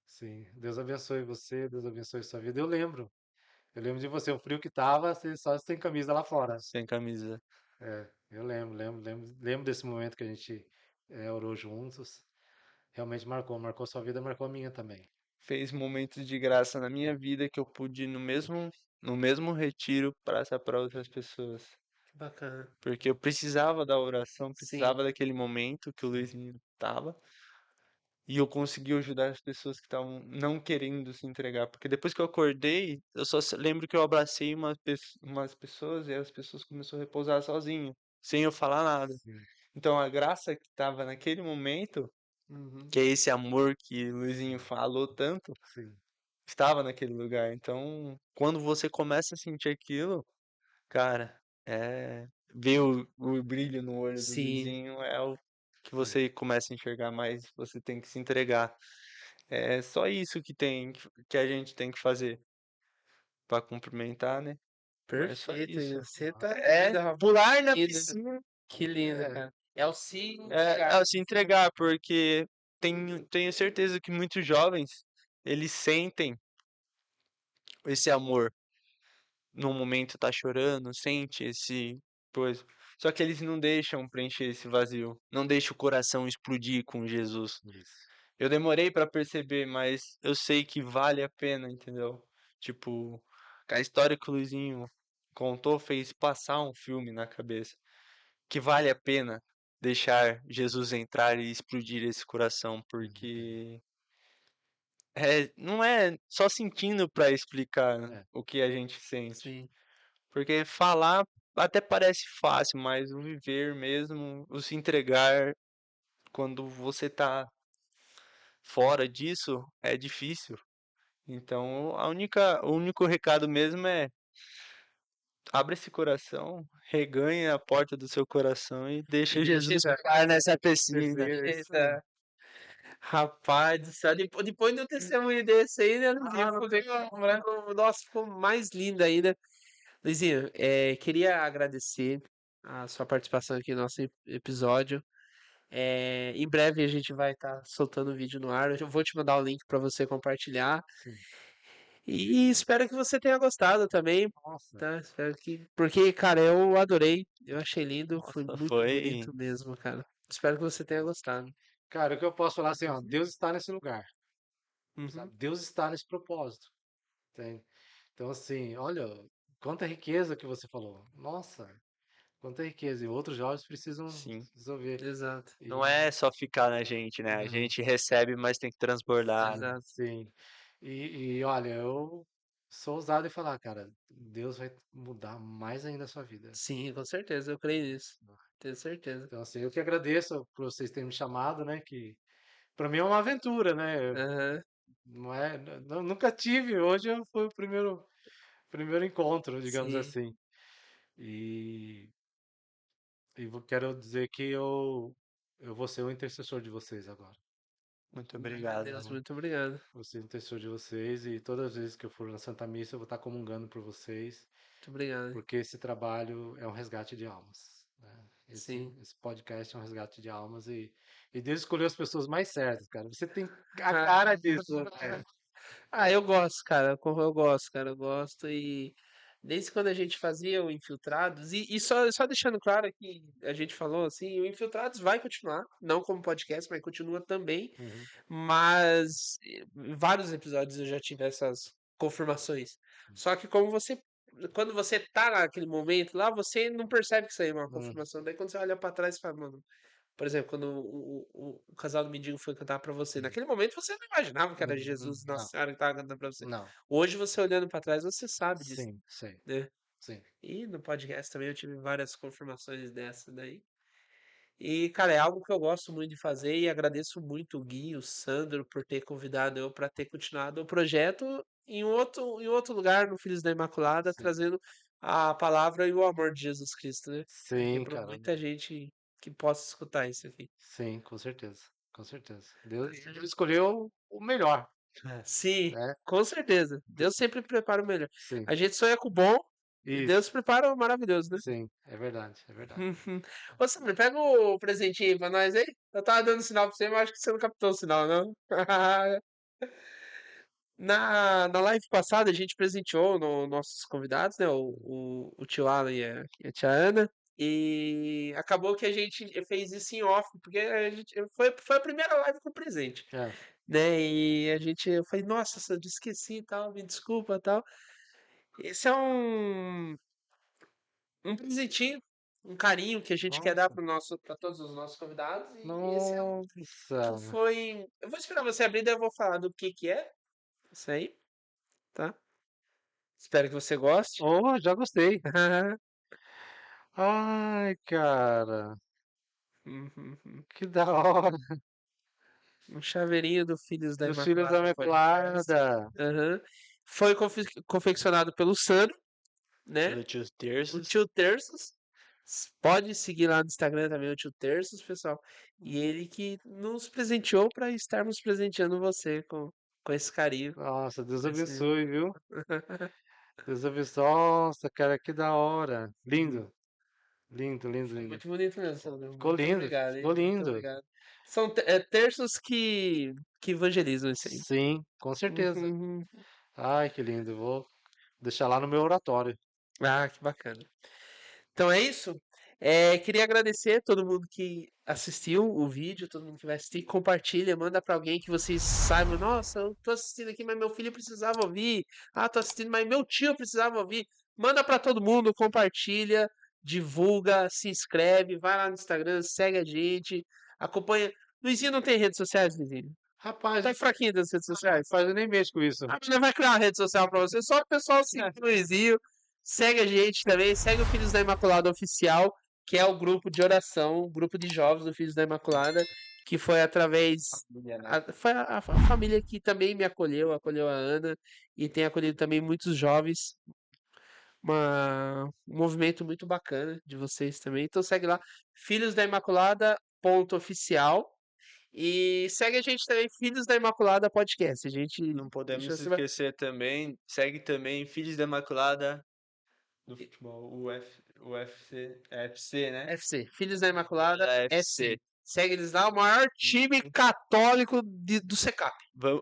sim. Deus abençoe você, Deus abençoe sua vida. Eu lembro. Eu lembro de você, o frio que tava, você só sem camisa lá fora. Sem camisa. É, eu lembro desse momento que a gente orou juntos. Realmente marcou sua vida, marcou a minha também. Fez momentos de graça na minha vida que eu pude ir no mesmo retiro passar para outras pessoas. Que bacana. Porque eu precisava da oração, Sim, precisava daquele momento que o Sim, Luizinho tava. E eu consegui ajudar as pessoas que estavam não querendo se entregar. Porque depois que eu acordei, eu só lembro que eu abracei umas pessoas e as pessoas começaram a repousar sozinho, sem eu falar nada. sim, Então a graça que estava naquele momento Uhum. Que é esse amor que o Luizinho falou tanto, Sim. estava naquele lugar. Então, quando você começa a sentir aquilo, cara, ver o brilho no olho do Sim, Luizinho é o que Sim. você começa a enxergar mais, você tem que se entregar. É só isso que a gente tem que fazer pra cumprimentar, né? Mas só perfeito. isso. Você tá É lindo, rapaz. pular na Que lindo, piscina, que lindo, É, cara. É o sim, é se entregar, porque tenho certeza que muitos jovens, eles sentem esse amor no momento tá chorando, sente esse coisa. Só que eles não deixam preencher esse vazio, não deixa o coração explodir com Jesus. isso. Eu demorei pra perceber, mas eu sei que vale a pena, entendeu? Tipo, a história que o Luizinho contou fez passar um filme na cabeça, que vale a pena deixar Jesus entrar e explodir esse coração, Uhum. porque não é só sentindo pra explicar, né, É, o que a gente sente. Sim, Porque falar até parece fácil, mas o viver mesmo, o se entregar quando você tá fora disso é difícil. Então, o único recado mesmo é abre esse coração, reganha a porta do seu coração e deixa deixa Jesus entrar. ficar nessa piscina. é isso aí. Eita, rapaz do céu, depois de um testemunho desse aí, né, não tinha poder comprar. Nossa, ficou mais lindo ainda. Luizinho, queria agradecer a sua participação aqui no nosso episódio. Em breve a gente vai estar soltando o vídeo no ar. Eu vou te mandar o link para você compartilhar. Sim. E espero que você tenha gostado também, Nossa, tá? Espero que. Porque, cara, eu adorei. Eu achei lindo. Foi Nossa, muito foi bonito mesmo, cara. Espero que você tenha gostado. cara, o que eu posso falar assim, ó, Deus está nesse lugar, Uhum. sabe? Deus está nesse propósito, entende? Então, assim, olha, quanta riqueza que você falou. Nossa, quanta riqueza. E outros jovens precisam sim. resolver. Exato, Não E, é só ficar na gente, né? A não, gente recebe, mas tem que transbordar, né? exato. sim. E olha, eu sou ousado em falar, cara, Deus vai mudar mais ainda a sua vida. Sim, com certeza, eu creio nisso. Tenho certeza. Então, assim, eu que agradeço por vocês terem me chamado, né? Que para mim é uma aventura, né? Aham, Não é, nunca tive. Hoje foi o primeiro encontro, digamos sim. assim. E, quero dizer que eu vou ser o intercessor de vocês agora. Muito Eu obrigado. agradeço, muito obrigado. Vou ser o intercessor de vocês e todas as vezes que eu for na Santa Missa eu vou estar comungando por vocês, Muito obrigado. porque esse trabalho é um resgate de almas, né? Sim. Esse podcast é um resgate de almas e Deus escolheu as pessoas mais certas, cara. Você tem a cara disso, né? Ah, eu gosto, cara. Eu gosto, cara. Eu gosto. E desde quando a gente fazia o Infiltrados, e só deixando claro que a gente falou assim, o Infiltrados vai continuar, não como podcast, mas continua também. Uhum. Mas em vários episódios eu já tive essas confirmações. Só que quando você tá naquele momento lá, você não percebe que isso aí é uma Uhum. confirmação. Daí quando você olha pra trás, você fala, mano. Por exemplo, quando o casal do mendigo foi cantar pra você, naquele momento você não imaginava que era Jesus, Nossa Não, Senhora que tava cantando pra você. não. Hoje você olhando pra trás, você sabe disso, Sim, sei. né? Sim. E no podcast também eu tive várias confirmações dessa daí. E, cara, é algo que eu gosto muito de fazer e agradeço muito o Gui, o Sandro, por ter convidado eu para ter continuado o projeto em outro lugar, no Filhos da Imaculada, Sim. trazendo a palavra e o amor de Jesus Cristo, né? Porque Sim, para cara. muita gente que possa escutar isso aqui. Sim, com certeza. Com certeza. Deus escolheu o melhor, Sim, né? com certeza. Deus sempre prepara o melhor. Sim. A gente sonha com o bom e Deus Isso. prepara o maravilhoso, né? Sim, é verdade, é verdade. Ô, Sandro, pega o presentinho aí pra nós aí. Eu tava dando sinal pra você, mas acho que você não captou o sinal, não. Na live passada, a gente presenteou nossos convidados, né? O tio Alan e a tia Ana. E acabou que a gente fez isso em off, porque foi a primeira live com presente, É. né? E eu falei, nossa, eu esqueci e tal, me desculpa e tal. Esse é um presentinho, um carinho que a gente quer dar Nossa. para todos os nossos convidados. E esse é um que Nossa. foi. Eu vou esperar você abrir, daí eu vou falar do que é. Isso aí, tá? Espero que você goste. Oh, já gostei. Ai, cara, Uhum. que da hora. Um chaveirinho do Filhos da Dos Filhos da Imaculada Podcast. Imaculada. Aham. Foi confeccionado pelo Sandro, né? Pelo Tio O Terços. Tio Terços. Pode seguir lá no Instagram também o Tio Terços, pessoal. E ele que nos presenteou para estarmos presenteando você com esse carinho. Nossa, Deus Esse- abençoe, viu? Deus abençoe. Nossa, cara, que da hora. Lindo. Lindo, lindo, lindo. Muito bonito mesmo, Sandro. Ficou Muito lindo, obrigado, hein? ficou Muito lindo. obrigado. São terços que evangelizam isso aí. Sim, com certeza. Uhum. Ai, que lindo. Vou deixar lá no meu oratório. Ah, que bacana. Então é isso. Queria agradecer a todo mundo que assistiu o vídeo, todo mundo que vai assistir. Compartilha, manda pra alguém que vocês saibam. Nossa, eu tô assistindo aqui, mas meu filho precisava ouvir. Ah, tô assistindo, mas meu tio precisava ouvir. Manda pra todo mundo, compartilha, divulga, se inscreve, vai lá no Instagram, segue a gente, acompanha. Luizinho não tem redes sociais, Luizinho? Rapaz, Tá fraquinho das redes sociais? eu nem mexo com isso. A menina vai criar uma rede social pra você, só o pessoal seguir o Luizinho. Segue a gente também, segue o Filhos da Imaculada Oficial, que é o grupo de oração, o grupo de jovens do Filhos da Imaculada, que foi através. Foi a família que também me acolheu a Ana, e tem acolhido também muitos jovens. Um movimento muito bacana de vocês também. Então segue lá, Filhos da Imaculada ponto oficial. E segue a gente também, Filhos da Imaculada Podcast. A gente Não podemos deixa você- esquecer também. Segue também Filhos da Imaculada do futebol. UFC, FC, né? FC, Filhos da Imaculada Da FC. FC. Segue eles lá, o maior time católico do Secap. Vamos.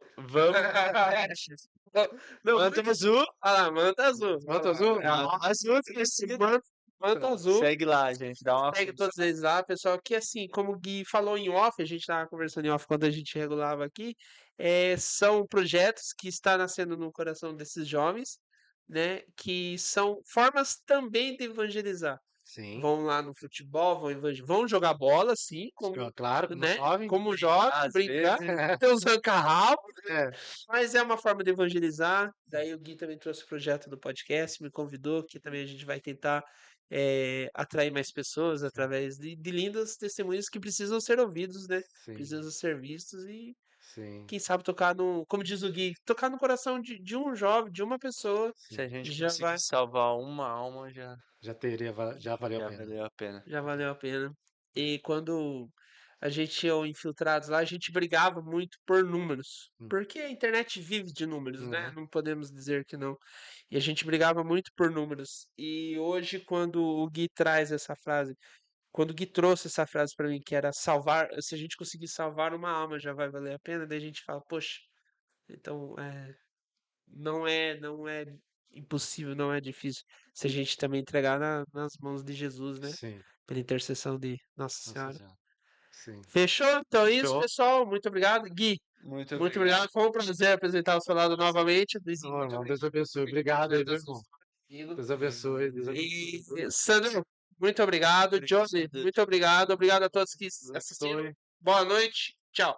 Não, Manta Azul. olha lá, Manta Azul. Manta Azul? Azul, Manta Azul. Segue lá, gente. Dá uma Segue força. todos eles lá, pessoal. Que assim, como o Gui falou em off, a gente tava conversando em off quando a gente regulava aqui. São projetos que está nascendo no coração desses jovens, né? Que são formas também de evangelizar. Sim. Vão lá no futebol, vão jogar bola, sim, Claro, como né? jovem. Como jovem, Às brincar, vezes. ter os arranca-rabo, É. mas é uma forma de evangelizar. Daí o Gui também trouxe o projeto do podcast, me convidou, que também a gente vai tentar atrair mais pessoas através de lindas testemunhas que precisam ser ouvidos, né? Sim, Precisam ser vistos e, sim. quem sabe, tocar como diz o Gui, tocar no coração de um jovem, de uma pessoa, Se a gente já conseguir vai. salvar uma alma, já Já valeu a pena. valeu a pena. Já valeu a pena. E quando a gente ia ao Infiltrados lá, a gente brigava muito por números. Porque a internet vive de números, né? Uhum. Não podemos dizer que não. E a gente brigava muito por números. E hoje, quando o Gui traz essa frase, quando o Gui trouxe essa frase pra mim, que era salvar, se a gente conseguir salvar uma alma, já vai valer a pena, daí a gente fala, poxa, então não é impossível, não é difícil. Se a gente também entregar nas mãos de Jesus, né? Sim. Pela intercessão de Nossa Nossa Senhora. Senhora. Sim. Fechou? Então é isso, Fechou. pessoal. Muito obrigado. Gui, Muito muito obrigado. Foi um prazer apresentar o seu lado novamente. Luizinho, Ô, muito irmão, obrigado. Deus abençoe. Obrigado aí, viu, irmão? Amigo. Deus abençoe. Deus abençoe. E Sandro, muito obrigado. Johnny, muito obrigado. Obrigado a todos que assistiram. Abençoe. Boa noite. Tchau.